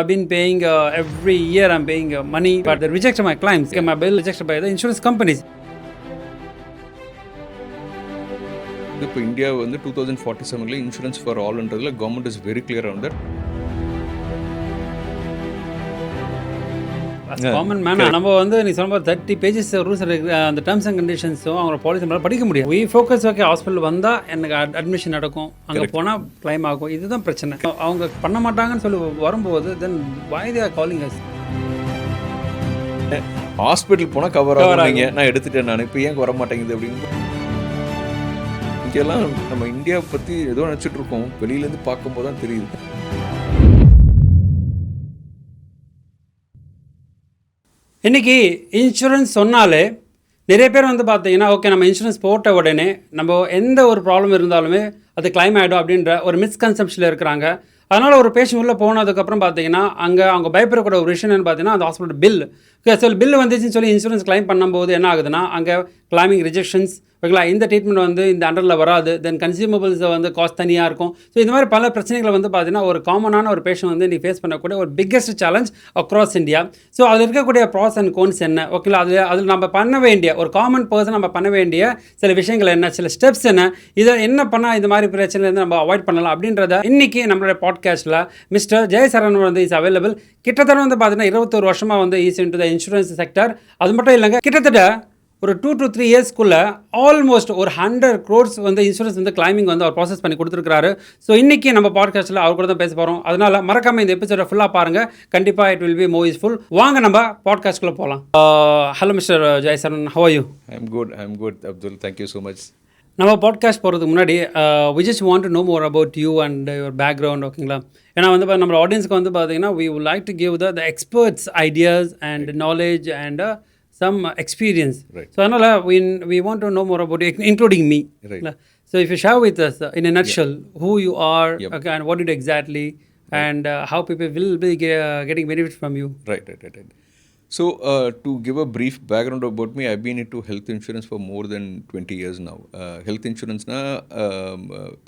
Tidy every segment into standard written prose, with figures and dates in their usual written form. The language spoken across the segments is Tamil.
I've been paying every year I'm paying money, but they rejected my claims. My bill rejected by the insurance companies. இப்போ இந்தியா வந்து 2047 இன்சூரன்ஸ் ஃபார் ஆல்ன்றதுல government is very clear on that. Common man நம்ம வந்து நீ சொன்ன 30 பேஜஸ் ரூல்ஸ் அந்த டேர்ம்ஸ் அண்ட் கண்டிஷன்ஸும் அவங்களோட பாலிசி நம்மளால் படிக்க முடியும். வி ஃபோக்கஸ் ஓகே ஹாஸ்பிட்டல் வந்தால் எனக்கு அட்மிஷன் நடக்கும், அங்கே போனால் கிளைம் ஆகும், இதுதான் பிரச்சனை. அவங்க பண்ண மாட்டாங்கன்னு சொல்லி வரும்போது தென் why they are calling us? Hospital போனால் கவர் ஆகுறீங்க, நான் எடுத்துட்டேன், நான் இப்போ ஏன் வர மாட்டேங்குது அப்படின்னு. இங்கெல்லாம் நம்ம இந்தியாவை பற்றி ஏதோ நினச்சிட்டு இருக்கோம், வெளியிலேருந்து பார்க்கும்போது தான் தெரியுது. இன்றைக்கி இன்சூரன்ஸ் சொன்னாலே நிறைய பேர் வந்து பார்த்தீங்கன்னா ஓகே நம்ம இன்சூரன்ஸ் போட்ட உடனே நம்ம எந்த ஒரு ப்ராப்ளம் இருந்தாலுமே அது கிளைம் ஆகிடும் அப்படின்ற ஒரு மிஸ்கன்செப்ஷனில் இருக்கிறாங்க. அதனால் ஒரு பேஷண்ட் உள்ளே போனதுக்கப்புறம் பார்த்தீங்கன்னா அங்கே அவங்க பயப்படக்கூடிய ஒரு விஷயம் என்னென்னு பார்த்தீங்கன்னா அந்த ஹாஸ்பிட்டல் பில் வந்துச்சுன்னு சொல்லி இன்சூரன்ஸ் கிளைம் பண்ணும்போது என்ன ஆகுதுன்னா அங்கே கிளைமிங் ரிஜெக்ஷன்ஸ் ஓகேங்களா, இந்த ட்ரீட்மெண்ட் வந்து இந்த அண்டரில் வராது, தென் கன்சியூமபிள்ஸை வந்து காஸ்ட் தனியாக இருக்கும். ஸோ இந்த மாதிரி பல பிரச்சனைகளை வந்து பார்த்தீங்கன்னா ஒரு காமனான ஒரு பேஷண்ட் வந்து நீ ஃபேஸ் பண்ணக்கூடிய ஒரு biggest challenge across India. So அதில் இருக்கக்கூடிய ப்ராஸ் அண்ட் கோன்ஸ் என்ன, ஓகேங்களா, அதில் நம்ம பண்ண வேண்டிய ஒரு காமன் பர்சன் நம்ம பண்ண வேண்டிய சில விஷயங்கள் என்ன, சில ஸ்டெப்ஸ் என்ன, இதை என்ன பண்ணால் இந்த மாதிரி பிரச்சனைலேருந்து நம்ம அவாய்ட் பண்ணலாம் அப்படின்றத இன்றைக்கி நம்மளுடைய பாட்காஸ்ட்டில் மிஸ்டர் ஜெயசரண் வந்து இஸ் அவைலபிள். கிட்டத்தட்ட வந்து பார்த்தீங்கன்னா 21 வருஷமாக வந்து is into the insurance sector. அது மட்டும் இல்லைங்க, கிட்டத்தட்ட ஒரு 2 to 3 இயர்ஸ்க்குள்ளே ஆல்மோஸ்ட் ஒரு 100 crores வந்து இன்சூரன்ஸ் வந்து கிளைமிங் வந்து அவர் ப்ராசஸ் பண்ணி கொடுத்துருக்காரு. ஸோ இன்றைக்கி நம்ம பாட்காஸ்ட்டில் அவர் கூட தான் பேச போகிறோம். அதனால் மறக்காமல் இந்த எபிசோட ஃபுல்லாக பாருங்கள், கண்டிப்பாக it will be more useful. வாங்க நம்ம பாட்காஸ்ட்குள்ளே போகலாம். Hello Mr Jayasaran, how are you? I'm good Abdul, thank you so much. நம்ம பாட்காஸ்ட் போகிறதுக்கு முன்னாடி we just want to know more about you and your background, ஓகேங்களா? ஏன்னா வந்து நம்ம ஆடியன்ஸ்க்கு வந்து பார்த்தீங்கன்னா we would like to give the experts ideas and knowledge and some experience. Right. So anala we want to know more about you, including me. Right. So if you share with us in a nutshell who you are, Yep. okay, and what you do exactly, and how people will be getting benefits from you. Right. So to give a brief background about me, I've been into health insurance for more than 20 years now. Health insurance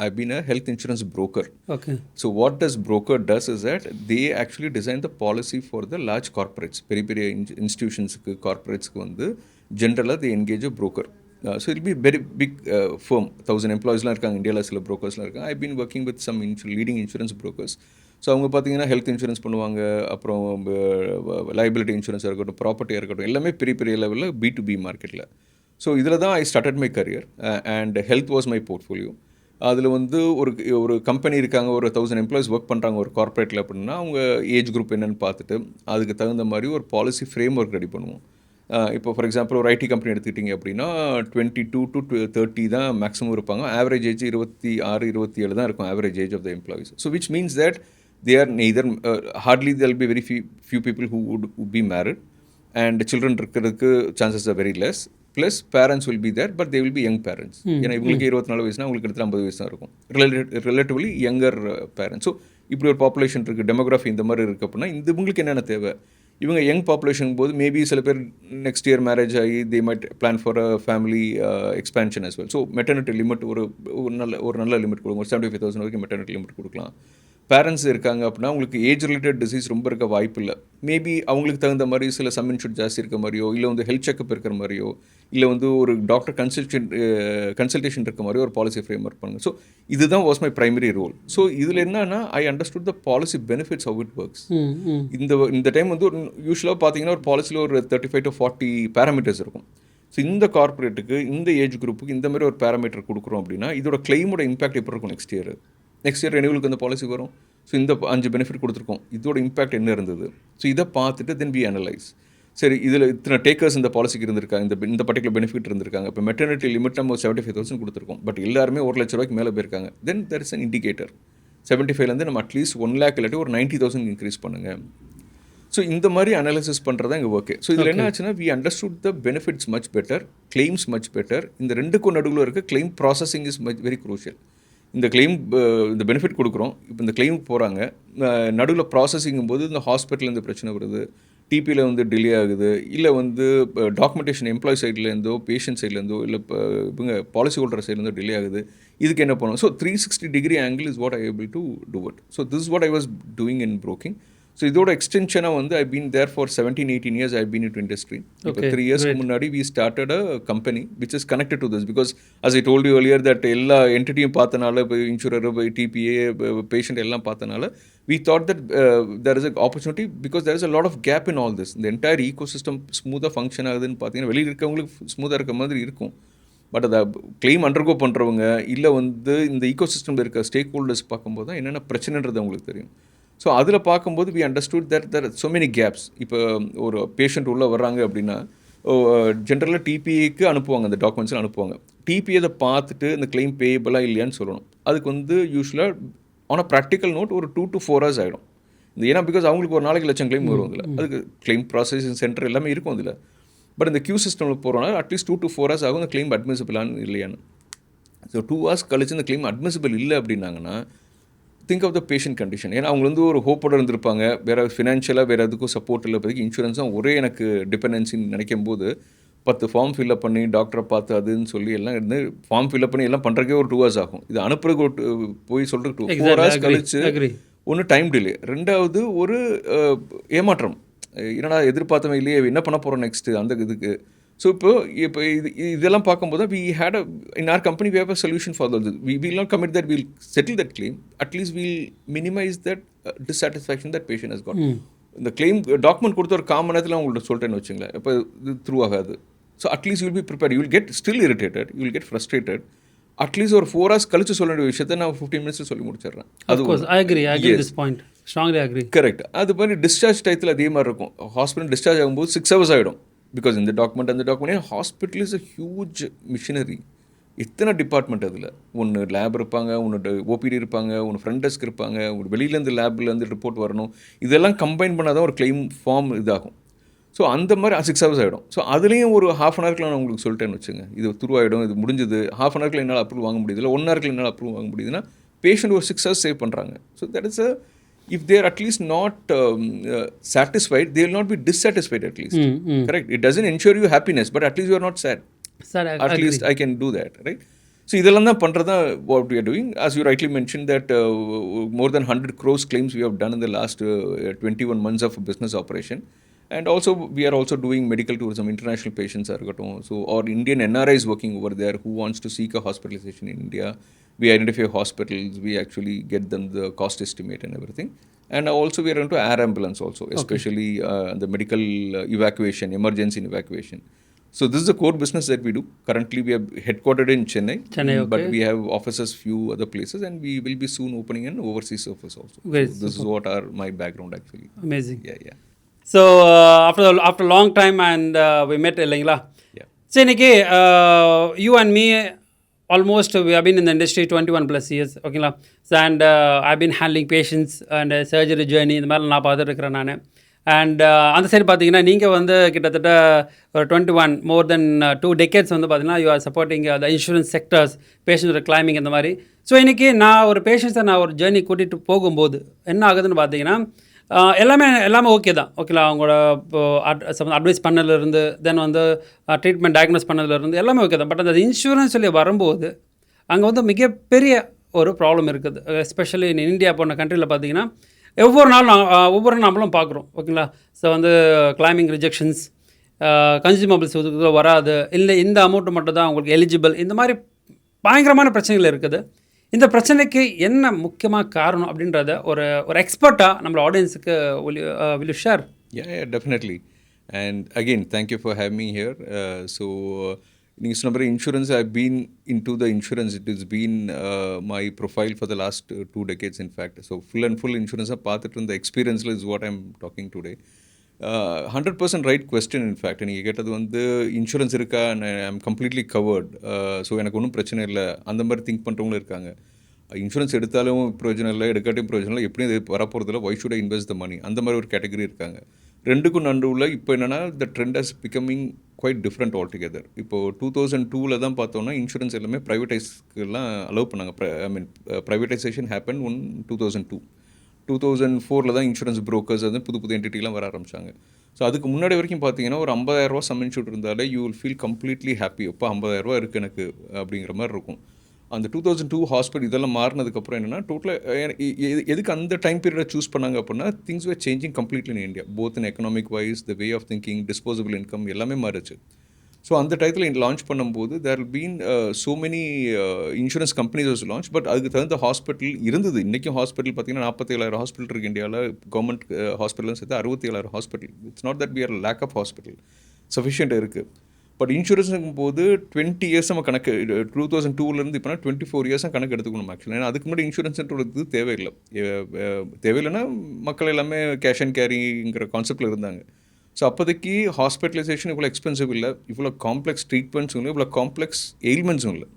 I've been a health insurance broker. Okay. So what does broker does is that they actually design the policy for the large corporates. Very institutions, corporates வந்து generally they engage a broker. So it will be very big firm. 1000 employees இருக்காங்க இந்தியாவில், சில brokers இருக்காங்க. I've been working with some leading insurance brokers. So அவங்க பார்த்தீங்கன்னா ஹெல்த் இன்சூரன்ஸ் பண்ணுவாங்க, அப்புறம் லைபிலிட்டி இன்சூரன்ஸாக இருக்கட்டும், ப்ராப்பர்ட்டியாக இருக்கட்டும், எல்லாமே பெரிய லெவலில் B2B மார்க்கெட்டில். ஸோ இதில் தான் I started my career and health was my portfolio. அதில் வந்து ஒரு கம்பெனி இருக்காங்க, ஒரு 1000 எம்ப்ளாயிஸ் ஒர்க் பண்ணுறாங்க ஒரு கார்ப்பரேட்டில் அப்படின்னா அவங்க ஏஜ் குரூப் என்னென்னு பார்த்துட்டு அதுக்கு தகுந்த மாதிரி ஒரு பாலிசி ஃப்ரேம் ஒர்க் ரெடி பண்ணுவோம். இப்போ ஃபார் எக்ஸாம்பிள் ஒரு ஐடி கம்பெனி எடுத்துக்கிட்டிங்க அப்படின்னா 22 to 30 தான் மேக்ஸிமம் இருப்பாங்க. ஆவரேஜ் ஏஜ் 26-27 தான் இருக்கும் average age of the employees. So which means that they are neither hardly there will be very few people who would be married, and children இருக்கிறதுக்கு chances are very less, plus parents will be there but they will be young parents. ஏன்னா இவங்களுக்கு 24 வயசுனா உங்களுக்கு கிட்டத்தட்ட 50 வயசு தான் இருக்கும், ரிலேட்டிவ்லி யங்கர் பேரண்ட்ஸ். ஸோ இப்படி ஒரு பாப்புலேஷன் இருக்குது, டெமோகிராஃபி இந்த மாதிரி இருக்குது அப்படின்னா இவங்களுக்கு என்னென்ன தேவை, இவங்க யங் பாப்புலேஷன் போது மேபி சில பேர் நெக்ஸ்ட் இயர் மேரேஜ் ஆகி they might plan for a family expansion as well. So maternity limit ஒரு நல்ல லிமிட் கொடுங்க, ஒரு 75,000 வரைக்கும் மெட்டர்னிட்டி லிமிட் கொடுக்கலாம். பேரண்ட்ஸ் இருக்காங்க அப்படின்னா உங்களுக்கு ஏஜ் ரிலேட்டட் டிசீஸ் ரொம்ப இருக்க வாய்ப்பு இல்லை. மேபி அவங்களுக்கு தகுந்த மாதிரி சில சம் இன்சூரன்ஸ் ஜாஸ்தி இருக்க மாதிரியோ, இல்லை வந்து ஹெல்த் செக்அப் இருக்கிற மாதிரியோ, இல்லை வந்து ஒரு டாக்டர் கன்சல்டேஷன் இருக்க மாதிரியோ ஒரு பாலிசி ஃப்ரேம் ஒர்க் பண்ணுங்க. ஸோ இதுதான் was my primary role. So இதில் என்னன்னா I understood the policy benefits how it works. இந்த டைம் வந்து யூஸ்வலாக பார்த்தீங்கன்னா ஒரு பாலிசியில் ஒரு 35 to 40 பேராமீட்டர்ஸ் இருக்கும். ஸோ இந்த கார்பரேட்டுக்கு இந்த ஏஜ் குரூப்புக்கு இந்த மாதிரி ஒரு பேராமீட்டர் கொடுக்குறோம் அப்படின்னா இதோட கிளைமோட இம்பாக்ட் எப்படி இருக்கும் நெக்ஸ்ட் இயர் ரெனியூவலுக்கு அந்த பாலிசி வரும். ஸோ இந்த 5 பெனிஃபிட் கொடுத்துருக்கோம், இதோட இம்பாக்ட் என்ன இருந்தது. ஸோ இதை பார்த்துட்டு தென் வி அனலைஸ். சரி, இதில் இத்தனை டேக்கர்ஸ் இந்த பாலிசிக்கு இருந்திருக்காங்க, இந்த பர்டிகுலர் பெனிஃபிட் இருந்திருக்காங்க. இப்போ மெட்டர்னிட்டி லிமிட் நம்ம 75,000 கொடுத்துருக்கோம், பட் எல்லாருமே 1,00,000 ரூபாய்க்கு மேலே போயிருக்காங்க. தென் தெர் இஸ் அன் இண்டிகேட்டர் 75 நம்ம அட்லீஸ்ட் 1 lakh இல்லாட்டி ஒரு 90,000 இன்க்ரீஸ் பண்ணுங்கள். ஸோ இந்த மாதிரி அனாலிசிஸ் பண்ணுறது தான் எங்கள் ஓகே. ஸோ இதில் என்ன ஆச்சுன்னா we understood the benefits much better, claims much better. இந்த ரெண்டுக்கும் நடுவில் இருக்க claim processing is very crucial. இந்த கிளைம் இந்த பெனிஃபிட் கொடுக்குறோம், இப்போ இந்த கிளைமுக்கு போகிறாங்க, நடுவில் ப்ராசஸிங்கும் போது இந்த ஹாஸ்பிட்டலில் இந்த பிரச்சனை வருது, டிபியில் வந்து டிலே ஆகுது, இல்லை வந்து டாக்குமெண்டேஷன் எம்ப்ளாயி சைட்லேருந்தோ பேஷண்ட் சைட்லேருந்தோ இல்லை இவங்க பாலிசி ஹோல்டர் சைட்லேருந்தோ டிலே ஆகுது. இதுக்கு என்ன பண்ணணும்? So 360 degree angle is what I able to do it. So this what I was doing in broking. ஸோ இதோட எக்ஸ்டென்ஷனாக வந்து I been there for 17-18 years I been in industry. இப்போ 3 years முன்னாடி we started a company which is connected to this because as I told you earlier that எல்லா என்டிட்டியும் பார்த்தனால இப்போ இன்சூரர் டிபிஏ பேஷண்ட் எல்லாம் பார்த்தனால we thought that there is a opportunity because there is a lot of gap in all this. இந்த என்டையர் ஈகோ சிஸ்டம் ஸ்மூத்தாக ஃபங்க்ஷன் ஆகுதுன்னு பார்த்தீங்கன்னா வெளியில் இருக்கவங்களுக்கு ஸ்மூத்தாக இருக்க மாதிரி இருக்கும். பட் அதை கிளைம் அண்டர்கோ பண்ணுறவங்க இல்லை வந்து இந்த ஈகோ சிஸ்டமில் இருக்க ஸ்டேக் ஹோல்டர்ஸ் பார்க்கும்போது தான் என்னென்ன பிரச்சனைன்றது அவங்களுக்கு தெரியும். ஸோ அதில் பார்க்கும்போது we understood that there so many gaps. இப்போ ஒரு பேஷண்ட் உள்ளே வர்றாங்க அப்படின்னா ஜென்ரலாக டிபிஏக்கு அனுப்புவாங்க, அந்த டாக்குமெண்ட்ஸ்லாம் அனுப்புவாங்க. டிபிஏ அதை பார்த்துட்டு இந்த கிளைம் பேயபிளாக இல்லையான்னு சொல்லணும். அதுக்கு வந்து யூஸ்வலாக ஆன் அ ப்ராக்டிக்கல் நோட் ஒரு 2 to 4 hours ஆகிடும். இந்த ஏன்னா பிகாஸ் அவங்களுக்கு ஒரு நாளைக்கு லட்சம் கிளைம் வரும் இதில். அதுக்கு கிளைம் ப்ராசஸிங் சென்டர் எல்லாமே இருக்கும் அதில். பட் இந்த கியூ சிஸ்டமில் போகிறோன்னா அட்லீஸ்ட் 2 to 4 hours ஆகும் இந்த கிளைம் அட்மிசிபிளானு இல்லையான்னு. ஸோ 2 hours கழிச்சு இந்த கிளைம் அட்மிசிபிள் இல்லை அப்படின்னாங்கன்னா think of the patient condition. ஏன்னா அவங்க வந்து ஒரு ஹோப்போட இருந்திருப்பாங்க, வேறு ஃபினான்ஷியலாக வேறு எதுக்கும் சப்போர்ட் இல்லை, இப்போதைக்கு இன்சூரன்ஸ் தான் ஒரே எனக்கு டிபெண்டன்சின்னு நினைக்கும் போது 10 ஃபார்ம் ஃபில்அப் பண்ணி டாக்டரை பார்த்து அதுன்னு சொல்லி எல்லாம் இருந்து ஃபார்ம் ஃபில்அப் பண்ணி எல்லாம் பண்ணுறதுக்கே ஒரு 2 hours ஆகும். இது அனுப்புறதுக்கு ஒரு போய் சொல்கிறதுக்கு 4 hours கழிச்சு ஒன்று டைம் டிலே, ரெண்டாவது ஒரு ஏமாற்றம். என்னடா எதிர்பார்த்தவங்க இல்லையே என்ன பண்ண போகிறோம் நெக்ஸ்ட்டு அந்த இதுக்கு. ஸோ இப்போ இதெல்லாம் பார்க்கும்போது we had in our company we have a solution for that. We will not commit that will settle that claim, at least will minimise that dissatisfaction that patient has got. இந்த கிளைம் டாக்குமெண்ட் கொடுத்த ஒரு காமனத்தில் உங்கள்கிட்ட சொல்லிட்டேன்னு வச்சுங்களேன், இப்போ இது த்ரூ ஆகாது. So at least will be prepared, you will get still irritated, you will get frustrated. At least ஒரு 4 hours கழிச்சு சொல்ல வேண்டிய விஷயத்தை நான் 15 minutes சொல்லி முடிச்சிடுறேன். அது கரெக்ட். அது மாதிரி டிஸ்சார்ஜ் டயத்தில் அதே மாதிரி இருக்கும். ஹாஸ்பிட்டல் டிஸ்சார்ஜ் ஆகும்போது 6 hours ஆகிடும். பிகாஸ் இந்த டாக்குமெண்ட் அந்த document hospital is a huge machinery. இத்தனை டிபார்ட்மெண்ட் அதில், ஒன்று லேப் இருப்பாங்க, ஒன்று ஓபிடி இருப்பாங்க, ஒன்று ஃப்ரண்ட் டெஸ்க் இருப்பாங்க, ஒரு வெளியிலேருந்து லேப்லேருந்து ரிப்போர்ட் வரணும். இதெல்லாம் கம்பைன் பண்ணால் தான் ஒரு கிளைம் ஃபார்ம் இதாகும். ஸோ அந்த மாதிரி 6 hours ஆகிடும். ஸோ அதுலேயும் ஒரு ½ an hour நான் உங்களுக்கு சொல்லிட்டேன்னு வச்சுங்க, இது துருவாயிடும், இது முடிஞ்சது, ½ an hour என்னால் அப்ரூவ் வாங்க முடியுது, இல்லை 1 hour என்னால் அப்ரூவ் வாங்க முடியுதுன்னா பேஷண்ட் ஒரு 6 hours சேவ் பண்ணுறாங்க. So that is a if they are at least not satisfied, they will not be dissatisfied at least. Correct. It doesn't ensure you happiness, but at least you are not sad. At least I can do that, right? So இதெல்லாம் தான் பண்ணுறது தான் what we are doing. As you rightly mentioned that more than 100 crores claims we have done in the last 21 months of business operation. And also we are also doing medical tourism, international patients are gotten. So our Indian NRIs working over there who wants to seek a hospitalization in India. We identify hospitals, we actually get them the cost estimate and everything. And also we are into air ambulance also, especially the medical evacuation, emergency evacuation. So this is the core business that we do. Currently we are headquartered in Chennai, but we have offices few other places, and we will be soon opening an overseas office also. So this is what are my background actually. Amazing. Yeah. So after a long time and we met illingla. Yeah. So இன்னைக்கு you and me almost we have been in the industry 21+ years, ஓகேங்களா. And I've been handling patients and surgery journey இந்த மாதிரி நான் பார்த்துருக்கிறேன் நான். அண்ட் அந்த சைடு பார்த்தீங்கன்னா நீங்கள் வந்து கிட்டத்தட்ட ஒரு 21 more than 2 decades வந்து பார்த்தீங்கன்னா you are supporting the insurance sectors, பேஷண்ட்ஸோட கிளைமிங் இந்த மாதிரி. ஸோ இன்றைக்கி நான் ஒரு பேஷண்ட்ஸை நான் ஒரு ஜேர்னி கூட்டிகிட்டு போகும்போது என்ன ஆகுதுன்னு பார்த்தீங்கன்னா எல்லாமே ஓகே தான், ஓகேங்களா. அவங்களோட அட்வைஸ் பண்ணதுலேருந்து தென் வந்து ட்ரீட்மெண்ட் டயக்னோஸ் பண்ணதுலேருந்து எல்லாமே ஓகே தான். பட் அந்த இன்சூரன்ஸ் சொல்லி வரும்போது அங்கே வந்து மிகப்பெரிய ஒரு ப்ராப்ளம் இருக்குது. எஸ்பெஷலி இந்தியா போன கண்ட்ரியில் பார்த்தீங்கன்னா ஒவ்வொரு நாளும் நம்மளும் பார்க்குறோம், ஓகேங்களா. ஸோ வந்து கிளைமிங் ரிஜெக்ஷன்ஸ், கன்சியூமபிள்ஸ் வராது, இல்லை இந்த அமௌண்ட்டு மட்டும் தான் உங்களுக்கு எலிஜிபிள், இந்த மாதிரி பயங்கரமான பிரச்சனைகள் இருக்குது. இந்த பிரச்சனைக்கு என்ன முக்கியமாக காரணம் அப்படின்றத ஒரு எக்ஸ்பர்ட்டாக நம்மளோட ஆடியன்ஸுக்கு will you share? Yeah, definitely. And again, thank you for having me here. So நீங்கள் சொன்ன மாதிரி insurance, I've been into the insurance. It has been my profile for the last 2 decades in fact. So full இன்சூரன்ஸாக பார்த்துட்டு இருந்த எக்ஸ்பீரியன்ஸில் is what I'm talking today. 100% right question. In fact நீங்கள் கேட்டது வந்து இன்சூரன்ஸ் இருக்கா, ஐம் கம்ப்ளீட்லி கவர்ட், ஸோ எனக்கு ஒன்றும் பிரச்சனை இல்லை, அந்த மாதிரி திங்க் பண்ணுறவங்களும் இருக்காங்க. இன்சூரன்ஸ் எடுத்தாலும் பிரயோஜனம் இல்லை, எடுக்காட்டியும் பிரயோஜனம் இல்லை, எப்படியும் இது வரப்போகிறதில்ல, why should I invest the money, அந்த மாதிரி ஒரு கேட்டகரி இருக்காங்க. ரெண்டுக்கும் நடுவில் இப்போ என்னென்னா the trend has becoming quite different all together. இப்போது 2002 தான் பார்த்தோன்னா இன்சூரன்ஸ் எல்லாமே ப்ரைவேட்டைஸ்க்கெல்லாம் அலோவ் பண்ணாங்க. Privatisation happen 2002. 2004 தான் இன்சூரன்ஸ் புரோக்கர்ஸ் வந்து புது என்டிட்டிலாம் வர ஆரம்பித்தாங்க. ஸோ அதுக்கு முன்னாடி வரைக்கும் பார்த்தீங்கன்னா ஒரு 50,000 சம் இன்சூர் இருந்தாலே you will feel completely happy. எப்போ 50,000 இருக்குது எனக்கு அப்படிங்கிற மாதிரி இருக்கும். அந்த 2002 ஹாஸ்பிட்டல் இதெல்லாம் மாறினதுக்கப்புறம் என்னென்னா டோட்டலாக எதுக்கு அந்த டைம் பீரியடை சூஸ் பண்ணாங்க அப்படின்னா things were changing completely in India both in economic wise the way of thinking disposable income எல்லாமே மாறிச்சு. ஸோ அந்த டயத்தில் லான்ச் பண்ணும்போது there been so many insurance companies was launch. But அதுக்கு தகுந்த ஹாஸ்பிட்டல் இருந்தது. இன்றைக்கும் ஹாஸ்பிட்டல் பார்த்தீங்கன்னா 47,000 ஹாஸ்பிட்டல் இருக்குது இந்தியாவில். கவர்மெண்ட் ஹாஸ்பிட்டலும் சேர்த்து 67,000 hospital. It's not that we are lack of hospital, sufficient இருக்குது. பட் இன்சூரன்ஸுங்கும் போது 20 இயர்ஸ் நம்ம கணக்கு 2002 இப்போனா 24 இயர்ஸாக கணக்கு எடுத்துக்கணும் ஆக்சுவலி. ஏன்னா அதுக்கு முன்னாடி இன்சூரன்ஸ்ன்றது தேவையில்லை. தேவையில்லைன்னா மக்கள் எல்லாமே கேஷ் அண்ட் கேரிங்கிற கான்செப்டில் இருந்தாங்க. ஸோ அப்போதைக்கு ஹாஸ்பிட்டலைசேஷன் இவ்வளோ எக்ஸ்பென்சிவ் இல்லை, இவ்வளோ காம்ப்ளெக்ஸ் ட்ரீட்மெண்ட்ஸும் இல்லை, இவ்வளோ காம்ப்ளெக்ஸ் எயில்மெண்ட்ஸும் இல்லை.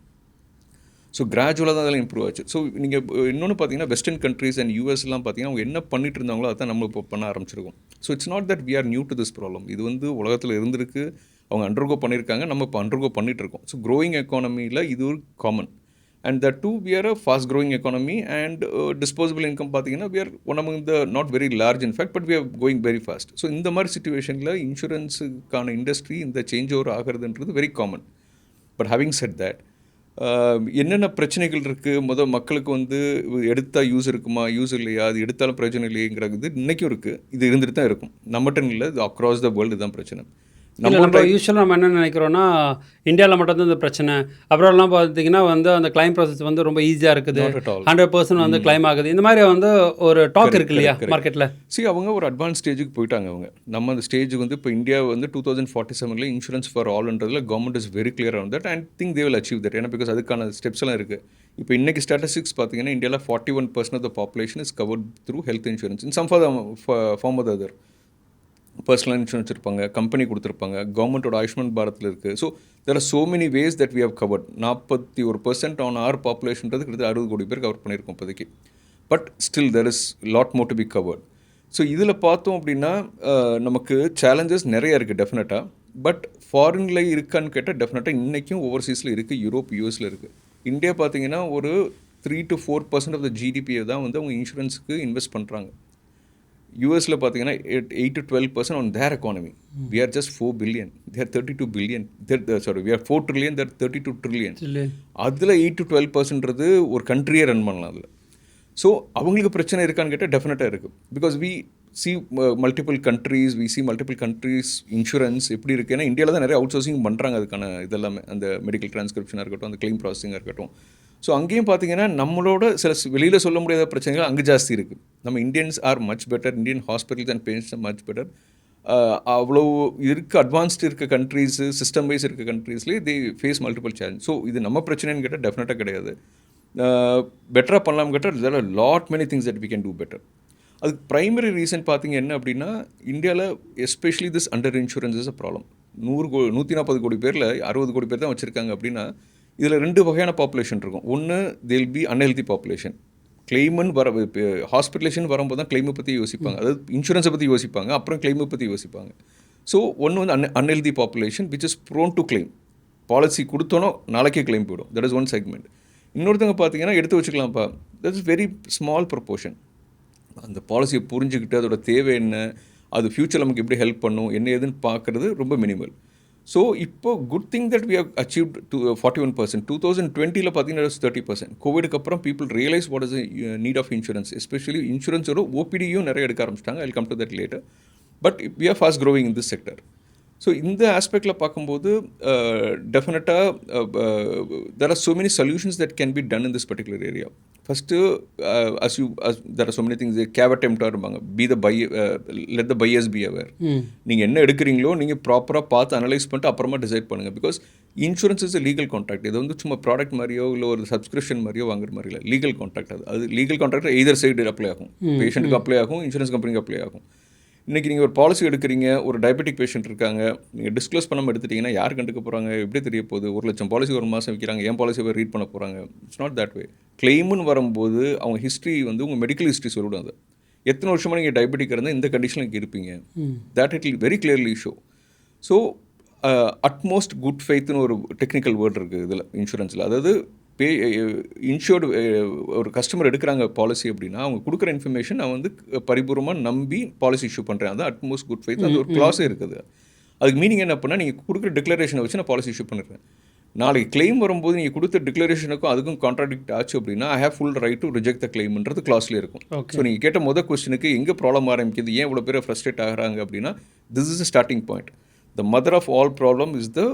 ஸோ கிராஜுவலாக தான் அதெல்லாம் இம்ப்ரூவ் ஆச்சு. ஸோ நீங்கள் இன்னொன்று பார்த்தீங்கன்னா வெஸ்டர்ன் கண்ட்ரீஸ் அண்ட் யூஎஸ்லாம் பார்த்தீங்கன்னா அவங்க என்ன பண்ணிட்டு இருந்தாங்களோ அதான் நம்ம இப்போ பண்ண ஆரம்பிச்சிருக்கோம். So it's not that we are new to this problem. இது வந்து உலகத்தில் இருந்திருக்கு, அவங்க அண்டர்கோ பண்ணியிருக்காங்க, நம்ம இப்போ அண்டர்கோ பண்ணிகிட்டு இருக்கோம். ஸோ க்ரோயிங் எக்கானமியில் இது ஒரு common. And the too we are a fast growing economy and disposable income பார்த்தீங்கன்னா we are one among the not very large in fact but we are going very fast. So இந்த மாதிரி சுச்சுவேஷனில் இன்சூரன்ஸுக்கான இண்டஸ்ட்ரி இந்த சேஞ்ச் ஓவர் ஆகிறதுன்றது very common. But having said that என்னென்ன பிரச்சனைகள் இருக்குது, மக்களுக்கு வந்து எடுத்தால் யூஸ் இருக்குமா யூஸ் இல்லையா, அது எடுத்தாலும் பிரச்சனை இல்லைங்கிறது இன்றைக்கும் இருக்குது. இது இருந்துட்டு தான் இருக்கும். நம்மகிட்ட இல்லை, இது அக்ராஸ் த வேர்ல்டு தான் பிரச்சனை. நம்ம யூஸ்வலாக நம்ம என்ன நினைக்கிறோன்னா இந்தியாவில் மட்டும்தான் இந்த பிரச்சனை, அப்புறம்லாம் பார்த்தீங்கன்னா வந்து அந்த கிளைம் ப்ராசஸ் வந்து ரொம்ப ஈஸியாக இருக்குது, 100% வந்து கிளைம் ஆகுது, இந்த மாதிரி வந்து ஒரு டாக் இருக்கு இல்லையா மார்க்கெட்டில். அவங்க ஒரு அட்வான்ஸ் ஸ்டேஜுக்கு போயிட்டாங்க. நம்ம அந்த ஸ்டேஜுக்கு வந்து இப்போ இந்தியா வந்து 2047 இன்சூரன்ஸ் ஃபார் ஆல்ன்றதுல government is very clear on that and think they will achieve that. ஏன்னா பிகாஸ் அதுக்கான ஸ்டெப்ஸ் எல்லாம் இருக்குது. இப்போ இன்றைக்கி ஸ்டாட்டிஸ்டிக்ஸ் பார்த்தீங்கன்னா இந்தியாவில் 41% of the population is covered through health insurance in some form of other. Personal insurance இருப்பாங்க, கம்பெனி கொடுத்துருப்பாங்க, கவர்மெண்ட்டோட ஆயுஷ்மான் பாரத்தில் இருக்குது. So there are so many ways that we have covered. 41% on our பாப்புலேஷன்றது கிட்டத்தட்ட 60 கோடி பேர் கவர் பண்ணியிருக்கோம் இப்போதைக்கு. But still there is lot more to be covered. So இதில் பார்த்தோம் அப்படின்னா நமக்கு சேலஞ்சஸ் நிறைய இருக்குது டெஃபினட்டாக. பட் ஃபாரினில் இருக்கான்னு கேட்டால் டெஃபினட்டாக இன்றைக்கும் ஓவர்சீஸில் இருக்குது, யூரோப் யூஎஸில் இருக்குது. இந்தியா பார்த்தீங்கன்னா ஒரு 3 to 4% ஆஃப் த ஜிடிபியை தான் வந்து அவங்க இன்சூரன்ஸுக்கு இன்வெஸ்ட் பண்ணுறாங்க. யூஎஸில் பார்த்தீங்கன்னா 8 to 12% on their economy. We are just 4 billion, their 32 billion. We are 4 trillion, their 32 trillion. அதில் 8 to 12% ஒரு கண்ட்ரியே ரன் பண்ணலாம் அதில். ஸோ அவங்களுக்கு பிரச்சனை இருக்கான்னு கேட்டால் டெஃபினட்டாக இருக்குது. Because we see multiple countries, we see multiple countries insurance எப்படி இருக்குது. ஏன்னா இந்தியாவில் தான் நிறைய அவுட் சோர்சிங் பண்ணுறாங்க அதுக்கான இதெல்லாமே, அந்த மெடிக்கல் டிரான்ஸ்கிரிப்ஷனாக இருக்கட்டும், அந்த கிளைம் ப்ராசஸிங்காக இருக்கட்டும். ஸோ அங்கேயும் பார்த்தீங்கன்னா நம்மளோட சில வெளியில் சொல்ல முடியாத பிரச்சனைகள் அங்கே ஜாஸ்தி இருக்குது. நம்ம Indians are much better, Indian hospitals and patients are much better. அவ்வளோ அட்வான்ஸ்டு இருக்க கண்ட்ரீஸு, சிஸ்டம் வைஸ் இருக்க கண்ட்ரீஸ்லேயே they face multiple challenge. So இது நம்ம பிரச்சனைன்னு கேட்டால் டெஃபினட்டாக கிடையாது. பெட்டராக பண்ணலாம் கேட்டால் there are lot many things that we can do better. அதுக்கு ப்ரைமரி ரீசன் பார்த்தீங்க என்ன அப்படின்னா இந்தியாவில் especially this under insurance is a problem. 140 கோடி பேரில் 60 கோடி பேர் தான் வச்சுருக்காங்க அப்படின்னா இதில் 2 வகையான பாப்புலேஷன் இருக்கும். ஒன்று தேல் பி அன்ஹெல்தி பாப்புலேஷன். கிளைமுன்னு ஹாஸ்பிட்டலேஷன் வரும்போது தான் கிளைமை பற்றி யோசிப்பாங்க, அதாவது இன்சூரன்ஸை பற்றி யோசிப்பாங்க, அப்புறம் கிளைமை பற்றி யோசிப்பாங்க. ஸோ ஒன்று வந்து unhealthy population which is prone to claim. Policy கொடுத்தோனோ நாளைக்கே கிளைம் போயிடும். That is one segment. இன்னொருத்தவங்க பார்த்தீங்கன்னா எடுத்து வச்சுக்கலாம்ப்பா, that is very small proportion. அந்த பாலிசியை புரிஞ்சுக்கிட்டு அதோட தேவை என்ன, அது ஃப்யூச்சர் நமக்கு எப்படி ஹெல்ப் பண்ணும், என்ன ஏதுன்னு பார்க்குறது ரொம்ப மினிமல். ஸோ இப்போ good thing that we have achieved 41%. 2020 பார்த்தீங்கன்னா 30%. கோவிடுக்கு அப்புறம் people realise what is need of insurance. Especially இன்சூரன்ஸோட ஓபிடியும் நிறைய எடுக்க ஆரம்பிச்சிட்டாங்க. I will come to that later. But we are fast growing in this sector. So இந்த ஆஸ்பெக்டில் பார்க்கும்போது டெஃபினட்டாக there are so many solutions that can be done in this particular area. First there are so many things cave அட்டெம்ப்டாக இருப்பாங்க. Let the buyers be aware. நீங்கள் என்ன எடுக்கிறீங்களோ நீங்கள் ப்ராப்பராக பார்த்து அனலைஸ் பண்ணிட்டு அப்புறமா டிசைட் பண்ணுங்கள். Because insurance is legal contract. இது வந்து சும்மா ப்ராடக்ட் மாதிரியோ இல்லை ஒரு சப்ஸ்கிரிப்ஷன் மாதிரியோ வாங்குற மாதிரி இல்லை. Legal contract. அது legal contract either side apply ஆகும். பேஷண்ட்டுக்கு அப்ளை ஆகும், இன்சூரன்ஸ் கம்பெனிக்கு அப்ளை ஆகும். இன்றைக்கி நீங்கள் ஒரு பாலிசி எடுக்கிறீங்க, ஒரு டயபெட்டிக் பேஷண்ட் இருக்காங்க, நீங்கள் டிஸ்க்ளோஸ் பண்ணாமல் எடுத்துட்டிங்கன்னா யார் கண்டுக்க போகிறாங்க, எப்படி தெரிய போகுது? 1,00,000 பாலிசி ஒரு மாதம் விற்கிறாங்க, என் பாலிசியை ரீட் பண்ண போகிறாங்க. It's not that way. கிளைமுன்னு வரும்போது அவங்க ஹிஸ்ட்ரி வந்து உங்கள் மெடிக்கல் ஹிஸ்ட்ரி சொல்லிவிடும். அது எத்தனை வருஷமாக நீங்கள் டயபெட்டிக் இருந்தால் இந்த கண்டிஷனில் இங்கே இருப்பீங்க, that it will very clearly show. So utmost good ஃபெய்த்னு ஒரு டெக்னிக்கல் வேர்ட் இருக்குது இதில் இன்சூரன்ஸில். அதாவது இன்ஷூர்டு ஒரு கஸ்டமர் எடுக்கிறாங்க பாலிசி அப்படின்னா அவங்க கொடுக்குற இன்ஃபர்மேஷன் நான் வந்து பரிபூர்வமாக நம்பி பாலிசி இஷ்யூ பண்ணுறேன். அது அட்மோஸ்ட் குட் ஃபெய்த். அது ஒரு கிளாஸே இருக்குது. அதுக்கு மீனிங் என்ன பண்ணால் நீங்கள் கொடுக்குற டிக்ளரேஷனை வச்சு நான் பாலிசி இஷ்யூ பண்ணிடுறேன். நாளைக்கு கிளைம் வரும்போது நீங்கள் கொடுத்த டிக்ளரேஷனுக்கும் அதுக்கும் கான்ட்ராடிக்ட் ஆச்சு அப்படின்னா I have full right to reject the கிளைம்ன்றது கிளாஸ்லேயே இருக்கும். ஸோ நீங்கள் கேட்ட முதல் கொஸ்டினுக்கு எங்கே ப்ராப்ளம் ஆரம்பிக்குது, ஏன் இவ்வளோ பேர் ஃப்ரஸ்ட்ரேட் ஆகிறாங்க அப்படின்னா this is a starting point. The mother of all problem is the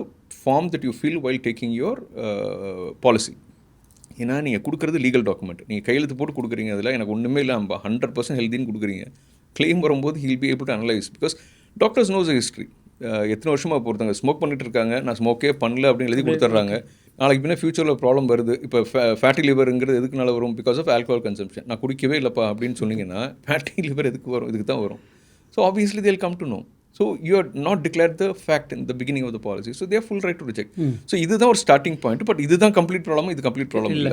form that you fill while taking your policy. ஏன்னா நீங்கள் கொடுக்குறது லீகல் டாக்குமெண்ட், நீங்கள் கையெழுத்து போட்டு கொடுக்குறீங்க, அதில் எனக்கு ஒன்றுமே இல்லை 100% ஹெல்த்தின்னு கொடுக்குறீங்க. கிளைம் வரும்போது he'll be able to analyse because doctors knows history. எத்தனை வருஷமாக பொறுத்தாங்க ஸ்மோக் பண்ணிட்டு இருக்காங்க, நான் ஸ்மோக்கே பண்ணல அப்படின்னு எழுதி கொடுத்துட்றாங்க. நாளைக்கு பின்னா ஃபியூச்சரில் ப்ராப்ளம் வருது. இப்போ ஃபேட்டி லிவருங்கிறது எதுக்குனால வரும்? Because of alcohol consumption. நான் குடிக்கவே இல்லைப்பா அப்படின்னு சொன்னீங்கன்னா ஃபேட்டி லிவர் எதுக்கு வரும்? இதுக்கு தான் வரும். ஸோ ஆப்வியஸ்லி தேல் come to know. So you are not declared the fact in the beginning of the policy. So they have full right to reject. So இதுதான் ஒரு starting point. But இதுதான் complete problem. இது complete problem இல்லை.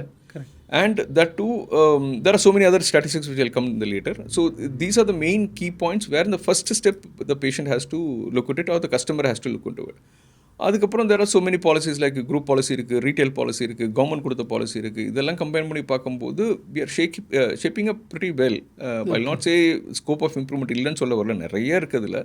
And that too, there are so many other statistics which will come in the later. So these are the main key points where in the first step the patient has to look at it or the customer has to look into it. அதுக்கப்புறம் there are so many policies like group policy இருக்குது, retail policy இருக்குது, government கொடுத்த policy இருக்குது. இதெல்லாம் கம்பைன் பண்ணி பார்க்கும்போது we are shaping up pretty well. I'll not say scope of improvement இல்லைன்னு சொல்ல வரல, நிறைய இருக்குதுல.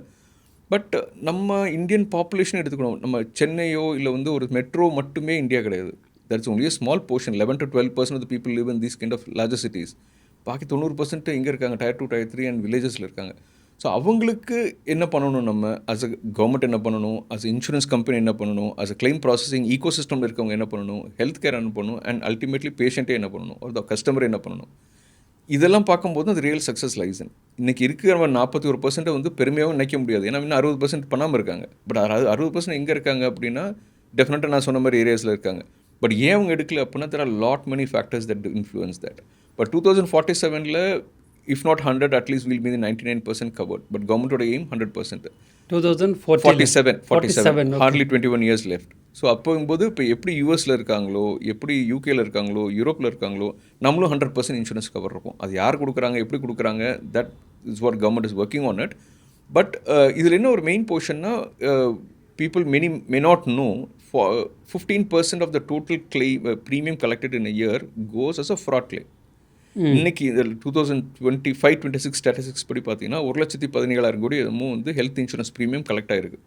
பட் நம்ம இந்தியன் பாப்புலேஷன் எடுத்துக்கணும். நம்ம சென்னையோ இல்லை வந்து ஒரு மெட்ரோ மட்டுமே இந்தியா கிடையாது. That's only a small portion. 11 to 12% of the people live in these kind of larger cities. பாக்கி 90% எங்கே இருக்காங்க? Tier 2, Tier 3 அண்ட் வில்லேஜஸில் இருக்காங்க. ஸோ அவங்களுக்கு என்ன பண்ணணும்? நம்ம அஸ் அ கவர்மெண்ட் என்ன பண்ணணும்? அஸ் இன்சூரன்ஸ் கம்பெனி என்ன பண்ணணும்? As a claim processing eco சிஸ்டமில் இருக்கவங்க என்ன பண்ணணும்? ஹெல்த் கேர் என்ன பண்ணணும்? அண்ட் அல்டிமேட்லி பேஷண்ட்டே என்ன பண்ணணும்? ஒரு கஸ்டமர் என்ன பண்ணணும்? இதெல்லாம் பார்க்கும்போது அது ரியல் சக்ஸஸ் லைசன். இன்றைக்கி இருக்கிற 41% வந்து பெருமையாகவும் நினைக்க முடியாது. ஏன்னா இன்னும் 60% பண்ணாமல் இருக்காங்க. பட் 60% எங்கே இருக்காங்க அப்படின்னா டெஃபினட்டாக நான் சொன்ன மாதிரி ஏரியாஸில் இருக்காங்க. பட் ஏன் அவங்க எடுக்கல அப்படின்னா there are lot many factors that influence that. But 2047 if not 100 at least we'll be in 99% covered. But government would aim 100%. 47 hardly 21 years left. So அப்போங்கும்போது இப்போ எப்படி யூஎஸில் இருக்காங்களோ, எப்படி யூகேல இருக்காங்களோ, யூரோப்பில் இருக்காங்களோ, நம்மளும் 100% இன்சூரன்ஸ் கவர் இருக்கும். அது யார் கொடுக்குறாங்க, எப்படி கொடுக்குறாங்க, that is what government is working on it. But இதில் என்ன ஒரு main போர்ஷன்னா people may not know 15% of the total claim premium collected in a year goes as a fraud claim. இன்னைக்கு இந்த 2025-26 ஸ்டாட்டிஸ்டிக்ஸ் படி பார்த்தீங்கன்னா 1,17,000 கோடி எதுவும் வந்து ஹெல்த் இன்சூரன்ஸ் ப்ரீமியம் கலெக்ட் ஆகிருக்கு.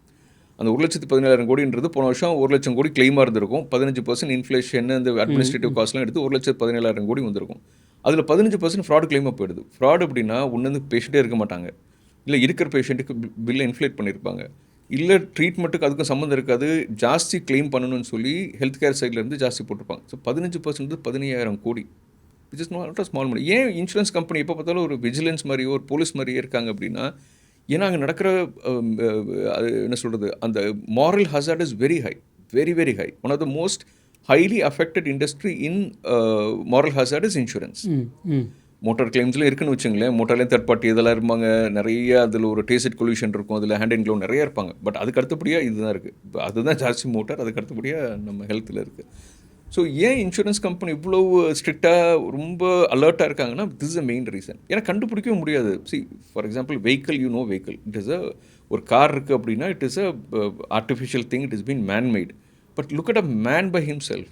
அந்த 1,17,000 கோடின்றது போன வருஷம் 1,00,000 கோடி கிளைமாக இருந்திருக்கும். 15% இன்ஃப்ளேஷன் இந்த அட்மினிஸ்ட்ரேட்டிவ் காஸ்ட்லாம் எடுத்து 1,17,000 கோடி வந்திருக்கும். அதில் 15% ஃப்ராடு கிளைமாக போயிடுது. ஃப்ராடு அப்படின்னா ஒன்று வந்து பேஷண்ட்டே இருக்க மாட்டாங்க, இல்லை இருக்கிற பேஷண்ட்டுக்கு பில்லை இன்ஃப்ளேட் பண்ணியிருப்பாங்க, இல்லை ட்ரீட்மெண்ட்டுக்கு அதுக்கும் சம்மந்தம் இருக்காது, ஜாஸ்தி கிளைம் பண்ணணும்னு சொல்லி ஹெல்த் கேர் சைட்லேருந்து ஜாஸ்தி போட்டிருப்பாங்க. So 15% 15,000 crore, which is not a small money. ஏன் இன்சூரன்ஸ் கம்பெனி எப்போ பார்த்தாலும் ஒரு விஜிலன்ஸ் மாதிரியோ ஒரு போலீஸ் மாதிரியே இருக்காங்க அப்படின்னா, ஏன்னா அங்கே நடக்கிற அது என்ன சொல்கிறது, அந்த moral hazard is very high, very very high. One of the most highly affected industry in moral hazard is insurance. Motor கிளைம்ஸில் இருக்குன்னு வச்சுங்களேன், மோட்டார்லேயும் தேர்ட் பார்ட்டி இதெல்லாம் இருப்பாங்க, நிறைய அதில் ஒரு டேசிட் கொல்யூஷன் இருக்கும், அதில் ஹேண்ட் அண்ட் க்ளோவ் நிறைய இருப்பாங்க. பட் அதுக்கு அடுத்தபடியாக இதுதான் இருக்குது. அதுதான் ஜாஸ்தி மோட்டார், அதுக்கு அடுத்தபடியாக நம்ம ஹெல்த்தில் இருக்குது. ஸோ ஏன் இன்சூரன்ஸ் கம்பெனி இவ்வளோ ஸ்ட்ரிக்டாக ரொம்ப அலர்ட்டாக இருக்காங்கன்னா, this is a main reason. ஏன்னா கண்டுபிடிக்கவே முடியாது. See for example vehicle, you know vehicle, it is ஒரு கார் இருக்குது அப்படின்னா it is a artificial thing, it is been manmade. But look at a man by himself.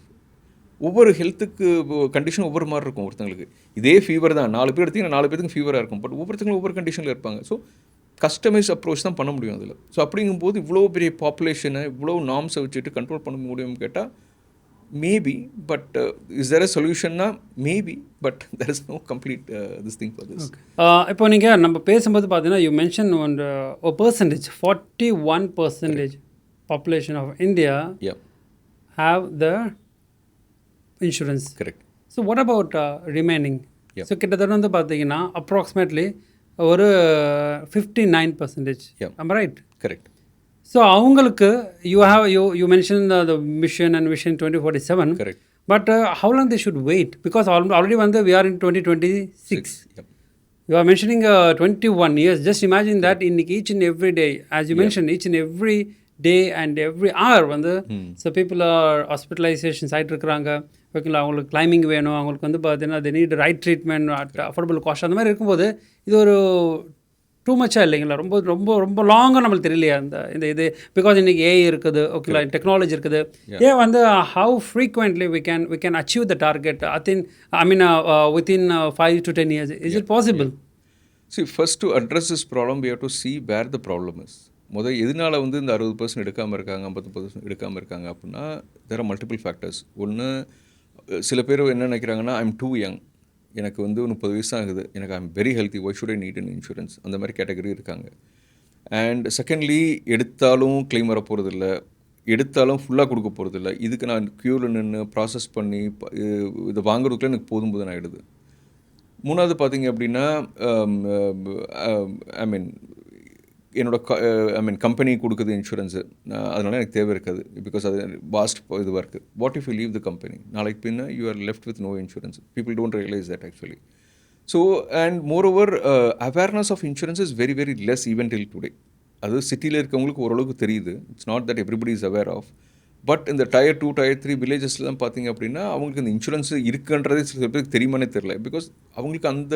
ஒவ்வொரு ஹெல்த்துக்கு கண்டிஷன் ஒவ்வொரு மாதிரி இருக்கும். ஒருத்தங்களுக்கு இதே ஃபீவர் தான், 4 பேர் எடுத்திங்கன்னா 4 பேருக்கு ஃபீவராக இருக்கும். பட் ஒவ்வொருத்தங்களும் ஒவ்வொரு கண்டிஷனில் இருப்பாங்க. ஸோ கஸ்டமைஸ் அப்ரோச் தான் பண்ண முடியும் அதில். ஸோ அப்படிங்கும்போது இவ்வளோ பெரிய பாப்புலேஷனை இவ்வளோ நார்ம்ஸை வச்சுட்டு கண்ட்ரோல் பண்ண முடியும்னு கேட்டால் maybe. But is there a சொல்யூஷன்னா maybe, but there is no complete this thing for this. இப்போ நீங்கள் நம்ம பேசும்போது பார்த்தீங்கன்னா யூ மென்ஷன் ஒரு percentage 41% population of India have the insurance. Correct. So what about remaining? So கிட்டத்தட்ட வந்து பார்த்தீங்கன்னா அப்ராக்சிமேட்லி ஒரு 59%. ஆமாம், ரைட்? கரெக்ட். ஸோ அவங்களுக்கு you mention the mission and vision 2047. Correct. But how long they should wait? Because already வந்து we are in 2026. You are mentioning 21 years. Just imagine that in each and every day, as you mentioned, each and every day and every hour வந்து so people are hospitalizations ஆகிட்டு இருக்கிறாங்க. ஓகேங்களா, அவங்களுக்கு கிளைமிங் வேணும், அவங்களுக்கு வந்து பார்த்தீங்கன்னா they need right treatment at affordable cost. அந்த மாதிரி இருக்கும்போது இது ஒரு டூ மச்சாக இல்லைங்களா? ரொம்ப ரொம்ப ரொம்ப லாங்காக நம்மளுக்கு தெரியலையா இந்த இது? பிகாஸ் இன்றைக்கி ஏஐ இருக்குது, ஓகேங்களா, டெக்னாலஜி இருக்குது. ஏன் வந்து how frequently we can achieve the target within 5 to 10 years? Is it possible? See, first to address this problem we have to see where the problem is. எதனால வந்து இந்த 60% எடுக்காமல் இருக்காங்க, 50% எடுக்காமல் இருக்காங்க அப்படின்னா தேர் ஆர் மல்டிபிள் ஃபேக்டர்ஸ். ஒன்று, சில பேர் என்ன நினைக்கிறாங்கன்னா, ஐம் டூ யங், எனக்கு வந்து 30 வயசு ஆகுது, எனக்கு I'm very healthy, Y should I need an insurance, அந்த மாதிரி கேட்டகரி இருக்காங்க. அண்ட் செகண்ட்லி, எடுத்தாலும் கிளைம் வர போகிறதில்ல, எடுத்தாலும் ஃபுல்லாக கொடுக்க போகிறதில்ல, இதுக்கு நான் க்யூவில் நின்று ப்ராசஸ் பண்ணி இதை வாங்குறதுக்குள்ள எனக்கு போதும் போதும் ஆகிடுது. மூணாவது பார்த்தீங்க அப்படின்னா, ஐ மீன் என்னோட கம்பெனி கொடுக்குது இன்சூரன்ஸு, அதனால எனக்கு தேவை இருக்காது, பிகாஸ் அது வாஸ்ட் இதுவாக இருக்குது. What if you leave the company, நாளைக்கு பின்ன you are left with no insurance. People don't realise that actually. So and moreover awareness of insurance is very very less even till today. அது சிட்டியில் இருக்கவங்களுக்கு ஓரளவுக்கு தெரியுது. It's not that everybody is aware of. But இந்த Tier 2 Tier 3 வில்லேஜஸ்லாம் பார்த்தீங்க அப்படின்னா அவங்களுக்கு இந்த இன்சூரன்ஸ் இருக்குன்றதே சில பேருக்கு தெரியுமானே தெரில. பிகாஸ் அவங்களுக்கு அந்த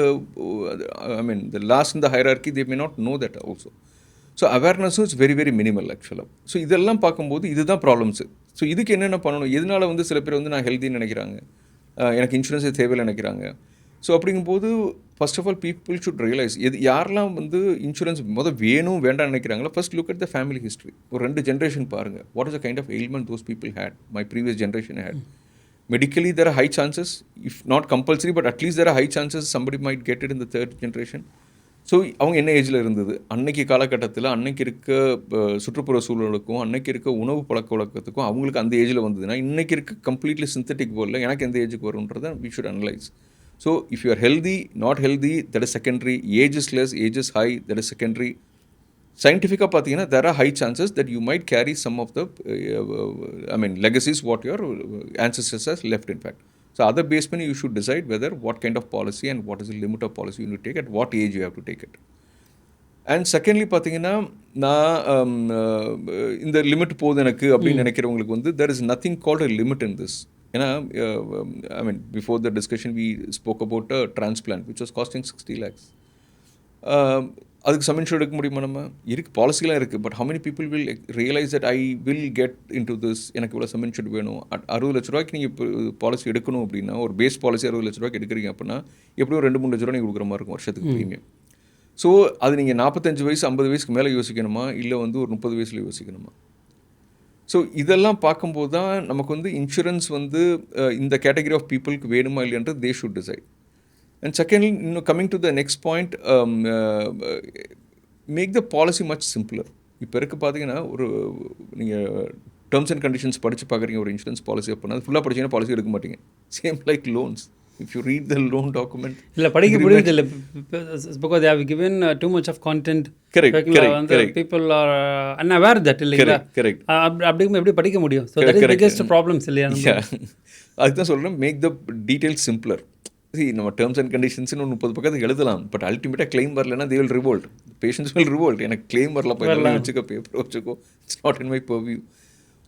ஐ மீன் த லாஸ்ட் இந்த hierarchy they may not know that also. So அவேர்னஸும் இட்ஸ் வெரி வெரி மினிமல் ஆக்சுவலாக. ஸோ இதெல்லாம் பார்க்கும்போது இதுதான் ப்ராப்ளம்ஸு. ஸோ இதுக்கு என்னென்ன பண்ணணும், எதனால வந்து சில பேர் வந்து நான் ஹெல்த்தின்னு நினைக்கிறாங்க, எனக்கு இன்சூரன்ஸே தேவையில்லை நினைக்கிறாங்க. ஸோ அப்படிங்கும்போது first of all people should realise யாரெல்லாம் வந்து இன்சூரன்ஸ் வேணும் வேண்டாம்னு நினைக்கிறாங்களோ, first look at the family history. ஒரு 2 ஜென்ரேஷன் பாருங்கள், what is the kind of ailment those people had, my previous generation had. Medically there are high chances, if not compulsory, but at least there are high chances somebody might get it in the 3rd generation. So அவங்க என்ன ஏஜில் இருந்தது, அன்னைக்கு காலகட்டத்தில் அன்னைக்கு இருக்க சுற்றுப்புற சூழலுக்கும் அன்னைக்கு இருக்க உணவு பழக்க வழக்கத்துக்கும் அவங்களுக்கு அந்த ஏஜில் வந்ததுன்னா, இன்றைக்கி இருக்க கம்ப்ளீட்லி சிந்தட்டிக் வேர்ல்டில் எனக்கு எந்த ஏஜுக்கு வரும்ன்றதை we should analyze. So if you are healthy, not healthy, that is secondary. Age is less, age is high, that is secondary. Scientifically பார்த்தீங்கன்னா there are high chances that you might carry some of the legacies what your ancestors has left in fact. So other basement you should decide whether what kind of policy and what is the limit of policy you need to take, at what age you have to take it. And secondly பார்த்தீங்கன்னா நான் இந்த லிமிட் போகுது எனக்கு அப்படின்னு நினைக்கிறவங்களுக்கு வந்து there is nothing called a limit in this. ஏன்னா before the discussion we spoke about a transplant which was costing 60 lakhs. அதுக்கு சம் இன்சூர் எடுக்க முடியுமா, நம்ம இருக்குது, பாலிசிலாம் இருக்குது. But how many people will realize that I will get into this, எனக்கு இவ்வளோ சம் இன்சூர் வேணும். 60 லட்ச ரூபாய்க்கு நீங்கள் இப்போ பாலிசி எடுக்கணும் அப்படின்னா, ஒரு பேஸ் பாலிசி 60 லட்ச ரூபாய்க்கு எடுக்கிறீங்க அப்படின்னா எப்படியும் 2-3 லட்ச ரூபா நீங்கள் கொடுக்குற மாதிரி இருக்கும் வருஷத்துக்கு ப்ரீமியம். ஸோ அது நீங்கள் 45 வயசு 50 வயசுக்கு மேலே யோசிக்கணுமா, இல்லை வந்து ஒரு 30 வயசில் யோசிக்கணுமா? ஸோ இதெல்லாம் பார்க்கும்போது தான் நமக்கு வந்து இன்சூரன்ஸ் வந்து இந்த கேட்டகரி ஆஃப் பீப்புளுக்கு வேணுமா இல்லைன்றது they should decide. And secondly, coming to the next point, make the policy much simpler. இப்போ இருக்க பார்த்தீங்கன்னா ஒரு நீங்கள் டேர்ம்ஸ் அண்ட் கண்டிஷன்ஸ் படித்து பார்க்குறீங்க ஒரு இன்சூரன்ஸ் பாலிசி அப்படின்னா, ஃபுல்லாக படிச்சிங்கன்னா பாலிசி எடுக்க மாட்டீங்க. Same like loans, if you read the loan document இல்லை படிக்க முடியுது இல்லை, because they have given too much of content. Correct. People are unaware that இல்லைங்களா. Correct. அப்படிங்கும்போது எப்படி படிக்க முடியும்? So that is biggest problems இல்லையா? அதுதான் சொல்கிறேன், மேக் த டீட்டெயில்ஸ் சிம்பிளர். நம்ம டேர்ம்ஸ் அண்ட் கண்டிஷன்ஸ்னு 30 பக்கத்துக்கு எழுதலாம், பட் அல்டிமேட்டாக கிளைம் வரலன்னா they will revolt. Patients will revolt. எனக்கு கிளைம் வரல, போய் வச்சுக்கோ, பேப்பர் வச்சுக்கோ, it's not in my purview.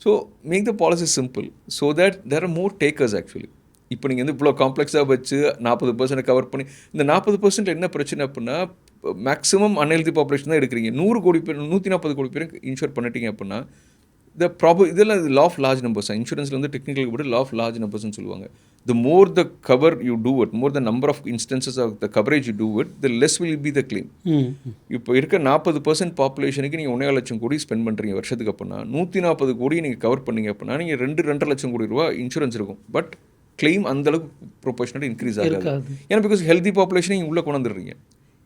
So make the policy simple so that there are more takers actually. இப்போ நீங்கள் வந்து இவ்வளோ காம்ப்ளெக்ஸாக வச்சு 40% கவர் பண்ணி, இந்த 40% என்ன பிரச்சனை அப்படின்னா, மேக்ஸிமம் அன்ஹெல்தி பாப்புலேஷன் தான் எடுக்கிறீங்க. 100 கோடி பேர் 140 கோடி பேர் இன்ஷூர் பண்ணிட்டீங்க அப்படின்னா இதெல்லாம் லா ஆஃப் லார்ஜ் நம்பர்ஸ். இன்சூரன்ஸில் வந்து டெக்னிக்கல் கூட லா ஆஃப் லார்ஜ் நம்பர்ஸ்னு சொல்லுவாங்க. The more the cover you do it, more the number of instances of the coverage you do it, the less will be the claim. இப்போ இருக்க 40% பாப்புலேஷனுக்கு நீங்கள் 1.5 லட்சம் கோடி ஸ்பெண்ட் பண்ணுறீங்க வருஷத்துக்கு அப்படின்னா, 140 கோடி நீங்கள் கவர் பண்ணீங்க அப்படின்னா நீங்கள் 2.5 லட்சம் கோடி ரூபா இன்சூரன்ஸ் இருக்கும். பட் கிளைம் அந்தளவுக்கு ப்ரொபோஷனலாக இன்க்ரீஸ் ஆகாது. ஏன்னா பிகாஸ் ஹெல்தி பாப்புலேஷனை நீங்கள் உள்ளே கொண்டு வந்துடுறீங்க.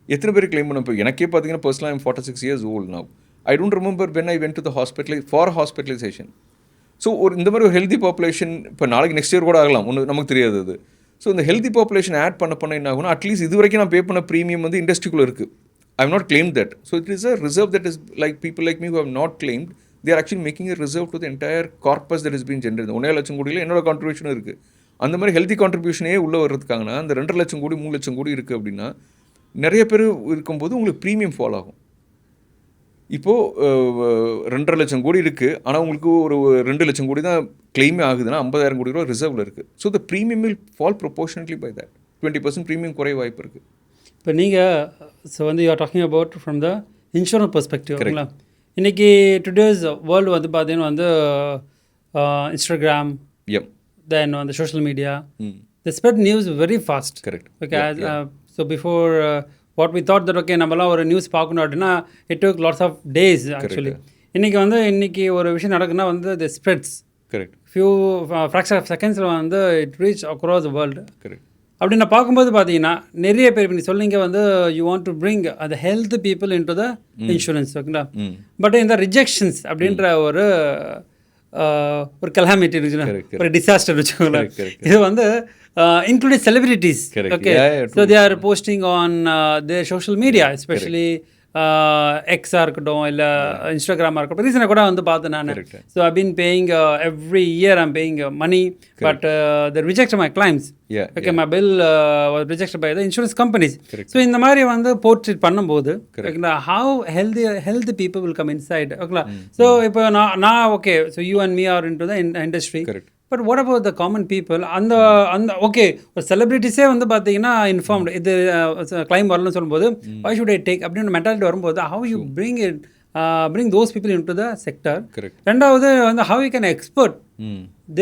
எத்தனை பேர் கிளைம் பண்ண? இப்போ எனக்கே பார்த்தீங்கன்னா பர்சனலாக I'm 46 years old now. I don't remember when I went to the hospital for hospitalization. So இந்த மாதிரி ஒரு ஹெல்தி பாப்புலேஷன் இப்போ நாளைக்கு நெக்ஸ்ட் இயர் கூட ஆகலாம், ஒன்று நமக்கு தெரியாது அது. ஸோ இந்த ஹெல்தி பாப்புலேஷன் ஆட் பண்ண என்ன ஆகும்னா, அட்லீஸ்ட் இது வரைக்கும் நான் பே பண்ண ப்ரீமியம் வந்து இண்டஸ்ட்ரிக்குள்ளே இருக்குது. I have not claim that. So it is a reserve that is like people like me who have not claimed, they are actually making a reserve to the entire corpus that has been generated. 1.5 லட்சம் கோடியில் என்னோட கான்ட்ரிபியூஷனும் இருக்குது. அந்த மாதிரி ஹெல்தி கான்ட்ரிபியூஷனே உள்ளே வர்றதுக்காங்கன்னா அந்த 2 லட்சம் கோடி 3 லட்சம் கோடி இருக்குது அப்படின்னா நிறைய பேர் இருக்கும்போது உங்களுக்கு ப்ரீமியம் ஃபால் ஆகும். இப்போது 2.5 லட்சம் கோடி இருக்குது, ஆனால் உங்களுக்கு ஒரு 2 லட்சம் கோடி தான் கிளைமே ஆகுதுன்னா 50,000 கோடி ரூபா ரிசர்வில் இருக்குது. So the premium will fall proportionately by that. 20% premium குறைய வாய்ப்பு இருக்குது. இப்போ நீங்கள் ஸோ வந்து you are talking about from the insurance பெர்ஸ்பெக்டிவ்ங்களா. இன்றைக்கி டுடேஸ் வேர்ல்டு வந்து பார்த்தீங்கன்னா வந்து இன்ஸ்டாகிராம், தென் வந்து social media, the spread news very fast. Correct. Okay. So before what we thought that okay நம்மலாம் ஒரு நியூஸ் பார்க்கணும் அப்படின்னா it took lots of days actually. இன்றைக்கி ஒரு விஷயம் நடக்குன்னா வந்து தி spreads correct few fraction of செகண்ட்ஸில் வந்து it reach across the world. Correct. அப்படி நான் பார்க்கும்போது பார்த்தீங்கன்னா நிறைய பேர் இப்போ நீ சொல்லிங்க வந்து யூ வாண்ட் டு பிரிங் அந்த health people in to the insurance ஓகேங்களா. பட் இந்த ரிஜெக்ஷன்ஸ் அப்படின்ற ஒரு கலாமிட்டி இருக்குன்னா ஒரு டிசாஸ்டர் வச்சுக்கோங்களேன். இது வந்து including celebrities. Okay, so they are posting on their social media especially எக்ஸாக இருக்கட்டும் இல்லை இன்ஸ்டாகிராமாக இருக்கட்டும். ரீசனாக கூட வந்து பார்த்தேன் நான். So I been paying every year I'm paying money but the reject my claims. Okay, my bill was reject by the insurance companies. So இந்த மாதிரி வந்து போர்ட்ரேட் பண்ணும்போது ஓகேங்களா how health people will come inside. ஓகேங்களா. ஸோ இப்போ நான் okay, so you and me are in to the industry. But what about the common people? அந்த ஓகே ஒரு செலிபிரிட்டிஸே வந்து பார்த்தீங்கன்னா இன்ஃபார்ம்டு இது கிளைம் வரலன்னு சொல்லும்போது why should I take அப்படின்னு மென்டாலிட்டி வரும்போது how you bring those people into the sector. ரெண்டாவது வந்து how you can expert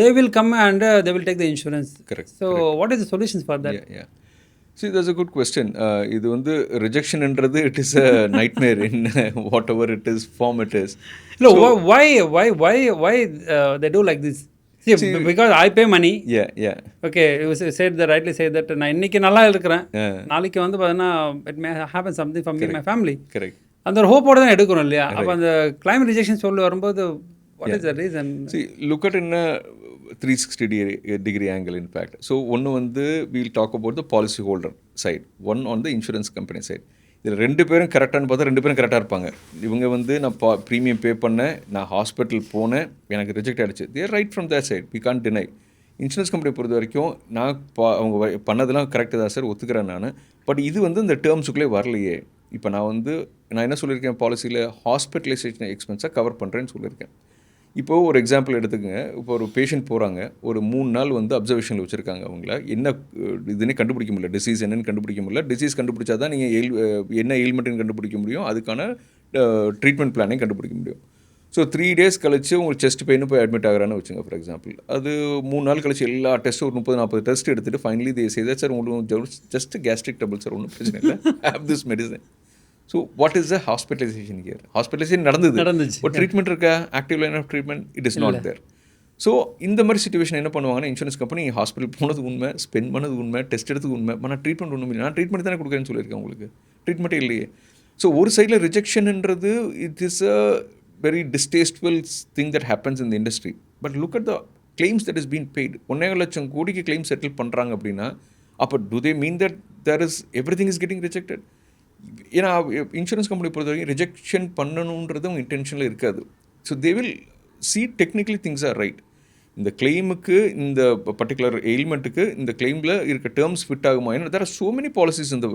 they will come and they will take the insurance. So what is the solutions for that? See, that's a good question. இது வந்து ரிஜெக்ஷன்ன்றது it is a nightmare in what ever it is form it is. Why they do like this? See, because I pay money. Yeah. Okay, you said that rightly said that நான் இன்னைக்கு நல்லா இருக்கிறேன், நாளைக்கு வந்து பார்த்தீங்கன்னா it may happen something for me and my family. Correct. அந்த ஒரு ஹோப்போட தான் எடுக்கிறோம் இல்லையா. அப்போ அந்த climate rejection சொல்ல வரும்போது what is the reason? See, look at in a 360 degree angle in fact. So ஒன்று வந்து we'll talk about the policy holder side, one on the insurance company side. இதில் ரெண்டு பேரும் கரெக்டானு பார்த்தா ரெண்டு பேரும் கரெக்டாக இருப்பாங்க. இவங்க வந்து நான் ப்ரீமியம் பே பண்ணேன், நான் ஹாஸ்பிட்டல் போனேன், எனக்கு ரிஜெக்ட் ஆகிடுச்சு. Their right from their side, we can deny. Insurance company பொறுத்த வரைக்கும் நான் அவங்க பண்ணதெல்லாம் கரெக்டு தான் சார், ஒத்துக்கிறேன் நான். பட் இது வந்து இந்த டேர்ம்ஸுக்குள்ளே வரலையே. இப்போ நான் என்ன சொல்லியிருக்கேன், பாலிசியில் ஹாஸ்பிட்டலைசேஷன் எக்ஸ்பென்ஸாக கவர் பண்ணுறேன்னு சொல்லியிருக்கேன். இப்போது ஒரு எக்ஸாம்பிள் எடுத்துக்கங்க. இப்போ ஒரு பேஷண்ட் போகிறாங்க, ஒரு 3 நாள் வந்து அப்சர்வேஷனில் வச்சுருக்காங்க. அவங்கள என்ன இதுன்னு கண்டுபிடிக்க முடியல, டிசீஸ் என்னென்னு கண்டுபிடிக்க முடியல. டிசீஸ் கண்டுபிடிச்சா தான் நீங்கள் என்ன எயில்மெண்ட்டுன்னு கண்டுபிடிக்க முடியும், அதுக்கான ட்ரீட்மெண்ட் பிளானையும் கண்டுபிடிக்க முடியும். ஸோ 3 days கழிச்சு உங்களுக்கு செஸ்ட் பெயின் போய் அட்மிட் ஆகிறான்னு வச்சுங்க ஃபார் எக்ஸாம்பிள். அது 3 நாள் கழிச்சு எல்லா டெஸ்ட்டும் ஒரு 30-40 டெஸ்ட் எடுத்துகிட்டு finally they say that sir உங்களுக்கு ஜஸ்ட் கேஸ்ட்ரிக் ட்ரபிள் சார், ஒன்றும் பிரச்சனை இல்லை, have this medicine. So what is the hospitalisation here? Hospitalisation நடந்துச்சு, ஒரு ட்ரீட்மெண்ட் இருக்கா, active line of treatment it is not there. So இந்த மாதிரி சிச்சுவேஷன் என்ன பண்ணுவாங்கன்னா, இன்சூரன்ஸ் கம்பெனி ஹாஸ்பிட்டல் போனது உண்மை, ஸ்பெண்ட் பண்ணது உண்மை, டெஸ்ட் எடுத்தது உண்மை, ஆனால் ட்ரீட்மெண்ட் ஒன்றும் இல்லை. நான் ட்ரீட்மெண்ட் தானே கொடுக்குறேன்னு சொல்லியிருக்கேன், உங்களுக்கு ட்ரீட்மெண்ட்டே இல்லையே. ஸோ ஒரு சைடில் ரிஜெக்ஷன்ன்றது it is a very distasteful thing that happens in the industry. But look at the claims that is been paid. 1.5 லட்சம் கோடிக்கு கிளைம் செட்டில் பண்ணுறாங்க அப்படின்னா, அப்போ do they mean that there is everything is getting rejected? ஏன்னா இன்சூரன்ஸ் கம்பெனி பொறுத்த வரைக்கும் ரிஜெக்ஷன் பண்ணணுன்றது அவங்க இன்டென்ஷனில் இருக்காது. So they will see technically things are right. இந்த கிளைமுக்கு, இந்த பர்டிகுலர் எயில்மெண்ட்டுக்கு இந்த கிளைமில் இருக்க டேர்ம்ஸ் ஃபிட் ஆகுமா? ஏன்னா there are so many policies இந்த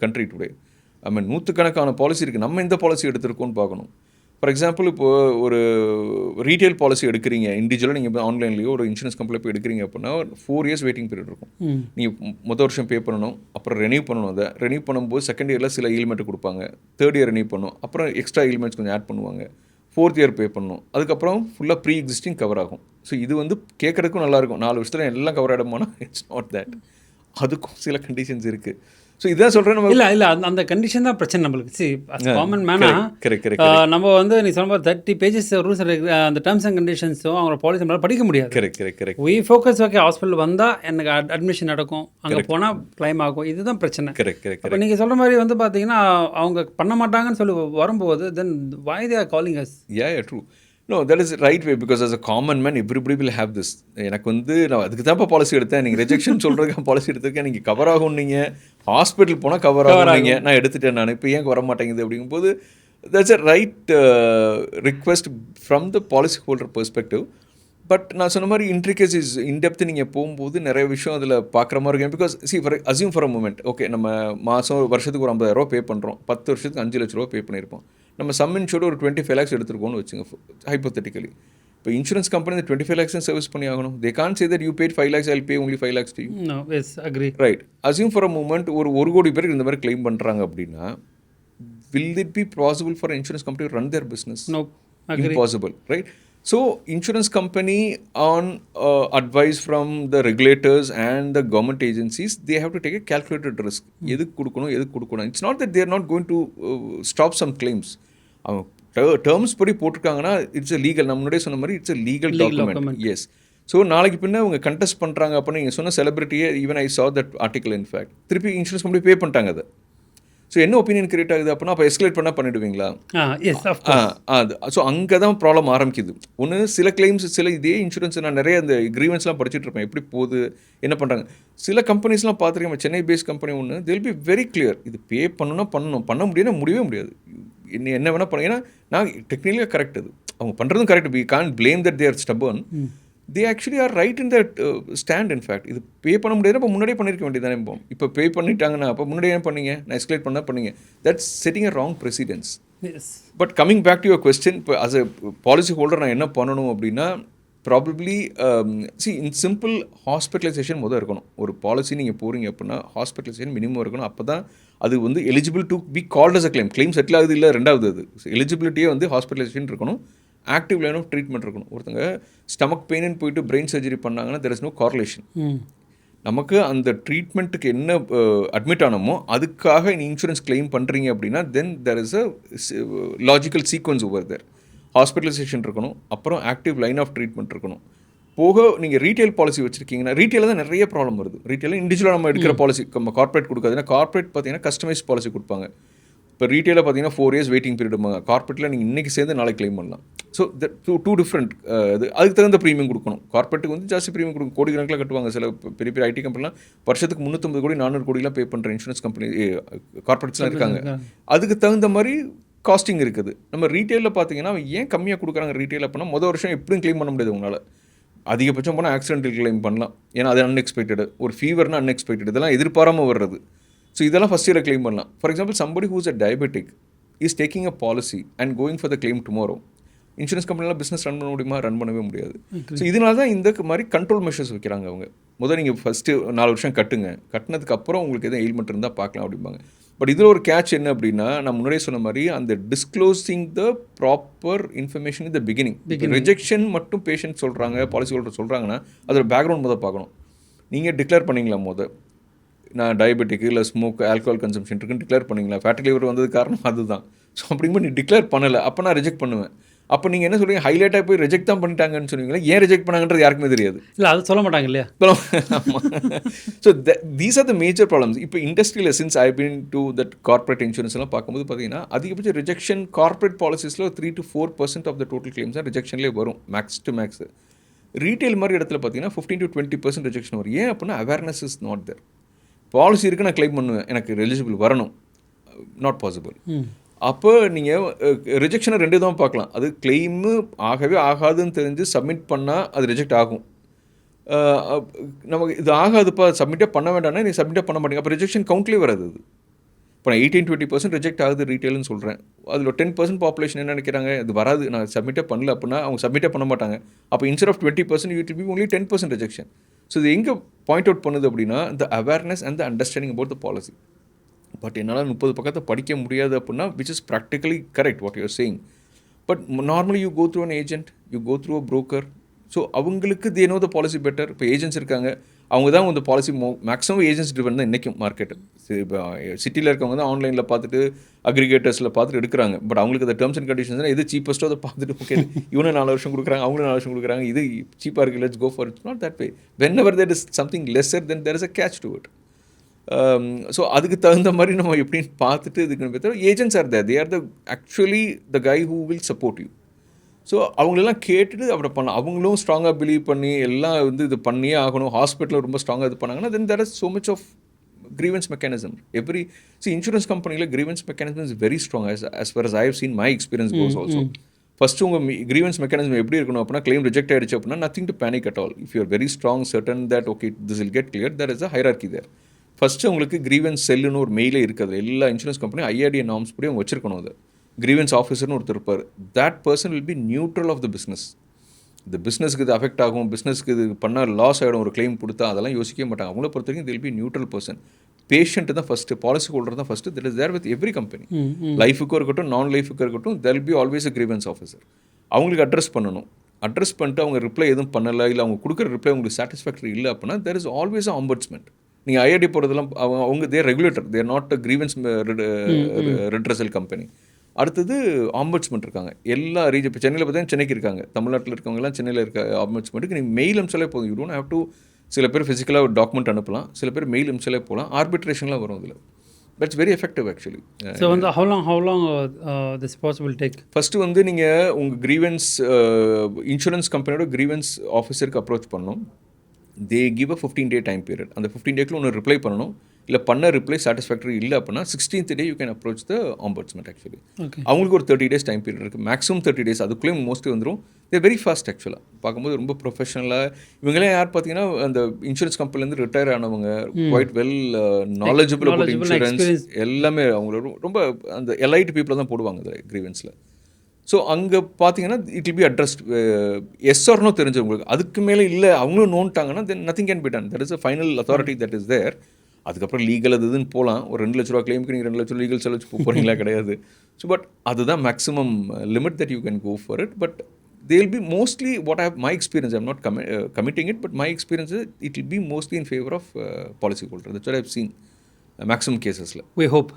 கண்ட்ரி டுடே. ஐ மீன் நூற்றுக்கணக்கான பாலிசி இருக்குது. நம்ம எந்த பாலிசி எடுத்திருக்கோன்னு பார்க்கணும். ஃபார் எக்ஸாம்பிள், இப்போது ஒரு ரீட்டைல் பாலிசி எடுக்கிறீங்க, இண்டிவிஜுவலாக நீங்கள் இப்போ ஆன்லைன்லேயோ ஒரு இன்சூரன்ஸ் கம்பெனியில் போய் எடுக்கிறீங்க அப்படின்னா 4 years வெயிட்டிங் பீரியட் இருக்கும். நீங்கள் மொதல் வருஷம் பே பண்ணணும், அப்புறம் ரெனியூ பண்ணணும். அதை ரெனியூ பண்ணும்போது செகண்ட் இயரில் சில எலிமெண்ட் கொடுப்பாங்க, தேர்ட் இயர் ரெனியூ பண்ணணும், அப்புறம் எக்ஸ்ட்ரா எலிமெண்ட்ஸ் கொஞ்சம் ஆட் பண்ணுவாங்க, 4th year பே பண்ணணும், அதுக்கப்புறம் ஃபுல்லாக ப்ரீ எக்ஸிஸ்டிங் கவர் ஆகும். ஸோ இது வந்து கேட்குறதுக்கும் நல்லாயிருக்கும், 4 வருஷத்தில் எல்லாம் கவர் ஆகிடுமானா இட்ஸ் நாட் தேட். அதுக்கும் சில கண்டிஷன்ஸ் இருக்குது. ஸோ இதான் சொல்கிறேன். நம்ம இல்லை அந்த கண்டிஷன் தான் பிரச்சனை நம்மளுக்கு. சி காமன் மேனா நம்ம வந்து நீ சொன்ன மாதிரி 30 pages ரூல்ஸ் அந்த டேர்ம்ஸ் அண்ட் கண்டிஷன்ஸும் அவங்களோட பாலிசி நம்மளால் படிக்க முடியாது. Correct. We focus okay hospital வந்தால் எனக்கு அட்மிஷன் நடக்கும், அங்கே போனால் கிளைம் ஆகும், இதுதான் பிரச்சனை. கரெக்ட். இப்போ நீங்கள் சொல்கிற மாதிரி வந்து பார்த்தீங்கன்னா அவங்க பண்ண மாட்டாங்கன்னு சொல்லி வரும்போது தென் why they are calling us? Yeah, true. No, that is the right way, because as a common man everybody will have this. எனக்கு வந்து நான் அதுக்கு தான் இப்போ பாலிசி எடுத்தேன். நீங்கள் ரிஜெக்ஷன் சொல்கிறதுக்கு பாலிசி எடுத்திருக்கேன். நீங்கள் கவர் ஆகும், நீங்கள் ஹாஸ்பிட்டல் போனால் கவர் ஆகும், நீங்கள் நான் எடுத்துட்டேன், நான் இப்போ ஏன் வர மாட்டேங்குது அப்படிங்கும்போது that's a right request from the policy holder perspective. But நான் சொன்ன மாதிரி இன்ட்ரிகேசிஸ் இன்டெப்த்து நீங்கள் போகும்போது நிறைய விஷயம் அதில் பார்க்குற மாதிரி இருக்கும். Because assume for a moment, okay நம்ம வருஷத்துக்கு ஒரு 50,000 பே பண்ணுறோம், 10 வருஷத்துக்கு 5 லட்ச ரூபா பே பண்ணியிருப்போம். நம்ம சம் இன்சூர்டு ஒரு 25 lakhs எடுத்துருக்கோம்னு வச்சுங்க ஹைப்போதெட்டிக்கலி. இப்போ இன்சூரன்ஸ் கம்பெனி 25 lakhs சர்வீஸ் பண்ணி ஆகணும். They can say that you paid 5 lakhs, I'll pay only 5 lakhs to you. No, yes, agree. Right. Assume for a moment ஒரு 1 கோடி பேருக்கு இந்த மாதிரி கிளைம் பண்ணுறாங்க அப்படின்னா, will it be possible for an insurance company to run their business? No, agree. Impossible, right? So insurance company on advice from the regulators and the government agencies, they have to take a calculated risk. எதுக்கு கொடுக்கணும் எதுக்கு கொடுக்கணும். It's not that they are not going to stop some claims. Terms படி போட்டிருக்காங்கன்னா இட்ஸ் a லீகல், நம்ம முன்னாடியே சொன்ன மாதிரி it's a legal document. Yes. So நாளைக்கு பின்ன அவங்க கண்டெஸ்ட் பண்ணுறாங்க அப்படின்னு நீங்கள் சொன்ன செலிபிரிட்டியே, even I saw that article in fact, திருப்பி இன்சூரன்ஸ் கம்பெனி பே பண்ணிட்டாங்க அதை. ஸோ என்ன ஒப்பீனியன் கிரியேட் ஆகுது அப்படின்னா, அப்போ எஸ்கலேட் பண்ணால் பண்ணிவிடுவீங்களா? அது ஸோ அங்கே தான் ப்ராப்ளம் ஆரம்பிக்குது. ஒன்று சில கிளைம்ஸ், சில இதே இன்சூரன்ஸ் நான் நிறைய இந்த கிரீவன்ஸ்லாம் படிச்சுட்டு இருப்பேன், எப்படி போகுது என்ன பண்ணுறாங்க. சில கம்பெனிஸ்லாம் பார்த்துருக்கேன், சென்னை பேஸ்ட் கம்பெனி ஒன்று, தில் பி வெரி கிளியர், இது பே பண்ணணும்னா பண்ணணும், பண்ண முடியும்னா முடியவே முடியாது, என்ன வேணால் பண்ண. ஏன்னா நான் டெக்னிக்கலாக கரெக்ட், அது அவங்க பண்ணுறதும் correct, we can't blame that they are stubborn. they actually are right in that stand. In fact, இது பே பண்ண முடியாது, இப்போ முன்னாடியே பண்ணியிருக்க வேண்டியதானே. இப்போ பே பண்ணிட்டாங்கன்னா அப்போ முன்னாடியே என்ன பண்ணீங்க, நான் எஸ்கலேட் பண்ணால் பண்ணீங்க. That's setting a wrong precedence. But coming back to your question, இப்போ அஸ் அ பாலிசி ஹோல்டர் நான் என்ன பண்ணணும் அப்படின்னா, ப்ராபப்ளி இன் சிம்பிள் ஹாஸ்பிட்டலைசேஷன் முதல் இருக்கணும். ஒரு பாலிசி நீங்கள் போகிறீங்க அப்படின்னா ஹாஸ்பிட்டலைசேஷன் மினிமம் இருக்கணும். அப்போ தான் அது வந்து eligible to be called as a claim settle ஆகுது இல்லை. ரெண்டாவது அது எலிஜிபிலிட்டியே வந்து ஹாஸ்பிட்டலைசேஷன் இருக்கணும், ஆக்டிவ் லைன் ஆஃப் ட்ரீட்மெண்ட் இருக்கணும். ஒருத்தங்க ஸ்டமக் பெயின்னு போயிட்டு பிரெயின் சர்ஜரி பண்ணாங்கன்னா தெர் இஸ் நோ கார்லேஷன். நமக்கு அந்த ட்ரீட்மெண்ட்டுக்கு என்ன அட்மிட் ஆனமோ அதுக்காக நீ இன்சூரன்ஸ் கிளைம் பண்ணுறீங்க அப்படின்னா then there is a logical sequence over there. Hospitalisation இருக்கணும், அப்புறம் ஆக்டிவ் லைன் ஆஃப் ட்ரீட்மெண்ட் இருக்கணும். போக நீங்கள் ரீட்டைல் பாலிசி வச்சுருக்கீங்கன்னா, ரீட்டைலில் தான் நிறைய ப்ராப்ளம் வருது. ரீட்டைலில் இண்டிவிஜுவலாக நம்ம எடுக்கிற பாலிசி நம்ம கார்ப்பரேட் கொடுக்காதுன்னா, கார்ப்பரேட் பார்த்தீங்கன்னா கஸ்டமைஸ் பாலிசி கொடுப்பாங்க. இப்போ ரீட்டெயிலில் பார்த்தீங்கன்னா 4 years வெயிட்டிங் பீரியட், கார்பரேட்டில் நீங்கள் இன்றைக்கி சேர்ந்து நாளைக்கு கிளைம் பண்ணலாம். ஸோ டூ டிஃப்ரெண்ட் இது. அதுக்கு தகுந்த ப்ரீமியம் கொடுக்கணும். கார்பரேட்டுக்கு வந்து ஜாஸ்தி ப்ரீமியம் கொடுக்கும், கோடி கணக்கில் கட்டுவாங்க. சில பெரிய பெரிய ஐடி கம்பெனிலாம் வருஷத்துக்கு 350 கோடி 400 கோடிலாம் பே பண்ணுற இன்சூரன்ஸ் கம்பெனி கார்பரேட்ஸ்லாம் இருக்காங்க. அதுக்கு தகுந்த மாதிரி காஸ்டிங் இருக்குது. நம்ம ரீட்டெயிலில் பார்த்தீங்கன்னா ஏன் கம்மியாக கொடுக்குறாங்க ரீட்டெயில் அப்படின்னா, மொதல் வருஷம் எப்படியும் கிளைம் பண்ண முடியாது உங்களால். அதிகபட்சம் போனால் ஆக்சிடென்டல் கிளைம் பண்ணலாம், ஏன்னா அது அன்எக்ஸ்பெக்டடு. ஒரு ஃபீவர்னா அன்எக்ஸ்பெக்டட், இதெல்லாம் எதிர்பாராமல் வர்றது. ஸோ இதெல்லாம் ஃபஸ்ட் இயரில் கிளைம் பண்ணலாம். For example, somebody whose a diabetic is taking a policy and going for the claim tomorrow. Insurance கம்பெனிலாம் பிஸ்னஸ் ரன் பண்ண முடியுமா? ரன் பண்ணவே முடியாது. ஸோ இதனால தான் இந்த மாதிரி கண்ட்ரோல் மெஷர்ஸ் வைக்கிறாங்க அவங்க. முதல் நீங்கள் ஃபஸ்ட்டு 4 வருஷம் கட்டுங்க, கட்டினதுக்கப்புறம் உங்களுக்கு எதுவும் எயில்மெண்ட் இருந்தால் பார்க்கலாம் அப்படிம்பாங்க. பட் இதில் ஒரு கேட்ச் என்ன அப்படின்னா, நான் முன்னாடியே சொன்ன மாதிரி அந்த disclosing the proper information in the beginning. Rejection மட்டும் பேஷண்ட் சொல்கிறாங்க, பாலிசி ஹோல்டர் சொல்கிறாங்கன்னா அதோட பேக்ரவுண்ட் முதல் பார்க்கணும். நீங்கள் டிக்ளேர் பண்ணிங்களா முதல், நான் டயபெட்டிக் இல்லை ஸ்மோக் ஆல்கஹால் கன்சம்ஷன் இருக்குன்னு டிக்ளேர் பண்ணிங்களா? ஃபேட்டி லிவர் வந்தது காரணம் அதுதான். ஸோ அப்படிங்கும்போது நீ டிக்ளேர் பண்ணலை, அப்போ நான் ரிஜெக்ட் பண்ணுவேன். அப்போ நீங்கள் என்ன சொல்லுவீங்க, ஹைலைட்டாக போய் ரிஜெக்ட் தான் பண்ணிட்டாங்கன்னு சொல்லுவீங்களா? ஏன் ரிஜெக்ட் பண்ணாங்கன்றது யாருக்குமே தெரியாது. இல்லை, அது சொல்ல மாட்டாங்க இல்லையா? ஆமாம். So these are the major problems. இப்போ இண்டஸ்ட்ரியில் since I been to that corporate insurance எல்லாம் பார்க்கும்போது பார்த்தீங்கன்னா, அதிகபட்சம் ரிஜெக்ஷன் கார்பரேட் பாலிசிஸில் 3 to 4% of the total claims தான் ரிஜெக்ஷன்லேயே வரும், மேக்ஸ் டு மேக்ஸ். ரீட்டைல் மாதிரி இடத்துல பார்த்தீங்கன்னா 15 to 20% ரிஜெக்ஷன் வரும். ஏன் அப்படின்னா awareness is not there. Policy இருக்குது, நான் கிளைம் பண்ணுவேன், எனக்கு எலிஜிபிள் வரணும், நாட் பாசிபிள். அப்போ நீங்கள் ரிஜெக்ஷனை 2 தான் பார்க்கலாம். அது கிளைமு ஆகவே ஆகாதுன்னு தெரிஞ்சு சப்மிட் பண்ணால் அது ரிஜெக்ட் ஆகும். நமக்கு இது ஆகாதுப்பா, சப்மிட்டே பண்ண வேண்டாம்னா நீ சப்மிட்டே பண்ண மாட்டேங்க, அப்போ ரிஜெக்ஷன் கவுண்ட்லேயே வராது. அது இப்போ நான் 18-20% ரிஜெக்ட் ஆகுது ரீட்டெயில்னு சொல்கிறேன். அதில் 10% பாப்புலேஷன் என்ன நினைக்கிறாங்க, இது வராது, நான் சப்மிட்டே பண்ணல அப்படின்னா அவங்க சப்மிட்டே பண்ண மாட்டாங்க. அப்போ instead of 20% you will be only 10% rejection. So இது எங்கே பாயிண்ட் அவுட் பண்ணுது அப்படின்னா, the awareness and the understanding about the policy. But என்னால் 30 பக்கத்தை படிக்க முடியாது அப்படின்னா, which is practically correct what you're saying. But normally you go through an agent, you go through a broker. So அவங்களுக்கு they know the policy better. இப்போ ஏஜென்ட்ஸ் இருக்காங்க, அவங்க தான் இந்த பாலிசி மேக்ஸிமம் ஏஜென்ட்ஸ் ட்ரிவன் தான் இன்றைக்கும் மார்க்கெட்டு. இப்போ சிட்டியில் இருக்கவங்க தான் ஆன்லைனில் பார்த்துட்டு அக்ரிகேட்டர்ஸில் பார்த்துட்டு எடுக்கிறாங்க. பட் அவங்களுக்கு அந்த டேர்ம்ஸ் அண்ட் கண்டிஷன்ஸ் எது சீப்பஸ்ட்டோ அதை பார்த்துட்டு ஓகே இவனும் 4 வருஷம் கொடுக்குறாங்க, அவங்களும் 4 வருஷம் கொடுக்குறாங்க, இது சீப்பாக இருக்குது, let's go for it's not that way. Whenever there is something lesser then there is a catch to it. So அதுக்கு தகுந்த மாதிரி நம்ம எப்படின்னு பார்த்துட்டு இதுக்குன்னு பார்த்தா agents are there, they are the actually the guy who will support you. So அவங்களெல்லாம் கேட்டுட்டு அப்படி பண்ணலாம். அவங்களும் ஸ்ட்ராங்காக பிலீவ் பண்ணி எல்லாம் இது பண்ணியே ஆகணும், ஹாஸ்பிட்டலில் ரொம்ப ஸ்ட்ராங்காக இது பண்ணாங்கன்னா then there is so much of grievance mechanism. Insurance கம்பெனியில் grievance mechanism is very strong as far as I have seen my experience goes also. First உங்கள் கிரீவன்ஸ் மெக்கானிசம் எப்படி இருக்கணும் அப்படின்னா, கிளைம் ரிஜெக்ட் ஆகிடுச்சு அப்படின்னா nothing to panic at all. If you are very strong certain that okay this will get clear, there is a hierarchy there. First உங்களுக்கு கிரீவன்ஸ் செல்லுன்னு ஒரு மெயிலே இருக்குது. எல்லா இன்சூரன்ஸ் கம்பெனியும் IRDA நார்ம்ஸ் படி அவங்க வச்சிருக்கணும். அது கிரீவன்ஸ் ஆஃபீஸர்னு ஒருத்தர் இருப்பார். That person will be neutral of the business. இந்த பிஸ்னஸ்க்கு இது அஃபெக்ட் ஆகும், பிஸ்னஸ்க்கு இது பண்ணால் லாஸ் ஆகிடும், ஒரு கிளைம் கொடுத்தா அதெல்லாம் யோசிக்கவே மாட்டாங்க. அவங்கள பொறுத்த வரைக்கும் they'll be neutral person. Patient தான் ஃபஸ்ட்டு, பாலிசி ஹோல்டர் தான் first. That is there with every company. லைஃபுக்கும் இருக்கட்டும் நான் லைஃபுக்கும் இருக்கட்டும், there will be always a grievance officer. அவங்களுக்கு அட்ரஸ் பண்ணணும். அட்ரஸ் பண்ணிட்டு அவங்க ரிப்ளை எதுவும் பண்ணலை, இல்லை அவங்க கொடுக்குற ரிப்ளை உங்களுக்கு சாட்டிஸ்ஃபேக்டரி இல்லை அப்படின்னா தெர் இஸ் ஆல்வேஸ் ஆம்பட்ஸ்மெண்ட். நீங்கள் ஐஐடி போகிறதெல்லாம் அவங்க their regulator, they're not a grievance redressal company. அடுத்தது ஆம்பட்ஸ்மெண்ட் இருக்காங்க எல்லா ரீஜன். இப்போ சென்னையில் பார்த்தீங்கன்னா சென்னைக்கு இருக்காங்க, தமிழ்நாட்டில் இருக்கவங்கலாம் சென்னையில் இருக்க ஆம்பட்ஸ்மெண்ட்டுக்கு நீங்கள் மெயில் அனுப்பிச்சாலே போதும். யூ டோன்ட் ஹேவ் டு, சில பேர் ஃபிசிக்கலாக ஒரு டாக்குமெண்ட் அனுப்பலாம், சில பேர் மெயில் அனுப்பிச்சாலே போகலாம். ஆர்பிட்ரேஷன்லாம் வரும் இதில். That's very effective actually. So வந்து how long this possible take? First வந்து நீங்கள் உங்கள் கிரீவன்ஸ் இன்சூரன்ஸ் கம்பெனியோட கிரீவன்ஸ் ஆஃபீஸருக்கு அப்ரோச் பண்ணணும். They give a 15-day time period. அந்த 15 டேக்குள்ள ஒன்று ரிப்ளை பண்ணணும். இல்லை பண்ண ரிப்ளை சாட்டிஸ்ஃபேக்டரி இல்லை அப்படின்னா 16th day you can approach the ombudsman actually. அவங்களுக்கு ஒரு 30 days டைம் பீரியட் இருக்குது, மேக்ஸிமம் 30 days. அதுக்குள்ளே மோஸ்ட்லி வந்துடும். தேர் வெரி ஃபாஸ்ட் ஆக்சுவலாக பார்க்கும்போது, ரொம்ப ப்ரொஃபஷனலாக. இவங்களே யார் பார்த்தீங்கன்னா அந்த இன்சூரன்ஸ் கம்பெனிலேருந்து ரிட்டையர் ஆனவங்க, quite well knowledgeable about insurance, எல்லாமே அவங்களோட ரொம்ப அந்த எலைட் பீப்புளை தான் போடுவாங்க அதில் கிரீவன்ஸில். ஸோ அங்கே பார்த்தீங்கன்னா it will be addressed yes or no தெரிஞ்சு உங்களுக்கு. அதுக்கு மேலே இல்லை அவங்களும் நோன்ட்டாங்கன்னா then nothing can be done. That is a final authority that is there. அதுக்கப்புறம் லீகல் அது இதுன்னு போகலாம். ஒரு 2 லட்ச ரூபா கிளைமுக்கு நீங்கள் 2 லட்சம் லீகல் செலவு போகிறீங்களா? கிடையாது. ஸோ பட் அதுதான் maximum limit that you can go for it. But they will be mostly, what I have, my experience, I am not committing it, but my experience is it will be mostly in favor of policy holder. That's what I have seen maximum cases. We hope.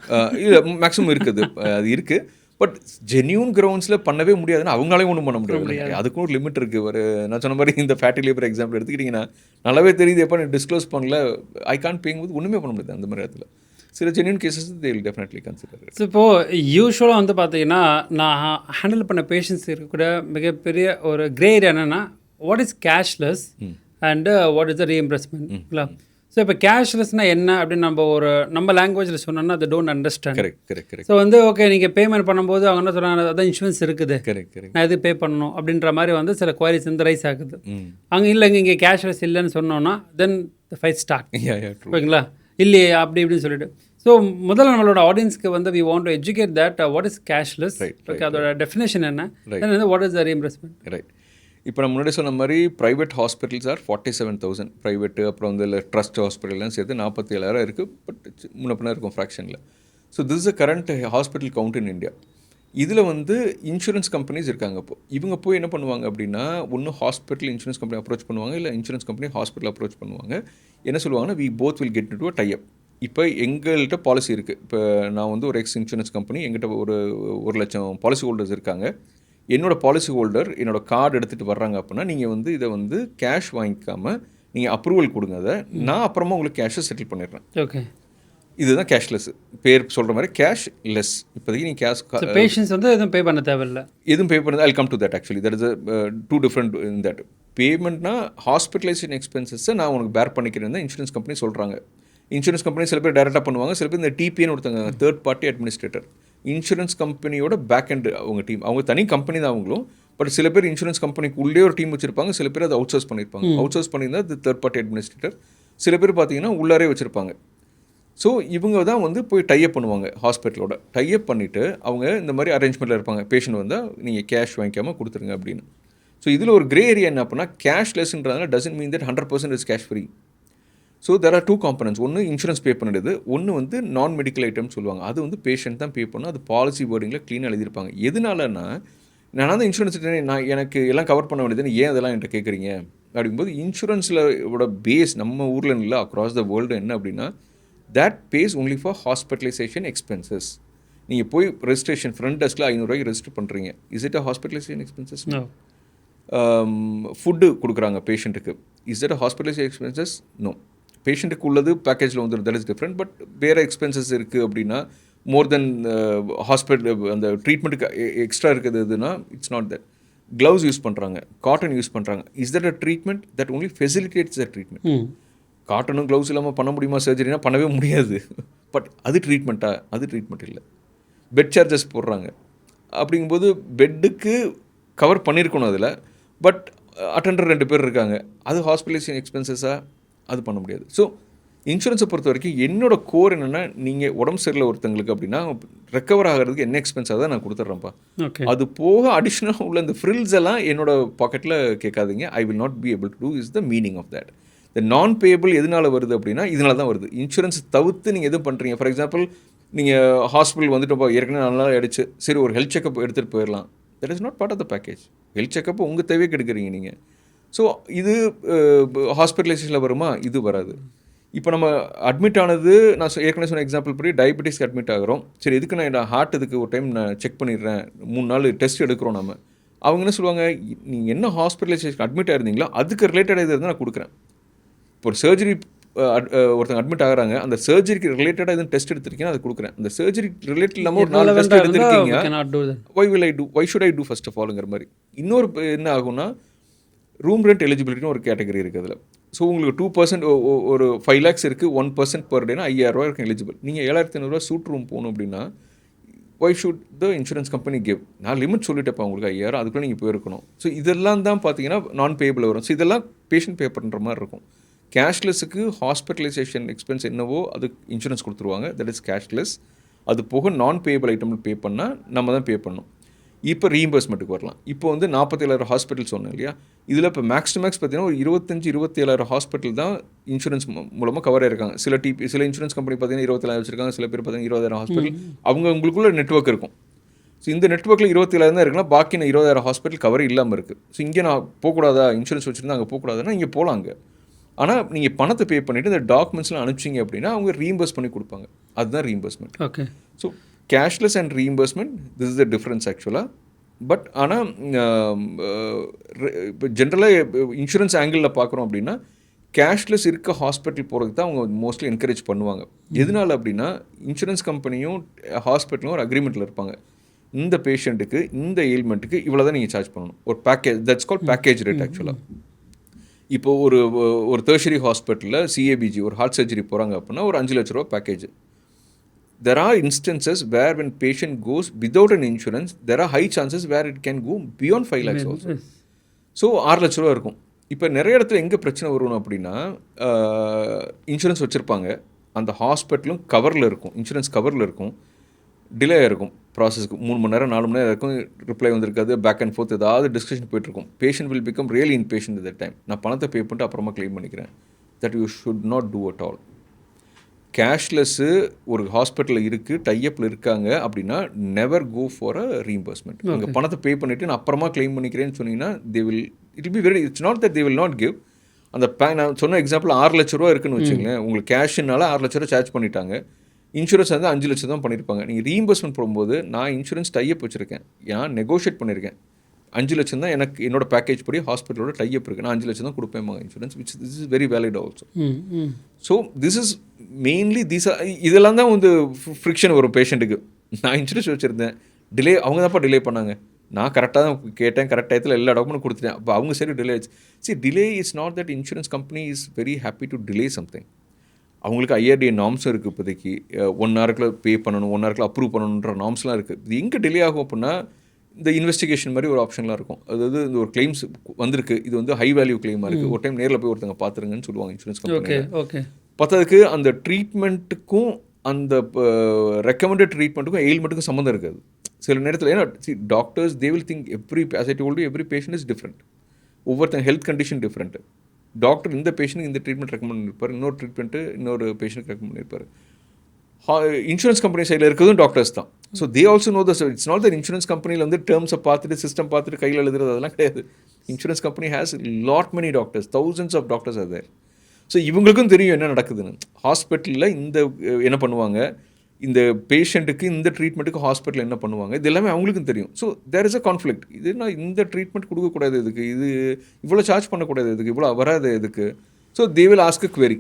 இல்லை மேக்ஸிமம் இருக்குது, அது இருக்குது. பட் ஜென்யூன் கிரவுண்ட்ஸில் பண்ணவே முடியாதுன்னா அவங்களாலையும் ஒன்றும் பண்ண முடியாது. அதுக்கும் ஒரு லிமிட் இருக்குது. ஒரு நான் சொன்ன மாதிரி இந்த ஃபேட்டி லேபர் எக்ஸாம்பிள் எடுத்துக்கிட்டிங்கன்னா நல்லாவே தெரியுது, எப்போ நான் டிஸ்க்ளோஸ் பண்ணல ஐ கான்ட் பேயிங் போது ஒன்றுமே பண்ண முடியாது. அந்த மாதிரி இடத்துல சில genuine cases they will definitely consider. So இப்போது யூஸ்வலாக வந்து பார்த்தீங்கன்னா நான் ஹேண்டில் பண்ண பேஷண்ட்ஸ் இருக்கக்கூட மிகப்பெரிய ஒரு கிரே ஏரியா என்னென்னா what is cashless and what is the reimbursement. So இப்போ கேஷ்லெஸ்னால் என்ன அப்படின்னு நம்ம லாங்குவேஜில் சொன்னோன்னா அதை டோன்ட் அண்டர்ஸ்டாண்ட். கரெக்ட். ஸோ வந்து ஓகே நீங்கள் பேமெண்ட் பண்ணும்போது அவங்க என்ன சொல்கிறாங்க, அதான் இன்சூரன்ஸ் இருக்குது, கரெக்ட், நான் எது பே பண்ணணும் அப்படின்ற மாதிரி வந்து சில குவாரிஸ் வந்து ரைஸ் ஆகுது. அங்கே இல்லைங்க இங்கே கேஷ்லெஸ் இல்லைன்னு சொன்னோன்னா தென் த ஃபைட் ஸ்டார்ட். ஓகேங்களா, இல்லையே அப்படி இப்படின்னு சொல்லிட்டு. ஸோ முதல்ல நம்மளோட ஆடியன்ஸ்க்கு வந்து we want to educate that what is cashless, okay அதோட டெஃபினேஷன் என்ன, what is the reimbursement. Right. இப்போ நம்ம முன்னாடி சொன்ன மாதிரி ப்ரைவேட் ஹாஸ்பிட்டல்ஸ் ஆர் 47,000 ப்ரைவேட்டு, அப்புறம் வந்து ட்ரஸ்ட் ஹாஸ்பிட்டல்லாம் சேர்த்து 47,000 இருக்குது. பட் முன்ன பின்னா இருக்கும் ஃப்ராக்ஷனில். So this is a current hospital count in India. இதில் வந்து இன்சூரன்ஸ் கம்பெனிஸ் இருக்காங்க. இப்போ இவங்க போய் என்ன பண்ணுவாங்க அப்படின்னா, ஒன்று ஹாஸ்பிட்டல் இன்சூரன்ஸ் கம்பெனி அப்ரோச் பண்ணுவாங்க, இல்லை இன்சூரன்ஸ் கம்பெனி ஹாஸ்பிட்டல் அப்ரோச் பண்ணுவாங்க. என்ன சொல்லுவாங்கன்னா, we both will get into a type. இப்போ எங்கள்கிட்ட பாலிசி இருக்குது. இப்போ நான் வந்து ஒரு எக்ஸ் இன்சூரன்ஸ் கம்பெனி, எங்கிட்ட ஒரு 1,00,000 பாலிசி ஹோல்டர்ஸ் இருக்காங்க. என்னோடய பாலிசி ஹோல்டர் என்னோடய கார்டு எடுத்துகிட்டு வர்றாங்க அப்படின்னா, நீங்கள் வந்து இதை வந்து கேஷ் வாங்கிக்காமல் நீங்கள் அப்ரூவல் கொடுங்க, அதை நான் அப்புறமா உங்களுக்கு கேஷை செட்டில் பண்ணிடுறேன். ஓகே, இதுதான் கேஷ்லெஸ். பேர் சொல்கிற மாதிரி கேஷ் லெஸ். இப்போதைக்கு நீங்கள் கேஷ் பேஷன்ஸ் வந்து எதுவும் பே பண்ண தேவையில்லை. எதுவும் பே பண்ணது I come to that. Actually that is too different in that. பேமெண்ட்னா ஹாஸ்பிட்டலைசேஷன் எக்ஸ்பென்சஸை நான் உனக்கு பேர் பண்ணிக்கிறேன் தான் இன்சூரன்ஸ் கம்பெனி சொல்கிறாங்க. இன்சூரன்ஸ் கம்பெனி சில பேர் டேரெக்டாக பண்ணுவாங்க, சில பேர் இந்த டிபின்னு ஒருத்தங்க தேர்ட் பார்ட்டி அட்மினிஸ்ட்ரேட்டர், இன்சூரன்ஸ் கம்பெனியோட பேக் எண்ட் அவங்க டீம், அவங்க தனி கம்பெனி தான் அவங்களும். பட் சில பேர் இன்சூரன்ஸ் கம்பெனிக்கு உள்ளே ஒரு டீம் வச்சிருப்பாங்க, சில பேர் அதை அவுட் சோர்ஸ் பண்ணியிருப்பாங்க. அவுட் சோர்ஸ் பண்ணியிருந்தால் அது தேர்ட் பார்ட்டி அட்மினிஸ்ட்ரேட்டர். சில பேர் பார்த்தீங்கன்னா உள்ளாரே வச்சுருப்பாங்க. ஸோ இவங்க தான் வந்து போய் டைப் பண்ணுவாங்க ஹாஸ்பிட்டலோட. டைப் பண்ணிவிட்டு அவங்க இந்த மாதிரி அரேஞ்ச்மெண்ட்டில் இருப்பாங்க, பேஷண்ட் வந்தால் நீங்கள் கேஷ் வாங்கிக்காமல் கொடுத்துருங்க அப்படின்னு. ஸோ இதில் ஒரு கிரே ஏரியா என்ன அப்படின்னா, கேஷ்லெஸ்ன்றதுனால doesn't mean that 100% is cash free. So there are 2 components. ஒன்று இன்சூரன்ஸ் பே பண்ணிடுது, ஒன்று வந்து நான் மெடிக்கல் ஐட்டம்னு சொல்லுவாங்க. அது வந்து பேஷண்ட் தான் பே பண்ணணும். அது பாலிசி வேர்டிங்கில் க்ளீனாக எழுதியிருப்பாங்க. எதனாலன்னா, நான் தான் இன்சூரன்ஸ் நான் எனக்கு எல்லாம் கவர் பண்ண வேண்டியதுன்னு ஏன் அதெல்லாம் என்கிட்ட கேட்குறீங்க அப்படிங்கும்போது, இன்சூரன்ஸில் பேஸ் நம்ம ஊரில் இல்லை, அக்ராஸ் த வேர்ல்டு என்ன அப்படின்னா, that pays only for hospitalization expenses. நீங்கள் போய் ரெஜிஸ்ட்ரேஷன் ஃப்ரண்ட் டெஸ்கில் 500 ரூபாய்க்கு ரெஜிஸ்டர் பண்ணுறீங்க. Is it a hospitalisation expenses? Food கொடுக்குறாங்க பேஷண்ட்டுக்கு. Is it a hospitalisation expenses? No. பேஷண்ட்டுக்கு உள்ளது பேக்கேஜில் வந்துடும், தட் இஸ் டிஃப்ரெண்ட். பட் வேறு எக்ஸ்பென்சஸ் இருக்குது அப்படின்னா, மோர் தென் ஹாஸ்பிட்டல் அந்த ட்ரீட்மெண்ட்டுக்கு எக்ஸ்ட்ரா இருக்குது எதுனா, it's not that. Gloves use பண்ணுறாங்க, காட்டன் யூஸ் பண்ணுறாங்க. Is that a treatment? That only facilitates the treatment. காட்டனும் க்ளவுஸ் இல்லாமல் பண்ண முடியுமா சர்ஜரினா? பண்ணவே முடியாது. பட் அது ட்ரீட்மெண்ட்டா? அது ட்ரீட்மெண்ட் இல்லை. பெட் சார்ஜஸ் போடுறாங்க. அப்படிங்கும்போது பெட்டுக்கு கவர் பண்ணியிருக்கணும் அதில். பட் அட்டெண்டர் 2 பேர் இருக்காங்க, அது ஹாஸ்பிட்டலைசேஷன் எக்ஸ்பென்சஸாக? அது பண்ண முடியாது. ஸோ இன்சூரன்ஸை பொறுத்த வரைக்கும் என்னோட கோர் என்னென்னா, நீங்கள் உடம்பு சரியில்லை ஒருத்தங்களுக்கு அப்படின்னா ரெக்கவர் ஆகிறதுக்கு என்ன எக்ஸ்பென்ஸாக தான் நான் கொடுத்துட்றேன்ப்பா. அது போக அடிஷ்னலாக உள்ள இந்த ஃப்ரில்ஸ் எல்லாம் என்னோட பாக்கெட்டில் கேட்காதீங்க. I will not be able to do is the meaning of that. இந்த நான் பேயபிள் எதனால் வருது அப்படின்னா, இதனால தான் வருது. இன்சூரன்ஸ் தவிர்த்து நீங்கள் எதுவும் பண்ணுறீங்க. ஃபார் எக்ஸாம்பிள், நீங்கள் ஹாஸ்பிட்டல் வந்துட்டு ஏற்கனவே நல்லா ஆகிடுச்சு, சரி ஒரு ஹெல்த் செக்கப் எடுத்துகிட்டு போயிடலாம். That is not part of the package. Health checkup உங்கள் தேவைக்கு எடுக்கிறீங்க நீங்கள். ஸோ இது ஹாஸ்பிட்டலைசேஷனில் வருமா? இது வராது. இப்போ நம்ம அட்மிட் ஆனது, நான் ஏற்கனவே சொன்ன எக்ஸாம்பிள் படி டயபெட்டிஸ்க்கு அட்மிட் ஆகிறோம். சரி, எதுக்கு நான் ஹார்ட் இதுக்கு ஒரு டைம் நான் செக் பண்ணிடுறேன், 3 நாள் டெஸ்ட் எடுக்கிறோம் நம்ம. அவங்க என்ன சொல்லுவாங்க, நீங்கள் என்ன ஹாஸ்பிட்டலைசேஷன் அட்மிட் ஆயிருந்தீங்களோ அதுக்கு ரிலேட்டடாக இது இருந்தால் நான் கொடுக்குறேன். இப்போ ஒரு சர்ஜரி ஒருத்தங்க அட்மிட் ஆகிறாங்க, அந்த சர்ஜரிக்கு ரிலேட்டடாக எதுவும் டெஸ்ட் எடுத்திருக்கீங்கன்னா அது கொடுக்குறேன். அந்த சர்ஜரி ரிலேட்டட் இல்லாமல் ஒரு 4 டெஸ்ட் எடுத்திருக்கீங்க, why should I do first of ஆலுங்கிற மாதிரி. இன்னொரு என்ன ஆகும்னா, ரூம் ரெண்ட் எலிஜிபிலிட்டின்னு ஒரு கேட்டகரி இருக்குது அதில். ஸோ உங்களுக்கு 2% ஒரு 5 lakhs இருக்குது, 1% per டேனா 5000 இருக்கும் எலிஜிபிள். நீங்கள் 7500 சூட் ரூம் போகணும் அப்படின்னா why should the insurance company give? நான் லிமிட் சொல்லிட்டேப்பா உங்களுக்கு 5000, அதுக்குள்ளே நீங்கள் போயிருக்கணும். ஸோ இதெல்லாம் தான் பார்த்தீங்கன்னா நான் பேபிள் வரும். ஸோ இதெல்லாம் பேஷண்ட் பே பண்ணுற மாதிரி இருக்கும். கேஷ்லெஸ்ஸுக்கு ஹாஸ்பிட்டலைசேஷன் எக்ஸ்பென்ஸ் என்னவோ அது இன்சூரன்ஸ் கொடுத்துருவாங்க, தட் இஸ் கேஷ்லெஸ். அது போக நான் பேபிள் ஐட்டமில் பே பண்ணால் நம்ம தான் பே பண்ணணும். இப்போ ரீஇம்பர்ஸ்மெண்ட்டுக்கு வரலாம். இப்போ வந்து 47,000 ஹாஸ்பிட்டல் சொன்னேன் இல்லையா, இதில் இப்போ மேக்ஸ் டு மேக்ஸ் பார்த்தீங்கன்னா ஒரு 25-27,000 ஹாஸ்பிட்டல் தான் இன்சூரன்ஸ் மூலமாக கவர் ஆயிருக்காங்க. சில இன்சூரன்ஸ் கம்பெனி பார்த்தீங்கன்னா 24,000 வச்சிருக்காங்க, சில பேர் பார்த்தீங்கன்னா 20,000 ஹாஸ்பிட்டல். அவங்களுக்குள்ள நெட்வொர்க் இருக்கும். ஸோ இந்த நெட்வொர்க்கில் 27,000 தான் இருக்குன்னா பாக்கி 20,000 ஹாஸ்பிட்டல் கவர் இல்லாமல் இருக்குது. ஸோ இங்கே நான் போகக்கூடாதா, இன்சூரன்ஸ் வச்சுருந்தா அங்கே போகக்கூடாதுன்னா இங்கே போகலாங்க. ஆனால் நீங்கள் பணத்தை பே பண்ணிவிட்டு இந்த டாக்குமெண்ட்ஸ்லாம் அனுப்பிச்சிங்க அப்படின்னா அவங்க ரீஇம்பர்ஸ் பண்ணி கொடுப்பாங்க. அதுதான் reimbursement. Okay. So cashless and reimbursement, this is the difference ஆக்சுவலாக. பட் ஆனால் இப்போ ஜென்ரலாக இன்சூரன்ஸ் ஆங்கிளில் பார்க்குறோம் அப்படின்னா கேஷ்லெஸ் இருக்க ஹாஸ்பிட்டல் போகிறதுக்கு தான் அவங்க மோஸ்ட்லி என்கரேஜ் பண்ணுவாங்க. எதனால் அப்படின்னா இன்சூரன்ஸ் கம்பெனியும் ஹாஸ்பிட்டலும் ஒரு அக்ரிமெண்ட்டில் இருப்பாங்க. இந்த பேஷண்ட்டுக்கு இந்த எயில்மெண்ட்டுக்கு இவ்வளோ தான் நீங்கள் சார்ஜ் பண்ணணும். ஒரு package, that's called package rate ஆக்சுவலாக. இப்போ ஒரு டெர்ஷரி ஹாஸ்பிட்டலில் சிஏபிஜி ஒரு ஹார்ட் சர்ஜரி போகிறாங்க அப்படின்னா ஒரு 5 லட்ச ரூபா package. There are instances where when patient goes without an insurance, there are high chances where it can go beyond 5 lakhs also. So 6 லட்ச ரூபா இருக்கும். இப்போ நிறைய இடத்துல எங்கே பிரச்சனை வரும் அப்படின்னா, இன்சூரன்ஸ் வச்சுருப்பாங்க, அந்த ஹாஸ்பிட்டலும் கவரில் இருக்கும், இன்சூரன்ஸ் கவரில் இருக்கும், டிலே ஆகிருக்கும் ப்ராசஸ்க்கு 3 மணி நேரம் 4 மணி நேரம் இருக்கும், ரிப்ளை வந்திருக்காது, பேக் அண்ட் ஃபோர்த் ஏதாவது டிஸ்கஷன் போயிட்டுருக்கும். Patient will become really impatient at that time. நான் பணத்தை பே பண்ணிட்டு அப்புறமா க்ளைம் பண்ணிக்கிறேன். That you should not do at all. Cashless ஒரு ஹாஸ்பிட்டலில் இருக்குது, டைஅப்பில் இருக்காங்க அப்படின்னா never go for a reimbursement. அங்கே பணத்தை பே பண்ணிவிட்டு நான் அப்புறமா க்ளைம் பண்ணிக்கிறேன்னு சொன்னீங்கன்னா it be very, it's not that they will not give. அந்த நான் சொன்ன எக்ஸாம்பிள் 6 லட்ச ரூபா இருக்குன்னு வச்சுங்களேன், உங்களுக்கு கேஷுனால 6 லட்ச ரூபா சார்ஜ் பண்ணிட்டாங்க, இன்சூரன்ஸ் வந்து 5 லட்சம் தான் பண்ணியிருப்பாங்க. நீங்கள் ரீஇம்பர்ஸ்மெண்ட் போடும்போது நான் இன்சூரன்ஸ் டைஅப் வச்சுருக்கேன், நான் நெகோஷியேட் பண்ணியிருக்கேன், 5 லட்சம் தான் எனக்கு என்னோட பேக்கேஜ் படி ஹாஸ்பிட்டலோட டைஅப் இருக்குது, நான் 5 லட்சம் தான் கொடுப்பேன் insurance, which this is very valid also. So this is mainly இதெல்லாம் தான் வந்து ஃப்ரிக்ஷன் வரும் பேஷண்ட்டுக்கு. நான் இன்சூரன்ஸ் வச்சுருந்தேன், டிலே அவங்க தான்ப்பா டிலே பண்ணாங்க, நான் கரெக்டாக தான் கேட்டேன், கரெக்ட் டயத்தில் எல்லா டாக்குமெண்ட் கொடுத்துட்டேன், அப்போ அவங்க சரி டிலே ஆச்சு. C delay is not that insurance company is very happy to delay something. அவங்களுக்கு IRDA நார்ம்ஸும் இருக்குது. இப்போதைக்கு 1 ஹவருக்குள்ள பே பண்ணணும், 1 ஹவருக்குள்ள அப்ரூவ் பண்ணணுன்ற நார்ம்ஸ்லாம் இருக்குது. இது எங்கே டிலே ஆகும் அப்படின்னா இந்த இன்வெஸ்டிகேஷன் மாதிரி ஒரு ஆப்ஷன்லாம் இருக்கும். அதாவது இந்த ஒரு கிளைம்ஸ் வந்திருக்கு, இது வந்து ஹை வேல்யூ கிளைமாக இருக்குது, ஒரு டைம் நேரில் போய் ஒருத்தங்க பார்த்துருங்கன்னு சொல்லுவாங்க இன்சூரன்ஸ் கம்பெனி. பார்த்ததுக்கு அந்த ட்ரீட்மெண்ட்டுக்கும் அந்த ரெக்கமெண்டட் ட்ரீட்மெண்ட்டுக்கும் எயில்மெண்ட்டுக்கும் சம்மந்தம் இருக்காது சில நேரத்தில். ஏன்னா doctors they will think every patient is different, ஒவ்வொருத்தங்க ஹெல்த் கண்டிஷன் டிஃப்ரெண்ட். டாக்டர் இந்த பேஷண்ட்டுக்கு இந்த ட்ரீட்மெண்ட் ரெக்கமெண்ட் பண்ணியிருப்பார், இன்னொரு ட்ரீட்மெண்ட்டு இன்னொரு பேஷண்ட்டுக்கு ரெக்கமெண்ட் பண்ணியிருப்பார். இன்சூரன்ஸ் கம்பெனி சைடில் இருக்கிறதும் டாக்டர்ஸ் தான். So they also know it's not that insurance கம்பெனியில் வந்து டேர்ம்ஸை பார்த்துட்டு சிஸ்டம் பார்த்துட்டு கையில் எழுதுறது அதெல்லாம் கிடையாது. Insurance company has lot many doctors, thousands of doctors are there. So இவங்களுக்கும் தெரியும் என்ன நடக்குதுன்னு. ஹாஸ்பிட்டலில் இந்த என்ன பண்ணுவாங்க, இந்த பேஷண்ட்டுக்கு இந்த ட்ரீட்மெண்ட்டுக்கு ஹாஸ்பிட்டலில் என்ன பண்ணுவாங்க, இது எல்லாமே அவங்களுக்கும் தெரியும். So there is a conflict. இது நான் இந்த ட்ரீட்மெண்ட் கொடுக்கக்கூடாது, இதுக்கு இது இவ்வளோ சார்ஜ் பண்ணக்கூடாது, இதுக்கு இவ்வளோ வராது இதுக்கு. So they will ask a query.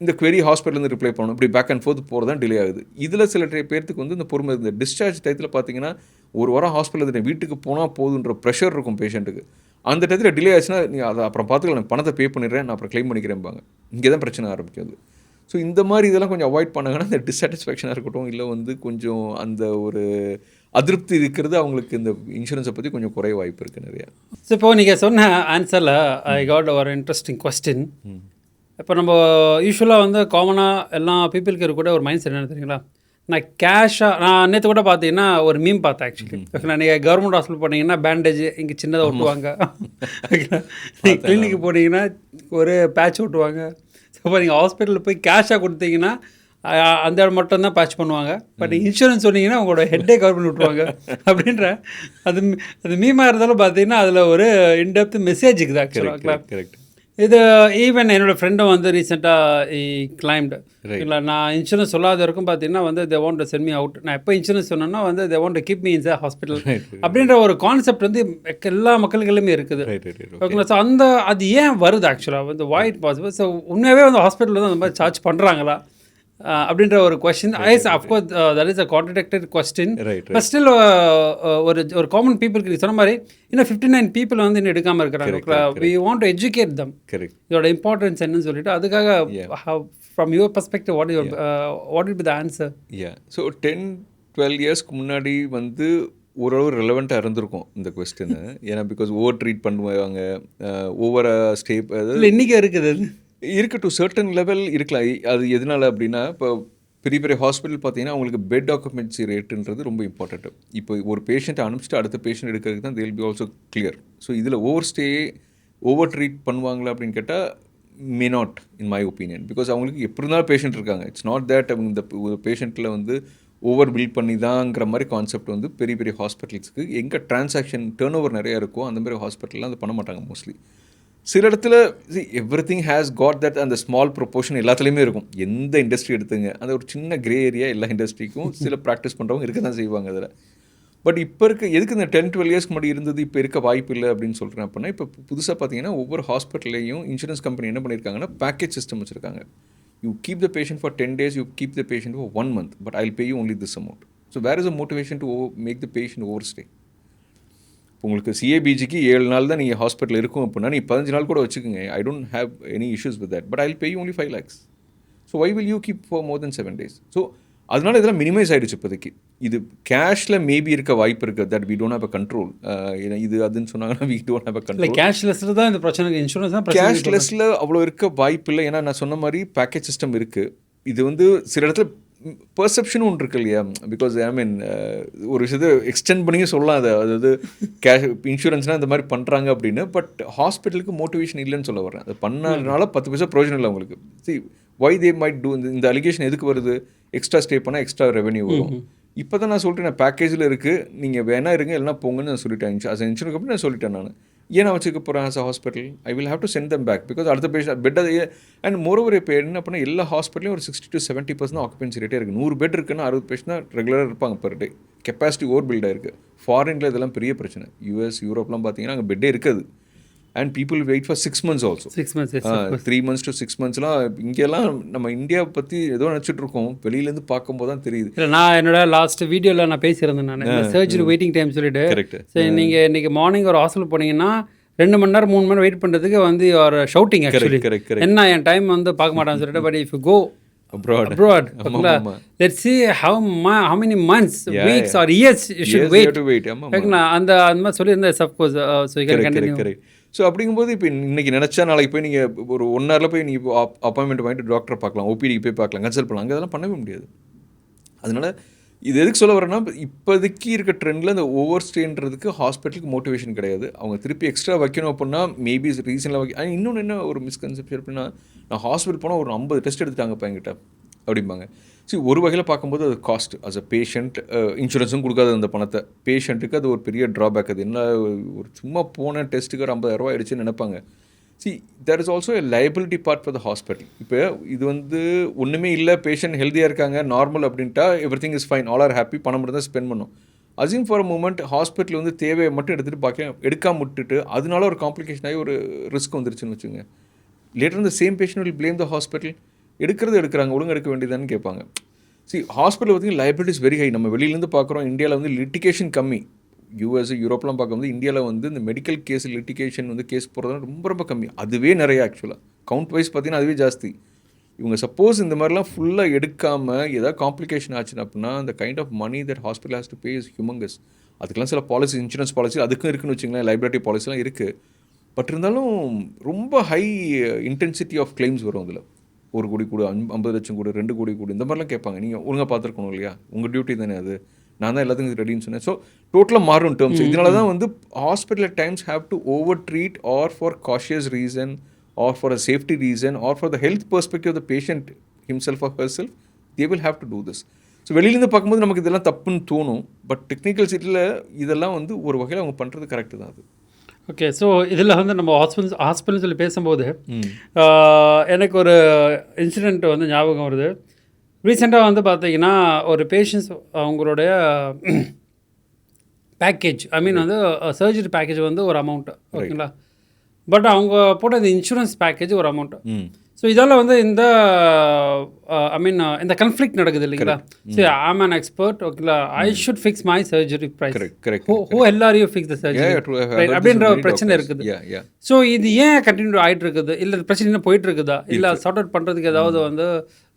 இந்த query ஹாஸ்பிட்டலேருந்து ரிப்ளை பண்ணணும், இப்படி பேக் அண்ட் ஃபோர்த் போகிறது தான் டிலே ஆகுது. இதில் சில பேர்த்துக்கு வந்து இந்த பொறுமை, இந்த டிஸ்சார்ஜ் டயத்தில் பார்த்தீங்கன்னா 1 வாரம் ஹாஸ்பிட்டல் இருந்துட்டு வீட்டுக்கு போனால் போதுன்ற ப்ரெஷர் இருக்கும் பேஷண்ட்டுக்கு. அந்த டயத்தில் டிலே ஆச்சுன்னா நீ அதை அப்புறம் பார்த்துக்கலாம், நான் பணத்தை பே பண்ணிடுறேன், நான் அப்புறம் க்ளைம் பண்ணிக்கிறேன்பாங்க. இங்கே தான் பிரச்சனை ஆரம்பிக்காது. ஸோ இந்த மாதிரி இதெல்லாம் கொஞ்சம் அவாய்ட் பண்ணாங்கன்னா இந்த டிஸாட்டிஸ்ஃபேக்ஷனாக இருக்கட்டும், இல்லை வந்து கொஞ்சம் அந்த ஒரு அதிருப்தி இருக்கிறது அவங்களுக்கு இந்த இன்சூரன்ஸை பற்றி கொஞ்சம் குறைய வாய்ப்பு இருக்குது நிறையா. ஸோ இப்போது நீங்கள் சொன்ன ஆன்சரில் ஐ காட் ஒரு இன்ட்ரெஸ்டிங் கொஸ்டின். இப்போ நம்ம யூஸ்வலாக வந்து காமனாக எல்லா பீப்புளுக்கு இருக்கக்கூட ஒரு மைண்ட் செட் என்ன தெரியுங்களா, நான் கேஷாக நான் நேற்று கூட பார்த்தீங்கன்னா ஒரு மீம் பார்த்தேன் ஆக்சுவலி. ஓகேங்களா, நீங்கள் கவர்மெண்ட் ஹாஸ்பிட்டல் போனீங்கன்னா பேண்டேஜ் இங்கே சின்னதாக ஒட்டுவாங்க, ஓகேங்களா, நீங்கள் கிளினிக்கு போனீங்கன்னா ஒரு பேட்ச் ஒட்டுவாங்க. ஸோ இப்போ நீங்கள் ஹாஸ்பிட்டலில் போய் கேஷாக கொடுத்தீங்கன்னா அந்த இடம் மட்டும் தான் பேட்ச் பண்ணுவாங்க. பட் இன்சூரன்ஸ் சொன்னீங்கன்னா உங்களோட ஹெட்டே கவர் பண்ணி விட்ருவாங்க அப்படின்ற அது அது மீமாக இருந்தாலும் பார்த்தீங்கன்னா அதில் ஒரு இன்டெப்த் மெசேஜ் இருக்குது ஆக்சுவலாக. கரெக்ட். இது ஈவன் என்னோடய ஃப்ரெண்டும் வந்து ரீசெண்டாக கிளைம்டு இல்லை, நான் இன்சூரன்ஸ் சொல்லாத வரைக்கும் பார்த்தீங்கன்னா வந்து they want to send me out. நான் எப்போ இன்சூரன்ஸ் சொன்னேன்னா வந்து they want to keep me in the hospital அப்படின்ற ஒரு கான்செப்ட் வந்து எல்லா மக்களுக்குமே இருக்குது. ஓகேங்களா? ஸோ அந்த அது ஏன் வருது ஆக்சுவலாக வந்து why it possible? ஸோ உண்மையாகவே வந்து ஹாஸ்பிட்டலில் வந்து அந்த மாதிரி சார்ஜ் பண்ணுறாங்களா அப்படின்ற ஒரு question. Yes of course that is a contradicted question. But still ஒரு காமன் பீப்புளுக்கு நீ சொன்ன மாதிரி இன்னும் 59 பீப்புள் வந்து இன்னும் எடுக்காமல் இருக்கிறாங்க. We want to educate them. இதோட இம்பார்ட்டன்ஸ் என்னன்னு சொல்லிட்டு அதுக்காக from your perspective what will be the answer? So 10-12 இயர்ஸ்க்கு முன்னாடி வந்து ஓரளவு ரெலவெண்ட்டாக இருந்திருக்கும் இந்த கொஸ்டின். ஏன்னா பிகாஸ் ஓவர் ட்ரீட் பண்ணுவாங்க, ஓவர ஸ்டேப் இல்லை இன்றைக்கி இருக்குது அது இருக்குது டு சர்டன் லெவல் இருக்கலாம். அது எதனால் அப்படின்னா இப்போ பெரிய பெரிய ஹாஸ்பிட்டல் பார்த்தீங்கன்னா அவங்களுக்கு பெட் ஆக்குபென்சி ரேட்டுன்றது ரொம்ப இம்பார்ட்டன்ட். இப்போ ஒரு பேஷண்ட்டை அனுப்பிச்சிட்டு அடுத்த பேஷண்ட் எடுக்கிறதுக்கு தான் they'll be also clear. So இதில் ஓவர் ட்ரீட் பண்ணுவாங்களா அப்படின்னு கேட்டால் may not in my opinion. Because அவங்களுக்கு எப்படி இருந்தாலும் பேஷண்ட் இருக்காங்க. இட்ஸ் நாட் தேட் அவங்க இந்த பேஷண்ட்டில் வந்து ஓவர் பில் பண்ணி தாங்கிற மாதிரி கான்செப்ட் வந்து பெரிய பெரிய ஹாஸ்பிட்டல்ஸ்க்கு எங்கே டிரான்சாக்ஷன் டேர்ன் ஓவர் நிறையா இருக்கோ அந்த மாதிரி ஹாஸ்பிட்டல்லாம் அது பண்ண மாட்டாங்க மோஸ்ட்லி. சில இடத்துல எவ்ரிதிங் ஹேஸ் காட் தட் அந்த ஸ்மால் ப்ரொப்போர்ஷன் எல்லாத்துலேயுமே இருக்கும். எந்த இண்டஸ்ட்ரி எடுத்துங்க அந்த ஒரு சின்ன கிரே ஏரியா எல்லா இண்டஸ்ட்ரிக்கும் சில ப்ராக்டிஸ் பண்ணுறவங்க இருக்க தான் செய்வாங்க அதில். பட் இப்போ எதுக்கு இந்த 10-12 இயர்ஸ்க்கு முன்னாடி இருந்தது இப்போ இருக்க வாய்ப்பு இல்லை அப்படின்னு சொல்கிறேன் அப்படின்னா, இப்போ புதுசாக பார்த்தீங்கன்னா ஒவ்வொரு ஹாஸ்பிட்டல்லையும் இன்சூரன்ஸ் கம்பெனி என்ன பண்ணியிருக்காங்கன்னா பேக்கேஜ் சிஸ்டம் வச்சுருக்காங்க. You keep the patient for 10 days, you keep the patient for 1 month, but I will pay you only this amount. So where is a motivation to make the patient overstay? உங்களுக்கு சிஏபிஜிக்கு 7 நாள் தான் நீங்கள் ஹாஸ்பிட்டல் இருக்கும் அப்படின்னா நீ 15 நாள் கூட வச்சுக்கோங்க. I don't have any issues with that, but I will pay you only 5 lakhs. So why will you keep for more then 7 days? So அதனால இதெல்லாம் மினிமைஸ் ஆகிடுச்சு இப்போதைக்கு. இது கேஷில் மேபி இருக்க வாய்ப்பு இருக்குது, that we don't have a control. இது அதுன்னு சொன்னாங்கன்னா we don't have a control. கேஷ்லெஸ்ஸில் தான் இந்த பிரச்சனை, இன்சூரன்ஸ் தான் கேஷ்லெஸ்ஸில் அவ்வளோ இருக்க வாய்ப்பு இல்லை. ஏன்னா நான் சொன்ன மாதிரி பேக்கேஜ் சிஸ்டம் இருக்குது. இது வந்து சில இடத்துல பர்செப்ஷனும் ஒன்று இருக்கு இல்லையா? பிகாஸ் ஐ மீன் ஒரு விஷயத்தை எக்ஸ்டெண்ட் பண்ணி சொல்லலாம் அதை, அதாவது கேஷ் இன்சூரன்ஸ்னால் இந்த மாதிரி பண்ணுறாங்க அப்படின்னு. பட் ஹாஸ்பிட்டலுக்கு மோட்டிவேஷன் இல்லைன்னு சொல்ல வரேன். அது பண்ணனால 10 பைசா ப்ரோஜனம் இல்லை உங்களுக்கு. See why they might do இந்த அலிகேஷன் எதுக்கு வருது? எக்ஸ்ட்ரா ஸ்டே பண்ணால் எக்ஸ்ட்ரா ரெவன்யூ வரும். இப்போ தான் நான் சொல்லிட்டேன், நான் பேக்கேஜில் இருக்குது, நீங்கள் வேணா இருங்க இல்லைனா போங்கன்னு நான் சொல்லிட்டேன். அஸ் இன்சூரன்ஸ் கம்பெனி நான் சொல்லிட்டேன். நான் ஏன் நான் வச்சுக்க போகிறேன் as a hospital? I will have to send them back because அடுத்த பேஷண்ட் பெட் அது. அண்ட் மோரோவர் இப்போ என்ன பண்ணால் எல்லா ஹாஸ்பிட்டலையும் ஒரு 60-70% ஆக்குபென்சி ரேட்டே இருக்குது. 100 பெட் இருக்குன்னா 60 பேஷண்ட் தான் ரெகுலராக இருப்பாங்க பர் டே. கெப்பாசிட்டி ஓவர் பில்டாக இருக்குது. ஃபாரினில் இதெல்லாம் பெரிய பிரச்சனை. யூஎஸ் யூரோப்லாம் பார்த்தீங்கன்னா அங்கே பெட்டே இருக்காது. And people wait for 6 months also. 3 months to 6 monthsலாம் இங்கெல்லாம் நம்ம இந்தியாவை பற்றி ஏதோ நினச்சிட்டு இருக்கோம், வெளியிலேருந்து பார்க்கும்போது தான் தெரியுது. இல்லை, நான் என்னோட லாஸ்ட் வீடியோவில் நான் பேசியிருந்தேன். நான் சர்ஜரி வெயிட்டிங் டைம் சொல்லிட்டு. கரெக்ட். சரி, நீங்கள் இன்றைக்கி மார்னிங் ஒரு ஹாஸ்பிட்டல் போனீங்கன்னா 2 மணி நேரம் 3 மணி நேரம் வெயிட் பண்ணுறதுக்கு வந்து ஒரு ஷவுட்டிங் ஆக்சுவலி. என்ன என் டைம் வந்து பார்க்க மாட்டான்னு சொல்லிட்டு. But if you go abroad, let's see how many months, weeks or years you should wait. அந்த மாதிரி சொல்லியிருந்தேன். Because so you can continue. So அப்படிங்கும்போது இப்போ இன்றைக்கி நினச்சா நாளைக்கு போய் நீங்கள் ஒரு 1 hourல போய் நீங்கள் அப்பாயின்மெண்ட் வாங்கிட்டு டாக்டரை பார்க்கலாம், ஓபிடிக்கு போய் பார்க்கலாம், கன்சல்ட் பண்ணலாம். அங்கே அதெல்லாம் பண்ணவே முடியாது. அதனால் இது எதுக்கு சொல்ல வரேன்னா, இப்போதைக்கு இருக்க ட்ரெண்டில் இந்த ஓவர் ஸ்டேன்றதுக்கு ஹாஸ்பிட்டலுக்கு மோட்டிவேஷன் கிடையாது. அவங்க திருப்பி எக்ஸ்ட்ரா வைக்கணும் அப்படின்னா மேபி ரீசனில் வைக்க. இன்னொன்று என்ன ஒரு மிஸ்கன்செப்ஷன் அப்படின்னா, நான் ஹாஸ்பிட்டல் போனால் ஒரு 50 டெஸ்ட் எடுத்துட்டாங்கப்பா என்கிட்ட அப்படிம்பாங்க. சரி, ஒரு வகையில் பார்க்கும்போது அது காஸ்ட். அஸ் அ பேஷண்ட் இன்சூரன்ஸும் கொடுக்காது அந்த பணத்தை. பேஷண்ட்டுக்கு அது ஒரு பெரிய ட்ராபேக். அது என்ன, ஒரு சும்மா போன டெஸ்ட்டுக்கு ஒரு 50,000 ஆயிடுச்சுன்னு நினைப்பாங்க. See there is also a liability part for the hospital. இப்போ இது வந்து ஒன்றுமே இல்லை, பேஷண்ட் ஹெல்த்தியாக இருக்காங்க, நார்மல் அப்படின்ட்டா everything is fine, all are happy, பணம் மட்டும் தான் ஸ்பெண்ட் பண்ணும். Assume for a moment hospital வந்து தேவையை மட்டும் எடுத்துகிட்டு எடுக்காம விட்டுட்டு அதனால ஒரு காம்ப்ளிகேஷன் ஆகி ஒரு ரிஸ்க் வந்துருச்சுன்னு வச்சுங்க. லேட்டர் இந்த same patient will blame the hospital. எடுக்கிறாங்க, ஒழுங்கு எடுக்க வேண்டியதான்னு கேட்பாங்க. சி ஹாஸ்பிட்டல் பார்த்திங்கன்னா லைபிலிட்டிஸ் வெரி ஹை. நம்ம வெளியிலேருந்து பார்க்குறோம், இந்தியாவில் வந்து லிட்டிகேஷன் கம்மி. யூஎஸ் யூரோப்லாம் பார்க்கும்போது இந்தியாவில் வந்து இந்த மெடிக்கல் கேஸ் லிட்டிகேஷன் வந்து கேஸ் போகிறதுலாம் ரொம்ப ரொம்ப கம்மி. அதுவே நிறைய ஆக்சுவலாக கவுண்ட் வைஸ் பார்த்திங்கன்னா அதுவே ஜாஸ்தி. இவங்க சப்போஸ் இந்த மாதிரிலாம் ஃபுல்லாக எடுக்காமல் ஏதாவது காம்ப்ளிகேஷன் ஆச்சுன்னா அப்படின்னா அந்த kind of money that hospital has to pay is humongous. அதுக்கெல்லாம் சில பாலிசி, இன்சூரன்ஸ் பாலிசி அதுக்கும் இருக்குன்னு வச்சுங்களேன், லைபிலிட்டி பாலிசிலாம் இருக்குது. பட் இருந்தாலும் ரொம்ப ஹை இன்டென்சிட்டி ஆஃப் கிளைம்ஸ் வரும். அதில் 1 கோடி கூட, 50 லட்சம் கூட, 2 கோடி கூட, இந்த மாதிரிலாம் கேட்பாங்க. நீங்கள் ஒழுங்காக பார்த்துருக்கணும் இல்லையா? உங்கள் டியூட்டி தானே அது. நான் தான் எல்லாத்துக்கும் ரெடின்னு சொன்னேன். ஸோ டோட்டலாக மாறும் டேர்ம்ஸ். இதனால தான் வந்து hospital at times have to over treat or for cautious reason or for a safety reason or for the health perspective of the patient himself or herself, they will have to do this. So வெளியிலேருந்து பார்க்கும்போது நமக்கு இதெல்லாம் தப்புன்னு தோணும். பட் டெக்னிக்கல் சைட்டில் இதெல்லாம் வந்து ஒரு வகையில் அவங்க பண்ணுறது கரெக்டு தான் அது. ஓகே. ஸோ இதில் வந்து நம்ம ஹாஸ்பிட்டல் சொல்லி பேசும்போது எனக்கு ஒரு இன்சிடெண்ட் வந்து ஞாபகம் வருது. ரீசெண்டாக வந்து பார்த்தீங்கன்னா ஒரு பேஷண்ட்ஸ் அவங்களுடைய பேக்கேஜ் வந்து சர்ஜரி பேக்கேஜ் வந்து ஒரு அமௌண்ட்டு, ஓகேங்களா. பட் அவங்க போட்ட இன்சூரன்ஸ் பேக்கேஜ் ஒரு அமௌண்ட்டு. ஸோ இதால் வந்து இந்த இந்த கன்ஃப்ளிக்ட் நடக்குது இல்லைங்களா. ஸோ ஐம் அன் எக்ஸ்பர்ட், ஓகேங்களா. I should fix my surgery price, who எல்லாரையும் ஃபிக்ஸ் த சர்ஜரி அப்படின்ற ஒரு பிரச்சனை இருக்குது. ஸோ இது ஏன் கண்டினியூ ஆகிட்டு இருக்குது, இல்லை பிரச்சனை இன்னும் போயிட்டு இருக்குதா, இல்லை சார்ட் அவுட் பண்ணுறதுக்கு ஏதாவது வந்து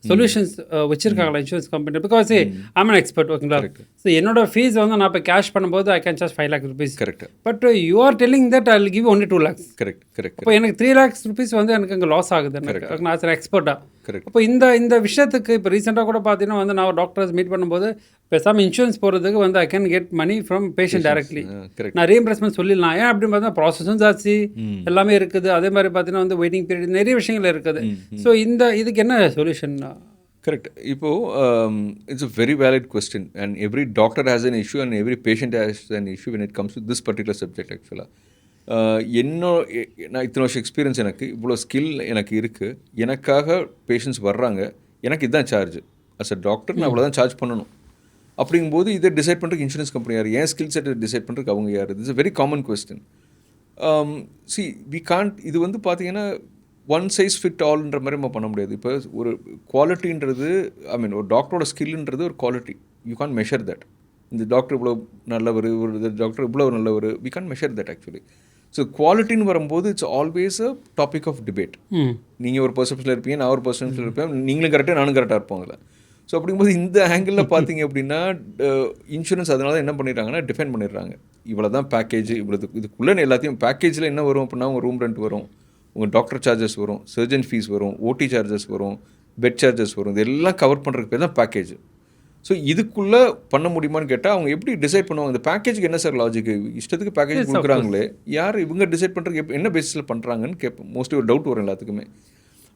சொல்யூஷன்ஸ் வச்சிருக்காங்களா insurance company? Because I'm an expert, ஓகேங்களா. ஸோ என்னோட ஃபீஸ் வந்து நான் இப்போ கேஷ் பண்ணும்போது I can charge 5 lakh rupees. Correct. But you are telling that I will give only 2 lakhs. Correct. இப்போ எனக்கு 3 lakhs rupees வந்து எனக்கு அங்கே லாஸ் ஆகுது, எனக்கு நான் ஆஸ் எக்ஸ்பர்ட்டாக. கரெக்ட். அப்போ இந்த விஷயத்துக்கு இப்போ ரீசெண்டாக கூட பார்த்தீங்கன்னா வந்து நான் டாக்டர்ஸ் மீட் பண்ணும்போது பேசாமல் இன்சூரன்ஸ் போகிறதுக்கு வந்து I can get money from patient directly. நான் ரீஎம்பர்ஸ்மெண்ட் சொல்லிடலாம். ஏன் அப்படின்னு பார்த்தா ப்ராசஸும் ஜாஸ்தி, எல்லாமே இருக்குது. அதே மாதிரி பார்த்தீங்கன்னா வந்து வெயிட்டிங் பீரியட் நிறைய விஷயங்கள் இருக்குது. ஸோ இதுக்கு என்ன சொல்யூஷன்? கரெக்ட். இப்போது it's a very valid question and every doctor has an issue and every patient has an issue when it comes to this particular subject actually. நான் இத்தனை வருஷம் எக்ஸ்பீரியன்ஸ், எனக்கு இவ்வளோ ஸ்கில் எனக்கு இருக்குது, எனக்காக பேஷண்ட்ஸ் வர்றாங்க, எனக்கு இதுதான் சார்ஜ். அஸ் அ டாக்டர் நான் அவ்வளோதான் சார்ஜ் பண்ணணும். அப்படிங்கும்போது இதை டிசைட் பண்ணுறதுக்கு இன்சூரன்ஸ் கம்பெனி யார், ஏன் ஸ்கில் செட்டை டிசைட் பண்ணுறதுக்கு அவங்க யார்? This a very common question. we can't, இது வந்து பார்த்தீங்கன்னா ஒன் சைஸ் ஃபிட் ஆல்ன்ற மாதிரி நம்ம பண்ண முடியாது. இப்போ ஒரு குவாலிட்டின்றது ஒரு டாக்டரோட ஸ்கில்ன்றது ஒரு quality. You can measure that. இந்த டாக்டர் இவ்வளோ நல்லவர், ஒரு டாக்டர் இவ்வளோ நல்லவர், we can measure that actually. So குவாலிட்டின்னு வரும்போது it's always a topic of debate. நீங்கள் ஒரு பர்செப்ஷனில் இருப்பீங்க, நான் ஒரு பர்செப்ஷனில் இருப்பேன், நீங்களும் கரெக்டாக நானும் கரெக்டாக இருப்பாங்களே. ஸோ அப்படிங்கும்போது இந்த ஆங்கிளில் பார்த்தீங்க அப்படின்னா இன்சூரன்ஸ் அதனால தான் என்ன பண்ணிடுறாங்கன்னா டிஃபைன் பண்ணிடுறாங்க. இவ்வளோ தான் பேக்கேஜ், இதுக்குள்ளே எல்லாத்தையும் பேக்கேஜில் என்ன வரும் அப்படின்னா உங்கள் ரூம் ரெண்ட் வரும், உங்கள் டாக்டர் சார்ஜஸ் வரும், சர்ஜன் ஃபீஸ் வரும், ஓடி சார்ஜஸ் வரும், பெட் சார்ஜஸ் வரும். இதெல்லாம் கவர் பண்ணுறதுக்கு பேர் தான் பேக்கேஜ். ஸோ இதுக்குள்ளே பண்ண முடியுமான்னு கேட்டால் அவங்க எப்படி டிசைட் பண்ணுவாங்க? இந்த பேக்கேஜுக்கு என்ன சார் லாஜிக்கு? இஷ்டத்துக்கு பேக்கேஜ் கொடுக்குறாங்களே, யார் இவங்க டிசைட் பண்ணுறதுக்கு என்ன பேஸில் பண்ணுறாங்கன்னு மோஸ்ட்லி ஒரு டவுட் வரும் எல்லாத்துக்குமே.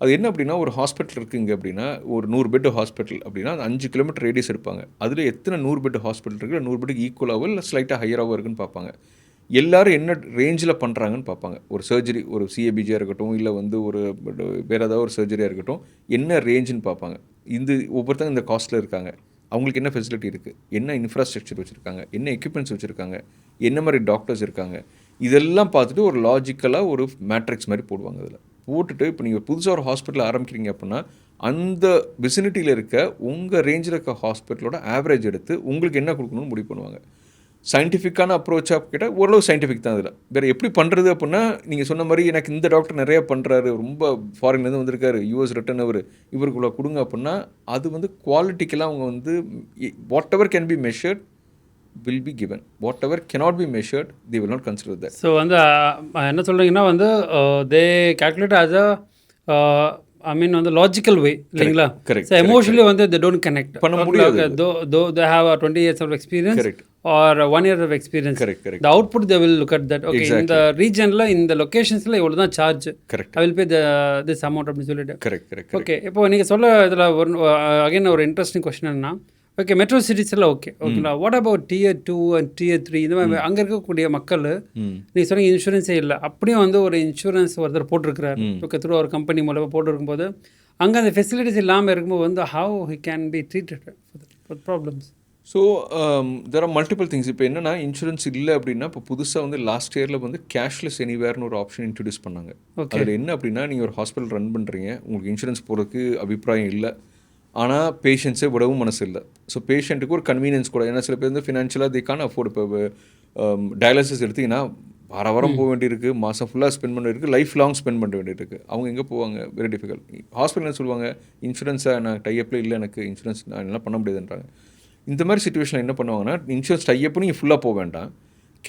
அது என்ன அப்படின்னா, ஒரு ஹாஸ்பிட்டல் இருக்குங்க அப்படின்னா, ஒரு 100 பெட் ஹாஸ்பிட்டல் அப்படின்னா அது 5 கிலோமீட்டர் ரேடியஸ் எடுப்பாங்க. அதில் எத்தனை 100 பெட் ஹாஸ்பிட்டல் இருக்குது, 100 பெட்டுக்கு ஈக்குவலாகவோ இல்லை ஸ்லைட்டாக ஹையராகவோ இருக்குன்னு பார்ப்பாங்க. எல்லோரும் என்ன ரேஞ்சில் பண்ணுறாங்கன்னு பார்ப்பாங்க. ஒரு சர்ஜரி, ஒரு சிஏபிஜியாக இருக்கட்டும், இல்லை வந்து ஒரு வேறு ஏதாவது ஒரு சர்ஜரியாக இருக்கட்டும், என்ன ரேஞ்சுன்னு பார்ப்பாங்க. ஒவ்வொருத்தங்க இந்த காஸ்ட்டில் இருக்காங்க, அவங்களுக்கு என்ன ஃபெசிலிட்டி இருக்குது, என்ன இன்ஃப்ராஸ்ட்ரக்சர் வச்சுருக்காங்க, என்ன எக்யூப்மெண்ட்ஸ் வச்சுருக்காங்க, என்ன மாதிரி டாக்டர்ஸ் இருக்காங்க, இதெல்லாம் பார்த்துட்டு ஒரு லாஜிக்கலாக ஒரு மேட்ரிக்ஸ் மாதிரி போடுவாங்க. அதில் போட்டுட்டு இப்போ நீங்கள் புதுசாக ஒரு ஹாஸ்பிட்டல் ஆரம்பிக்கிறீங்க அப்படின்னா அந்த விசினிட்டியில் இருக்க உங்கள் ரேஞ்சில் இருக்க ஹாஸ்பிட்டலோட ஆவரேஜ் எடுத்து உங்களுக்கு என்ன கொடுக்கணும்னு முடிவு பண்ணுவாங்க. சயின்டிஃபிக்கான அப்ரோச்சாக கேட்டால் ஓரளவு சயின்டிஃபிக் தான். அதில் வேறு எப்படி பண்ணுறது அப்படின்னா, நீங்கள் சொன்ன மாதிரி எனக்கு இந்த டாக்டர் நிறையா பண்ணுறாரு, ரொம்ப ஃபாரின்லேருந்து வந்திருக்காரு, யூஎஸ் ரிட்டன் இவருக்குள்ள கொடுங்க அப்படின்னா அது வந்து குவாலிட்டிக்கெல்லாம் அவங்க வந்து what ever can be measured will be given. Whatever cannot be measured, they will not consider that. So வந்து என்ன சொல்கிறீங்கன்னா வந்து they calculate as a வந்து லாஜிக்கல் வே இல்லைங்களா. கரெக்ட். ஸோ எமோஷனலி வந்து they don't connect பண்ண முடியாது. though they have a 20 years of experience. Correct. or 1 year of experience. Correct. The output they will look at that. Okay, exactly. in the regionல இந்த லொகேஷன்ஸில் இவ்வளோ தான் charge. Correct. I will pay this amount அப்படின்னு சொல்லிட்டு. கரெக்ட். ஓகே, இப்போ நீங்கள் சொல்ல இதில் அகைன் ஒரு இன்ட்ரெஸ்டிங் கொஸ்டின் என்னன்னா, ஓகே மெட்ரோ சிட்டிஸில் ஓகேங்களா, what about Tier 2 and Tier 3 இந்த மாதிரி அங்கே இருக்கக்கூடிய மக்கள், நீங்கள் சொன்னீங்க இன்சூரன்ஸே இல்லை, அப்படியும் வந்து ஒரு இன்சூரன்ஸ் ஒருத்தர் போட்டிருக்கிறார், ஓகே த்ரூ ஒரு கம்பெனி மூலமாக போட்டிருக்கும்போது அங்கே அந்த ஃபெசிலிட்டிஸ் இல்லாமல் இருக்கும்போது வந்து how he can be treated for problems? So there are multiple things. இப்போ என்னென்னா இன்சூரன்ஸ் இல்லை அப்படின்னா, இப்போ புதுசாக வந்து லாஸ்ட் இயரில் வந்து கேஷ்லெஸ் எனிவேர்னு ஒரு ஆப்ஷன் இன்ட்ரடியூஸ் பண்ணாங்க. அதில் என்ன அப்படின்னா, நீங்கள் ஒரு ஹாஸ்பிட்டல் ரன் பண்ணுறீங்க, உங்களுக்கு இன்சூரன்ஸ் போகிறதுக்கு அபிப்பிராயம் இல்லை, ஆனால் பேஷண்ட்ஸே விடவும் மனசு இல்லை. ஸோ பேஷண்ட்டுக்கு ஒரு கன்வீனியன்ஸ் கூட, ஏன்னா சில பேர் வந்து ஃபினான்ஷியலாக தேக்கான அஃபோர்ட். இப்போ டயாலிசிஸ் எடுத்திங்கன்னா வாரம் போக வேண்டியிருக்கு, மாதம் ஃபுல்லாக ஸ்பெண்ட் பண்ண வேண்டியிருக்கு, லைஃப் லாங் ஸ்பெண்ட் பண்ண வேண்டியிருக்கு. அவங்க எங்கே போவாங்க? Very difficult. ஹாஸ்பிட்டல் சொல்லுவாங்க, இன்சூரன்ஸை நான் டைப்பில் இல்லை, எனக்கு இன்சூரன்ஸ் நான் எல்லாம் பண்ண முடியாதுன்றாங்க. இந்த மாதிரி சுச்சுவேஷனில் என்ன பண்ணுவாங்கன்னா, இன்சூரன்ஸ் டைப்பு நீங்கள் ஃபுல்லாக போக வேண்டாம்,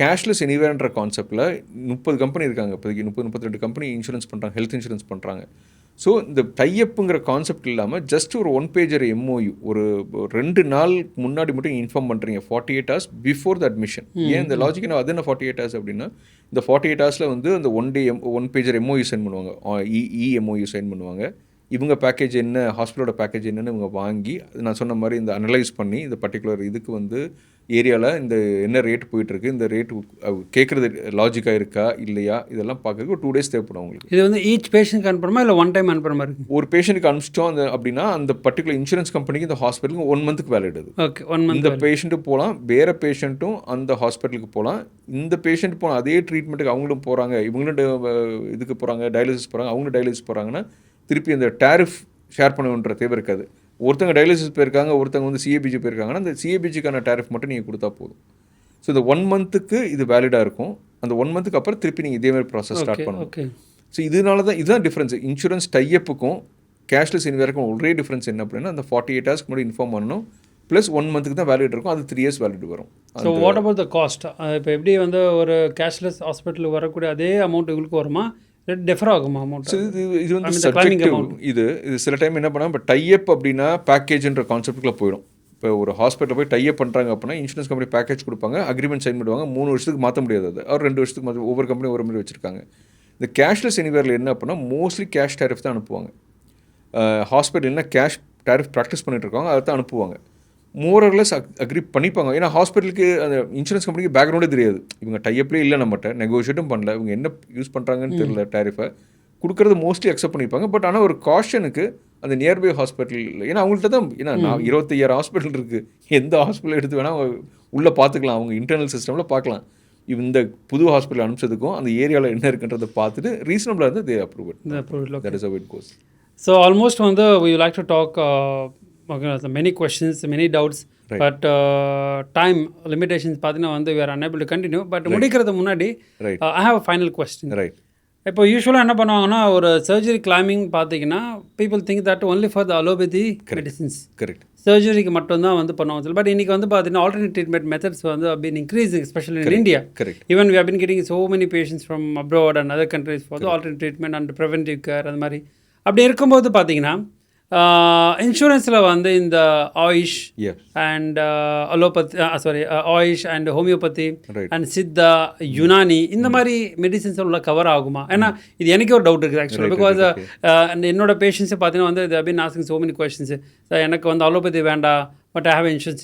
கேஷ்லெஸ் எனிவேர்ன்ற கான்செப்டில் 30 கம்பெனி இருக்காங்க இப்போதைக்கு, 32 கம்பெனி இன்சூரன்ஸ் பண்ணுறாங்க, ஹெல்த் இன்சூரன்ஸ் பண்ணுறாங்க. ஸோ இந்த டைப்புங்கிற கான்செப்ட் இல்லாமல் ஜஸ்ட் ஒரு 1 pager MOU ஒரு 2 நாள் முன்னாடி மட்டும் இன்ஃபார்ம் பண்ணுறீங்க, 48 hours பிஃபோர் த அட்மிஷன். ஏன் இந்த லாஜிக் அது என்ன 48 hours அப்படின்னா, இந்த 48 hours வந்து அந்த 1 pager MOU சைன் பண்ணுவாங்க, EMOU சைன் பண்ணுவாங்க. இவங்க பேக்கேஜ் என்ன, ஹாஸ்பிட்டலோட பேக்கேஜ் என்னன்னு இவங்க வாங்கி, நான் சொன்ன மாதிரி இந்த அனலைஸ் பண்ணி இந்த பர்டிகுலர் இதுக்கு வந்து ஏரியாவில் இந்த என்ன ரேட் போயிட்டுருக்கு, இந்த ரேட் கேட்குறது லாஜிக்காக இருக்கா இல்லையா, இதெல்லாம் பார்க்கறதுக்கு ஒரு 2 days தேவைப்படும் உங்களுக்கு. இது வந்து ஈச் பேஷண்ட்க்கு அனுப்புறமா இல்லை ஒன் டைம் அனுப்புற மாதிரி இருக்கு? ஒரு பேஷண்ட்டுக்கு அனுப்பிச்சிட்டோம் அப்படின்னா அந்த பர்டிகுலர் இன்சூரன்ஸ் கம்பெனிக்கு இந்த ஹாஸ்பிட்டலுக்கு 1 monthக்கு வேலிட் அது. Okay, 1 month. இந்த பேஷண்ட்டு போகலாம், வேறு பேஷண்ட்டும் அந்த ஹாஸ்பிட்டலுக்கு போகலாம். இந்த பேஷண்ட் போனால் அதே ட்ரீட்மெண்ட்டுக்கு அவங்களும் போகிறாங்க, இவங்களும் இதுக்கு போகிறாங்க, டயாலிசிஸ் போகிறாங்க, அவங்களும் டயாலிசிஸ் போகிறாங்கன்னா திருப்பி அந்த டேரிஃப் ஷேர் பண்ணணுன்ற தேவை இருக்காது. ஒருத்தங்க டயாலிசிஸ் போயிருக்காங்க, ஒருத்தங்க வந்து சிஏபிஜி போயிருக்காங்கன்னா அந்த சிஏபிஜிக்கான டேரிஃப் மட்டும் நீங்கள் கொடுத்தா போதும். ஸோ இந்த 1 monthக்கு இது வேலிடாக இருக்கும். அந்த 1 monthக்கு அப்புறம் திருப்பி நீங்கள் இதேமாதிரி ப்ராசஸ் ஸ்டார்ட் பண்ணணும். ஓகே. ஸோ இதனால தான் இதுதான் டிஃப்ரென்ஸ். இன்சூரன்ஸ் டைஅப்புக்கும் கேஷ்லெஸ் இன்வேருக்கும் ஒரே டிஃப்ரென்ஸ் என்ன அப்படின்னா, அந்த 48 hours முன்னாடி இன்ஃபார்ம் பண்ணணும், ப்ளஸ் 1 monthக்கு தான் வேலிட் இருக்கும், அது 3 years வேலிட் வரும். So what about the cost? இப்போ எப்படி வந்து ஒரு கேஷ்லெஸ் ஹாஸ்பிட்டலுக்கு வரக்கூடிய அதே அமௌண்ட் இவங்களுக்கு வருமா, டிஃபர் ஆகுமா அமௌண்ட்? இது வந்து சப்ஜெக்டிவ். இது சில டைம் என்ன பண்ணால், இப்போ டைஅப் அப்படின்னா பேக்கேஜ்ன்ற கான்செப்ட்டுக்குள்ள போயிடும். இப்போ ஒரு ஹாஸ்பிட்டல் போய் டைஅப் பண்ணுறாங்க அப்படின்னா இன்சூரன்ஸ் கம்பெனி பேக்கேஜ் கொடுப்பாங்க, அக்ரிமெண்ட் சைன் பண்ணுவாங்க, 3 வருஷத்துக்கு மாற்ற முடியாது, அது அவர் 2 வருஷத்துக்கு மாற்ற, ஒவ்வொரு கம்பெனி ஒரு மாதிரி வச்சுருக்காங்க. இந்த கேஷ்லெஸ் எனிவேரில் என்ன அப்படின்னா மோஸ்ட்லி கேஷ் டேரிஃப் தான் அனுப்புவாங்க. ஹாஸ்பிட்டல் என்ன கேஷ் டேரிஃப் ப்ராக்டிஸ் பண்ணிட்டு இருக்காங்க, அதை தான் அனுப்புவாங்க. மோரர்லெஸ் அக்ரி பண்ணிப்பாங்க. ஏன்னா ஹாஸ்பிட்டலுக்கு அந்த இன்சூரன்ஸ் கம்பெனிக்கு பேக்ரவுண்டே தெரியாது, இவங்க டைப்லேயே இல்லை, நம்மகிட்ட நெகோஷியேட்டும் பண்ணல, இவங்க என்ன யூஸ் பண்ணுறாங்கன்னு தெரியல, டேரிஃபை கொடுக்குறது மோஸ்ட்லி அக்செப்ட் பண்ணிப்பாங்க. பட் ஆனால் ஒரு காஷனுக்கு அந்த நியர்பை ஹாஸ்பிட்டல், ஏன்னா அவங்கள்ட்ட தான், ஏன்னா 25,000 ஹாஸ்பிட்டல் இருக்குது, எந்த ஹாஸ்பிட்டல் எடுத்து வேணால் உள்ளே பார்த்துக்கலாம், அவங்க இன்டர்னல் சிஸ்டமில் பார்க்கலாம். இந்த புது ஹாஸ்பிட்டல் அனுப்பிச்சதுக்கும் அந்த ஏரியாவில் என்ன இருக்குன்றதை பார்த்துட்டு ரீசனபிளாக இருந்து they approve it. That is how it goes. So almost வந்து we like to talk many questions, many doubts, Right. but time limitations பார்த்தீங்கன்னா வந்து we are unable to continue. But முடிக்கிறது முன்னாடி Right. I have a final question. Right. இப்போ யூஸ்வலாக என்ன பண்ணுவாங்கன்னா, ஒரு சர்ஜரி கிளைமிங் பார்த்தீங்கன்னா people think that only for the allopathy medicines, correct, சர்ஜரிக்கு மட்டும்தான் வந்து பண்ணுவாங்க. பட் இன்றைக்கி வந்து பார்த்தீங்கன்னா ஆல்டர்னேட் ட்ரீட்மெண்ட் மெத்தட்ஸ் வந்து been increasing, especially in India. Correct. Even we have been getting so many patients from abroad and other countries for the alternate treatment and preventive care அந்த மாதிரி. அப்படி இருக்கும்போது பார்த்தீங்கன்னா இன்சூரன்ஸில் வந்து இந்த AYUSH and allopathy, AYUSH and homeopathy and Siddha, Unani, இந்த மாதிரி மெடிசின்ஸ் உள்ள கவர் ஆகுமா? ஏன்னா இது எனக்கே ஒரு டவுட் இருக்குது ஆக்சுவலாக. பிகாஸ் என்னோட பேஷண்ட்ஸை பார்த்தீங்கன்னா வந்து they have been asking so many questions. எனக்கு வந்து அலோபதி வேண்டாம், பட் ஐ ஹேவ் இன்சூரன்ஸ்.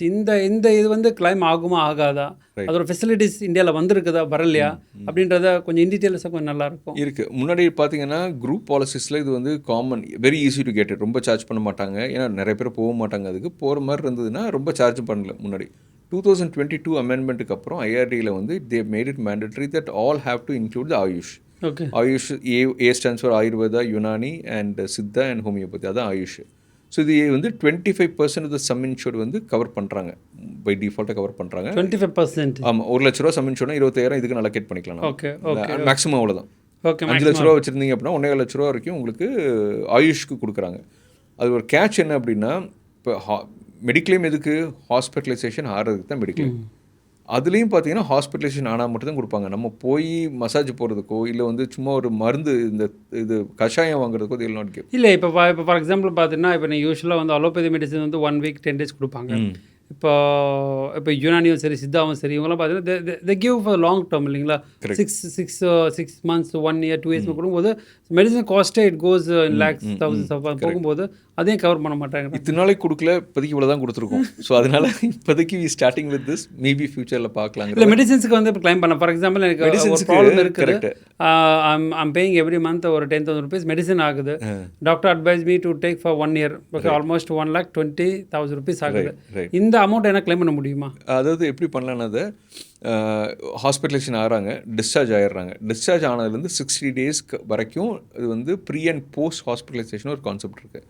இந்த இது வந்து கிளைம் ஆகுமா ஆகாதா, அதோட ஃபெசிலிட்டிஸ் இந்தியாவில் வந்துருக்குதா வரலையா அப்படின்றத கொஞ்சம் இன் டீட்டெயில்ஸாக கொஞ்சம் நல்லாயிருக்கும். இருக்குது. முன்னாடி பார்த்தீங்கன்னா குரூப் பாலிசிஸில் இது வந்து common, very easy to get it, ரொம்ப சார்ஜ் பண்ண மாட்டாங்க, ஏன்னா நிறைய பேர் போக மாட்டாங்க. அதுக்கு போகிற மாதிரி இருந்ததுன்னா ரொம்ப சார்ஜ் பண்ணல. முன்னாடி 2022 அமெண்ட்மெண்ட்டுக்கு அப்புறம் ஐஆர்டியில் வந்து they made it mandatory that all have to include the AYUSH. Okay. AYUSH A stands for Ayurveda, Unani and Siddha and homeopathy, அதான் ஆயுஷ். ஸோ இது வந்து 25% ஆஃப் த சம் இன்சூர்ட் வந்து கவர் பண்ணுறாங்க, பை டிஃபால்ட்டாக கவர் பண்ணுறாங்க. 25%? ஆமாம், 1 லட்ச ரூபா சம் இன்சூர்னா 25,000 இதுக்கு அலோகேட் பண்ணிக்கலாம். ஓகே, மேக்ஸிமம் அவ்வளோதான். ஓகே. 5 லட்ச ரூபா வச்சுருந்தீங்க அப்படின்னா 1.5 லட்ச ரூபா வரைக்கும் உங்களுக்கு ஆயுஷ்க்கு கொடுக்குறாங்க. அது ஒரு கேட்ச் என்ன அப்படின்னா, இப்போ மெடிக்ளைம் எதுக்கு, ஹாஸ்பிட்டலைசேஷன் ஆகிறதுக்கு தான் மெடிக்ளைம். அதுலேயும் பார்த்தீங்கன்னா ஹாஸ்பிட்டலைசேஷன் ஆனால் மட்டும் தான் கொடுப்பாங்க. நம்ம போய் மசாஜ் போகிறதுக்கோ இல்லை வந்து சும்மா ஒரு மருந்து இந்த இது கஷாயம் வாங்குறதுக்கோ இது எல்லாம் கேட்கும். இல்லை இப்போ ஃபார் எக்ஸாம்பிள் பார்த்தீங்கன்னா, இப்போ நீங்கள் யூஸ்வலாக வந்து அலோபதி மெடிசன் வந்து 1 week 10 days கொடுப்பாங்க. இப்போ யுனானியும் சரி, சித்தாவும் சரி, இவங்கெல்லாம் பார்த்தீங்கன்னா they give for long term இல்லைங்களா, 6 months 1 year 2 years கொடுக்கும்போது மெடிசன் காஸ்ட்டே it goes in lakhs thousands போகும்போது அதையும் கவர் பண்ண மாட்டாங்க. இத்தனை நாளைக்கு கொடுக்கல, இப்போதைக்கு இவ்வளோ தான் கொடுத்துருக்கோம். ஸோ அதனால இப்போதைக்கு ஸ்டார்டிங் வித் திஸ், மேபி ஃபியூச்சரில் பார்க்கலாங்க. இல்லை மெடிசன்ஸுக்கு வந்து இப்போ கிளைம் பண்ண, ஃபார் எக்ஸாம்பிள் எனக்கு ஒரு ப்ராப்ளம் இருக்குது, ஐம் பேயிங் எவ்ரி மந்த் ஒரு 10,000 rupees மெடிசன் ஆகுது, doctor advice me to take for 1 year, almost 1,20,000 rupees ஆகுது. இந்த அமௌண்ட் என்ன கிளைம் பண்ண முடியுமா? அதாவது எப்படி பண்ணலான்னு, அதை ஹாஸ்பிட்டலைசேஷன் ஆகிறாங்க, டிஸ்சார்ஜ் ஆகிடுறாங்க. டிஸ்சார்ஜ் ஆனதுலேருந்து 60 days வரைக்கும் இது வந்து ப்ரீ அண்ட் போஸ்ட் ஹாஸ்பிட்டலைசேஷன் ஒரு கான்செப்ட் இருக்குது.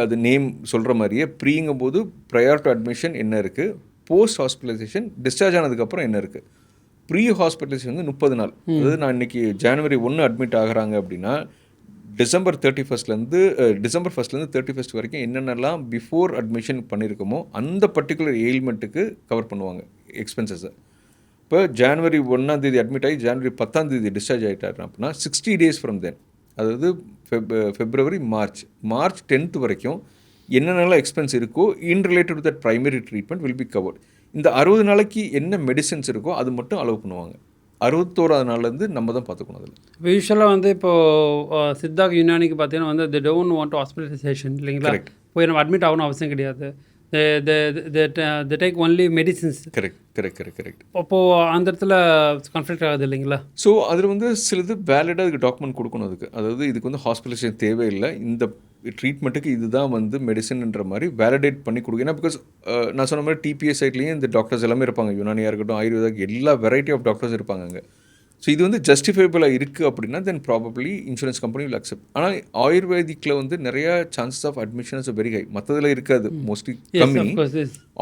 அது நேம் சொல்கிற மாதிரியே ப்ரீங்கும் போது ப்ரையர் டு அட்மிஷன் என்ன இருக்குது, போஸ்ட் ஹாஸ்பிட்டலைசேஷன் டிஸ்சார்ஜ் ஆனதுக்கப்புறம் என்ன இருக்குது. ப்ரீ ஹாஸ்பிட்டலைசேஷன் வந்து 30 நாள். அதாவது நான் இன்றைக்கி January 1 அட்மிட் ஆகிறாங்க அப்படின்னா December 1st 31st வரைக்கும் என்னென்னலாம் பிஃபோர் அட்மிஷன் பண்ணியிருக்கோமோ அந்த பர்டிகுலர் எயில்மெண்ட்டுக்கு கவர் பண்ணுவாங்க எக்ஸ்பென்சஸை. இப்போ January 1 அட்மிட் ஆகி January 10 டிஸ்சார்ஜ் ஆகிட்டார் அப்படின்னா 60 days ஃப்ரம் தென், அதாவது February March 10th வரைக்கும் என்னென்னலாம் எக்ஸ்பென்ஸ் இருக்கோ in related to that primary treatment will be covered. இந்த 60 நாளைக்கு என்ன மெடிசன்ஸ் இருக்கோ அது மட்டும் அலோவ் பண்ணுவாங்க. 61வது நாள்லேருந்து நம்ம தான் பார்த்துக்கணும் அதில். இப்போ யூஸ்வலாக வந்து இப்போது சித்தா யுனானிக்கு பார்த்தீங்கன்னா வந்து தி டோன்ட் வாண்ட் ஹாஸ்பிட்டலைசேஷன் இல்லைங்களா? Correct. போய் நம்ம அட்மிட் ஆகணும் அவசியம் கிடையாது. தி டேக் ஒன்லி மெடிசின்ஸ். கரெக்ட். அப்போது அந்த இடத்துல கான்ஃப்ளிக்ட் ஆகுது இல்லைங்களா? ஸோ அதில் வந்து சிலது வேலிடாக அதுக்கு டாக்குமெண்ட் கொடுக்கணும் அதுக்கு. அதாவது இதுக்கு வந்து ஹாஸ்பிட்டலைசேஷன் தேவையில்லை, இந்த ட்ரீட்மெண்ட்டுக்கு இதுதான் வந்து மெடிசன்ன்ற மாதிரி வேலிடேட் பண்ணி கொடுங்க. ஏன்னா பிகாஸ் நான் சொன்ன மாதிரி டிபிஎஸ் சைட்லேயும் இந்த டாக்டர்ஸ் எல்லாமே இருப்பாங்க, யுனானியாக இருக்கட்டும், ஆயுர்வேதாக்கு எல்லா வெரைட்டி ஆஃப் டாக்டர்ஸ் இருப்பாங்க அங்கே. ஸோ இது வந்து ஜஸ்டிஃபைபிளாக இருக்குது அப்படின்னா then probably insurance company will accept. ஆனால் ஆயுர்வேதிக்கில் வந்து நிறையா chances of admissions very high, மற்றதில் இருக்காது, மோஸ்ட்லி கம்மி.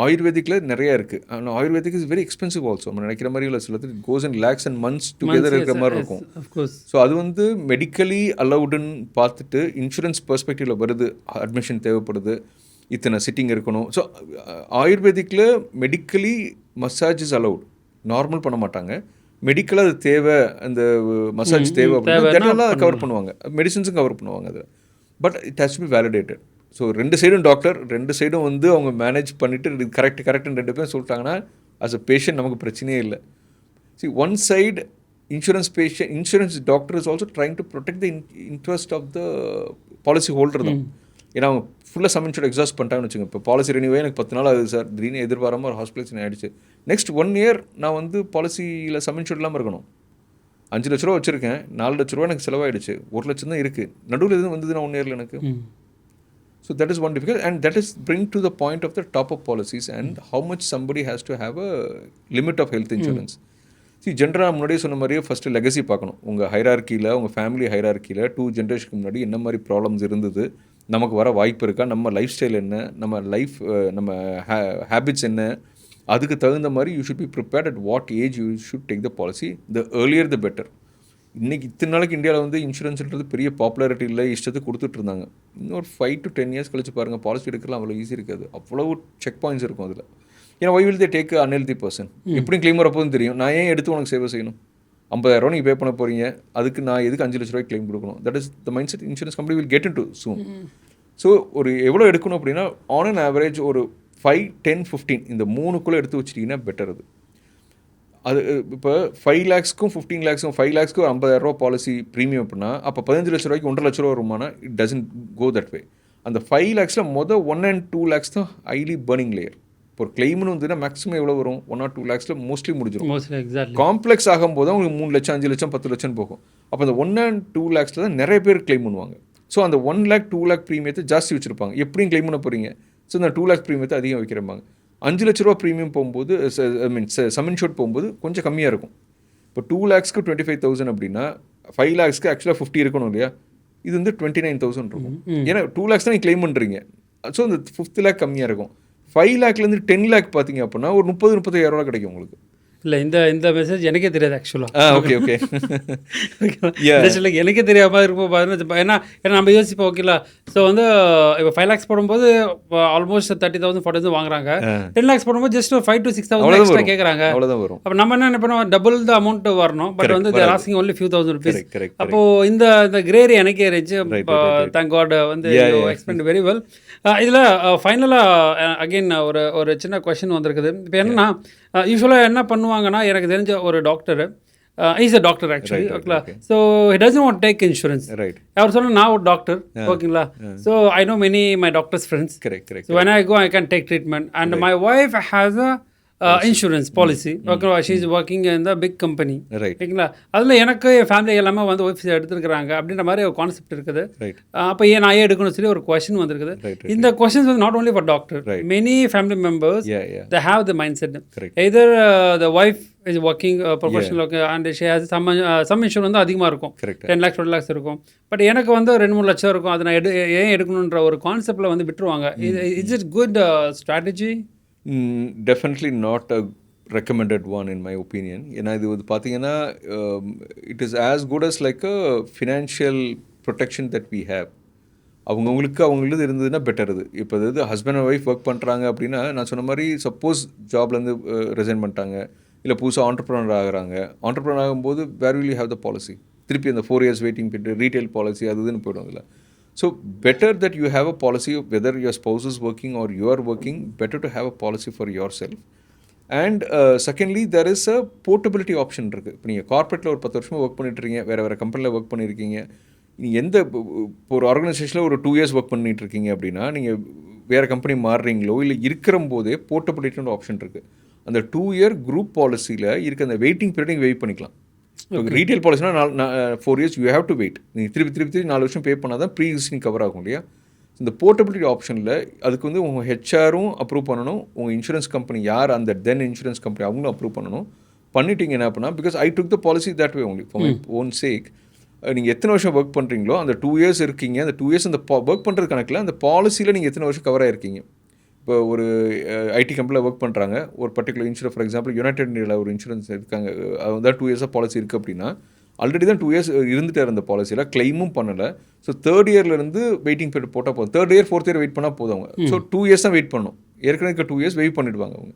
ஆயுர்வேதிக்கில் நிறையா இருக்குது. ஆனால் ayurvedic is very expensive also. நம்ம நினைக்கிற மாதிரி இல்லை, சில it goes in lakhs and months together இருக்கிற மாதிரி இருக்கும். ஸோ அது வந்து மெடிக்கலி அலவுடுன்னு பார்த்துட்டு இன்சூரன்ஸ் பெர்ஸ்பெக்டிவில் வருது, அட்மிஷன் தேவைப்படுது, இத்தனை சிட்டிங் இருக்கணும். ஸோ ஆயுர்வேதிக்கில் medically massage is allowed, normal பண்ண மாட்டாங்க. மெடிக்கலாக அது தேவை, அந்த மசாஜ் தேவை அப்படின்னா ஜென்ரலாக கவர் பண்ணுவாங்க, மெடிசன்ஸும் கவர் பண்ணுவாங்க அது. But it has to be validated. So ரெண்டு சைடும் டாக்டர், ரெண்டு சைடும் வந்து அவங்க மேனேஜ் பண்ணிவிட்டு கரெக்ட்னு ரெண்டு பேரும் சொல்லிட்டாங்கன்னா ஆஸ் அ பேஷண்ட் நமக்கு பிரச்சனையே இல்லை. See one side insurance doctor is also trying to protect the interest of the policy holder தான். ஏன்னா அவங்க ஃபுல்லாக சம்மின்ஷோட எக்ஸாஸ்ட் பண்ணிட்டாங்கன்னு வச்சுங்க. இப்போ பாலிசி ரெனியூவே எனக்கு 10 நாள் ஆகுது சார், திடீர்னு எதிர்பாராமல் ஒரு ஹாஸ்பிட்டலைசேஷன் ஆகிடுச்சு. நெக்ஸ்ட் 1 year நான் வந்து பாலிசியில் சம்மின்ஷோட் இல்லாமல் இருக்கணும். 5 லட்ச ரூபா வச்சுருக்கேன், 4 லட்ச ரூபா எனக்கு செலவாயிடுச்சு, 1 லட்சம் தான் இருக்குது, நடுவில் எதுவும் வந்ததுன்னா 1 yearல எனக்கு. So that is one difficult and that is bring to the point of the top up policies and how much somebody has to have a limit of health insurance. ஜென்ரலாக முன்னாடியே சொன்ன மாதிரியே ஃபஸ்ட்டு லெகசி பார்க்கணும். உங்கள் ஹைரார்க்கியில், உங்கள் ஃபேமிலி ஹைரார்க்கியில் 2 ஜென்ரேஷனுக்கு முன்னாடி என்ன மாதிரி ப்ராப்ளம்ஸ் இருந்தது, நமக்கு வர வாய்ப்பு இருக்கா, நம்ம லைஃப் ஸ்டைல் என்ன, நம்ம ஹேபிட்ஸ் என்ன, அதுக்கு தகுந்த மாதிரி you should be prepared at what age you should take the policy. The earlier the better. இன்றைக்கி இத்தனை நாளைக்கு இந்தியாவில் வந்து இன்சூரன்ஸ்ன்றது பெரிய பாப்புலாரிட்டி இல்லை, இஷ்டத்துக்கு கொடுத்துட்டு இருந்தாங்க. இன்னொரு 5 to 10 years கழிச்சு பாருங்கள், பாலிசி எடுக்கலாம் அவ்வளோ ஈஸி இருக்காது, அவ்வளோ செக் பாயிண்ட்ஸ் இருக்கும் அதில். ஏன்னா why will they take unhealthy person, எப்படியும் கிளைம் வரப்போதும் தெரியும், நான் ஏன் எடுத்து உனக்கு சேவை செய்யணும், 50,000 நீங்கள் பே பண்ண போகிறீங்க, அதுக்கு நான் எதுக்கு 5 லட்ச ரூபாய்க்கு கிளைம் கொடுக்கணும். That is the mind set insurance company will get in to soon. So ஒரு எவ்வளோ எடுக்கணும் அப்படின்னா ஆன் அன் ஆவரேஜ் ஒரு 5, 10, 15 இந்த 3க்குள்ளே எடுத்து வச்சிட்டிங்கன்னா பெட்டர். அது இப்போ 5 lakhsக்கும் 15 lakhsக்கும் 5 lakhsக்கு 50,000 ரூபா பாலிசி ப்ரீமியம் அப்படின்னா அப்போ 15 லட்ச ரூபாய்க்கு 1.5 லட்ச ரூபா வருமானா it doesn't go that way. அந்த 5 lakhsல 1 and 2 lakhs தான் ஹைலி பர்னிங் லேயர். இப்போ ஒரு கிளைம்னு வந்துன்னா மேக்ஸிமம் எவ்வளோ வரும், 1 or 2 lakhsல மோஸ்ட்லி முடிஞ்சிடும். காம்ப்ளெக்ஸ் ஆகும்போது தான் உங்களுக்கு 3 லட்சம் 5 லட்சம் 10 லட்சம் போகும். அப்போ அந்த 1 and 2 lakhsல தான் நிறைய பேர் கிளைம் பண்ணுவாங்க. ஸோ அந்த 1 lakh 2 lakh ப்ரீமியத்தை ஜாஸ்தி வச்சுருப்பாங்க, எப்படியும் கிளைம் பண்ண போகிறீங்க. ஸோ அந்த 2 lakh ப்ரீமியத்தை அதிகம் வைக்கிறப்பாங்க. 5 லட்ச ரூபா ப்ரீமியம் போகும்போது சம் இன்ஷூர்ட் போகும்போது கொஞ்சம் கம்மியாக இருக்கும். இப்போ 2 lakhsக்கு 25,000 அப்படின்னா 5 lakhsக்கு ஆக்சுவலாக 50 இருக்கணும் இல்லையா, இது வந்து 29,000 இருக்கும். ஏன்னா 2 lakhs தான் நீங்கள் கிளைம் பண்ணுறீங்க. ஸோ அந்த 5th lakh கம்மியாக இருக்கும். 5 lakhலேருந்து 10 lakh பார்த்தீங்க அப்படின்னா ஒரு 30,000-35,000 ரூபா கிடைக்கும் உங்களுக்கு. இல்லை இந்த மெசேஜ் எனக்கே தெரியாது ஆக்சுவலாக. ஓகே எனக்கே தெரியாமல் இருப்போம். ஏன்னா நம்ம யோசிப்போம் ஓகேங்களா. ஸோ வந்து இப்போ 5 lakhs போடும்போது ஆல்மோஸ்ட் 30,000 40,000 வாங்குறாங்க. 10 lakhs போடும்போது ஜஸ்ட் 5 to 6,000 எக்ஸ்ட்ரா கேட்குறாங்க. அவ்வளோதான் வரும். அப்போ நம்ம என்ன நினைப்போம், டபுள் த அமௌண்ட் வரணும், பட் வந்து lasting only few thousand rupees. அப்போ இந்த கிரேரி எனக்கே இருந்துச்சு. தேங்க் காட் வந்து எக்ஸ்பிளைன் வெரி வெல். இதில் ஃபைனலாக அகெயின் ஒரு சின்ன கொஷின் வந்திருக்குது. இப்போ என்னன்னா யூஸ்வலாக என்ன பண்ணுவாங்கன்னா, எனக்கு தெரிஞ்ச ஒரு doctor, is a doctor actually, ஓகேங்களா. So he doesn't want take insurance. அவர் சொன்னால் நான் ஒரு டாக்டர், ஓகேங்களா. So I know many my doctors friends. So when I go I can take treatment and my wife has a insurance policy, ஓகேவா. She is working in the big company, ஓகேங்களா. அதில் எனக்கு என் ஃபேமிலி எல்லாமே வந்து ஒய்ஃப் எடுத்துருக்காங்க அப்படின்ற மாதிரி ஒரு கான்செப்ட் இருக்குது. அப்போ நான் எடுக்கணும்னு சொல்லி ஒரு கொஸ்டின் வந்திருக்குது. இந்த கொஸ்டின்ஸ் வந்து not only for doctor, many family members they have the mind set. Either the wife is working professional, okay, and she has some insurance வந்து அதிகமாக இருக்கும், 10 lakhs 12 lakhs இருக்கும். பட் எனக்கு வந்து 2-3 லட்சம் இருக்கும். அதை நான் ஏன் எடுக்கணுன்ற ஒரு கான்செப்டில் வந்து விட்டுருவாங்க. Is it good strategy? Definitely not a recommended one in my opinion. ஏன்னா இது வந்து பார்த்தீங்கன்னா it is as good as like a financial protection that we have. அவங்களுக்கு இருந்ததுன்னா பெட்டர். இது இப்போ இது ஹஸ்பண்ட் அண்ட் ஒய்ஃப் ஒர்க் பண்ணுறாங்க அப்படின்னா, நான் சொன்ன மாதிரி சப்போஸ் ஜாப்லேருந்து ரிசைன் பண்ணிட்டாங்க, இல்லை புதுசாக ஆண்டர்ப்ரனர் ஆகுறாங்க. ஆண்டர்ப்ரனர் ஆகும்போது where will you have the policy, திருப்பி அந்த 4 years waiting period, retail policy அதுன்னு போய்டும் அதில். So better that you have a policy, whether your spouse is working or you are working, better to have a policy for yourself. And secondly there is a portability option இருக்குது. இப்போ நீங்கள் கார்பரேட்டில் ஒரு 10 வருஷமாக ஒர்க் பண்ணிட்டுருக்கீங்க, வேறு கம்பெனியில் ஒர்க் பண்ணியிருக்கீங்க, நீங்கள் இப்போ ஒரு ஆர்கனைசேஷனில் ஒரு 2 இயர்ஸ் ஒர்க் பண்ணிட்டு இருக்கீங்க அப்படின்னா, நீங்கள் வேறு கம்பெனி மாறுறீங்களோ இல்லை இருக்கிற போதே போர்ட்டபிலிட்டின்னு ஆப்ஷன் இருக்குது. அந்த 2 இயர் குரூப் பாலிசியில் இருக்க அந்த வெயிட்டிங் பீரியட் நீங்கள் வெயிட் பண்ணிக்கலாம். இப்போ ரீட்டைல் பாலிசினா 4 years you have to wait. நீங்கள் திருப்பி 4 வருஷம் பே பண்ணால் தான் ப்ரீ எக்ஸிஸ்டிங் கவர் ஆகும் இல்லையா? இந்த போர்ட்டபிலிட்டி ஆப்ஷனில் அதுக்கு வந்து உங்கள் ஹெச்ஆரும் அப்ரூவ் பண்ணணும், உங்கள் இன்சூரன்ஸ் கம்பெனி யார் அந்த இன்சூரன்ஸ் கம்பெனி அவங்களும் அப்ரூவ் பண்ணணும். பண்ணிட்டீங்க என்ன அப்படின்னா, because I took the policy that way only for my own sake. நீங்கள் எத்தனை வருஷம் ஒர்க் பண்ணுறீங்களோ அந்த 2 இயர்ஸ் இருக்கீங்க, அந்த 2 இயர்ஸ் அந்த ஒர்க் பண்ணுறது கணக்கில் அந்த பாலிசியில் நீங்கள் எத்தனை வருஷம் கவர் ஆகிருக்கீங்க. இப்போ ஒரு ஐடி கம்பெனியில் ஒர்க் பண்ணுறாங்க, ஒரு particular insurance, for example United இந்தியாவில் ஒரு இன்சூரன்ஸ் இருக்காங்க, அது தான் 2 இயர்ஸாக பாலிசி இருக்குது அப்படின்னா, ஆல்ரெடி தான் 2 இயர்ஸ் இருந்துகிட்டே இருந்த பாலிசியில் கிளைமும் பண்ணலை. ஸோ 3rd இயர்லேருந்து வெயிட்டிங் பீரியட் போட்டால் போதும். 3rd year 4th year wait பண்ணால் போதும் அவங்க. ஸோ 2 இயர்ஸ் தான் வெயிட் பண்ணணும். ஏற்கனவே 2 இயர்ஸ் வெயிட் பண்ணிவிடுவாங்க அவங்க.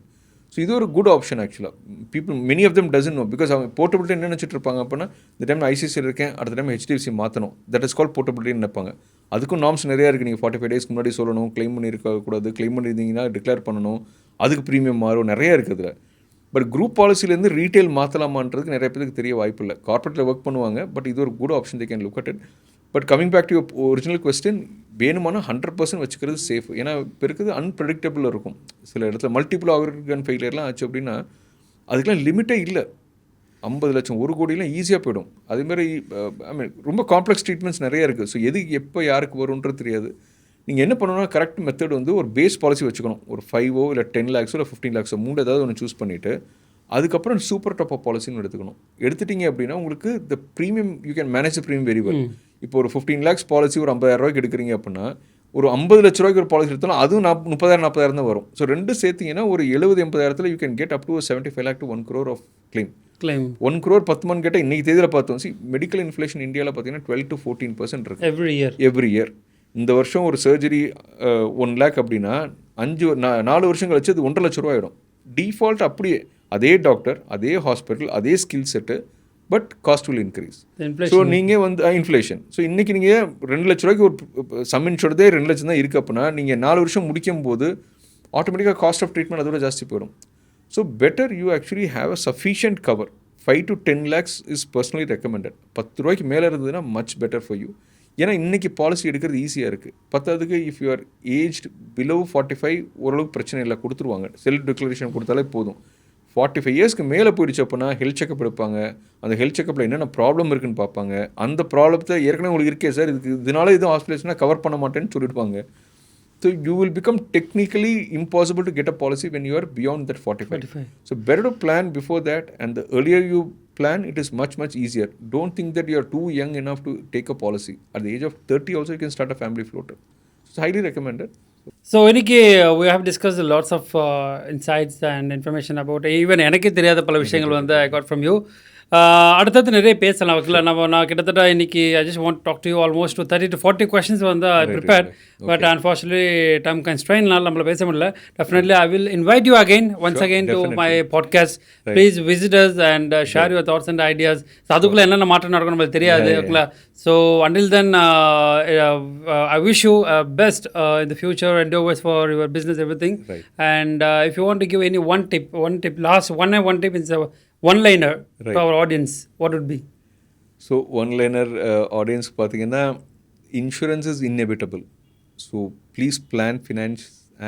ஸோ இது ஒரு குட் ஆப்ஷன் ஆக்சுவலாக. People many of them doesn't know, because அவங்க போர்ட்டபிலிட்டி என்ன நினச்சிட்டு இருப்பாங்க அப்படின்னா, இந்த டைம் ஐசிசியில் இருக்கேன், அடுத்த டைம் ஹெச்டிஎஃப்சி மாற்றணும், தட் இஸ் கால் போர்ட்டபிலிட்டின்னு நினைப்பாங்க. அதுக்கும் நார்ம்ஸ் நிறையா இருக்குது. நீங்கள் 45 டேஸ்க்கு முன்னாடி சொல்லணும், கிளைம் பண்ணியிருக்கக்கூடாது, கிளைம் பண்ணியிருந்தீங்கன்னா டிக்ளேர் பண்ணணும், அதுக்கு ப்ரீமியம் மாறும், நிறையா இருக்குது அதில். பட் குரூப் பாலிசிலேருந்து ரீட்டைல் மாற்றலாமான்றதுக்கு நிறைய பேருக்கு தெரிய வாய்ப்பு இல்லை. கார்பரேட்டில் ஒர்க் பண்ணுவாங்க, பட் இது ஒரு good option, they can look at it. But coming back to your original question, வேணுமானா 100% வச்சுக்கிறது சேஃப். ஏன்னா இப்போ இருக்கிறது அன்பிரடிக்டபிள் இருக்கும். சில இடத்துல மல்டிபிள் ஆர்கன் ஃபெயிலியர்லாம் ஆச்சு அப்படின்னா அதுக்கெலாம் லிமிட்டே இல்லை. 50 லட்சம் 1 கோடிலாம் ஈஸியாக போயிடும். அதேமாதிரி ஐ மீன் ரொம்ப காம்ப்ளெக்ஸ் ட்ரீட்மெண்ட்ஸ் நிறைய இருக்குது. ஸோ எது எப்போ யாருக்கு வரும்ன்றது தெரியாது. நீங்கள் என்ன பண்ணணும்னா, கரெக்ட் மெத்தட் வந்து ஒரு பேஸ் பாலிசி வச்சுக்கணும். ஒரு 5 இல்லை 10 lakhs இல்லை 15 lakhs 3 ஏதாவது ஒன்று சூஸ் பண்ணிவிட்டு அதுக்கப்புறம் சூப்பர் டாப் அப் பாலிசின்னு எடுத்துக்கணும். எடுத்துட்டிங்க அப்படின்னா உங்களுக்கு த premium you can manage the premium very well. இப்போ ஒரு 15 lakhs பாலிசி ஒரு 50,000 ரூபாய்க்கு எடுக்கிறீங்க அப்படின்னா, ஒரு 50 லட்ச ரூபாய்க்கு ஒரு பாலிசி எடுத்தாலும் அதுவும் 30,000-40,000 தான் வரும். ஸோ ரெண்டு சேர்த்திங்கன்னா ஒரு 70,000-80,000 you can get up to 75 lakh to 1 crore of claim. 1 crore 10 month கேட்டால் இன்றைக்கி தேதியில் பார்த்தோம். மெடிக்கல் இன்ஃப்ளேஷன் இந்தியாவில் பார்த்தீங்கன்னா 12 to 14% இருக்குது எவ்ரி இயர். இந்த வருஷம் ஒரு சர்ஜரி 1 lakh அப்படின்னா 4 வருஷம் கழிச்சு அது 1.5 லட்ச ரூபா ஆகிடும். டிஃபால்ட் அப்படியே அதே டாக்டர், அதே ஹாஸ்பிட்டல், அதே skill set, but cost will increase. So நீங்கள் வந்து இன்ஃப்ளேஷன். ஸோ இன்றைக்கி நீங்கள் 2 லட்ச ரூபாய்க்கு ஒரு சம் இன்சூர்டே 2 லட்சம் தான் இருக்குது அப்படின்னா, நீங்கள் 4 வருஷம் முடிக்கும் போது ஆட்டோமேட்டிக்காக காஸ்ட் ஆஃப் ட்ரீட்மெண்ட் அதோட ஜாஸ்தி போயிடும். So better you actually have a sufficient cover. 5 to 10 lakhs is personally recommended. 10 ரூபாய்க்கு மேலே இருந்ததுன்னா மச் பெட்டர் ஃபார் யூ. ஏன்னா இன்றைக்கி பாலிசி எடுக்கிறது ஈஸியாக இருக்குது. பத்தாவதுக்கு if you R aged below 45 ஓரளவுக்கு பிரச்சனை இல்லை, கொடுத்துருவாங்க. செல்ஃப் டிக்ளரேஷன் கொடுத்தாலே போதும். 45 இயர்ஸ்க்கு மேலே போயிடுச்சு அப்படின்னா ஹெல்த் செக்கப் எடுப்பாங்க. அந்த ஹெல்த் செக்கப்பில் என்னென்ன ப்ராப்ளம் இருக்குன்னு பார்ப்பாங்க. அந்த ப்ராப்ளத்தை ஏற்கனவே உங்களுக்கு இருக்கே சார், இதனால எதுவும் ஹாஸ்பிட்டல்ஸ்னால் கவர் பண்ண மாட்டேன்னு சொல்லிடுவாங்க. So you will become technically impossible to get a policy when you are beyond that 45. So better to plan before that, and the earlier you plan, it is much easier. Don't think that you are too young enough to take a policy. At the age of 30 also you can start a family floater. It's highly recommended. So இன்னைக்கு we have discussed lots of insights and information about even எனக்கே தெரியாத பல விஷயங்கள் வந்து I got from you. அடுத்தது நிறைய பேசலாம் வைக்கல. நான் கிட்டத்தட்ட இன்னைக்கு I just want to talk to you almost to 30 to 40 questions வந்து I prepared. But unfortunately time constraintனால நம்மள பேச முடியல. Definitely I will invite you again once again to my podcast. Please visit us and share your thoughts and ideas. அதுக்குள்ள என்னென்ன மாற்றம் நடக்கும் நமக்கு தெரியாது ஓகேங்களா. So until then I wish you best in the future endeavors for your business, everything. And if you want to give any one tip, last one tip is one-liner to our audience, what would be? So one-liner audience பார்த்தீங்கன்னா, insurance is inevitable. So please plan finance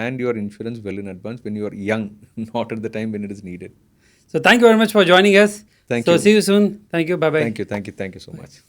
and your insurance well in advance when you are young, not at the time when it is needed. So thank you very much for joining us. Thank you. So see you soon. Thank you. Bye-bye. Thank you so much.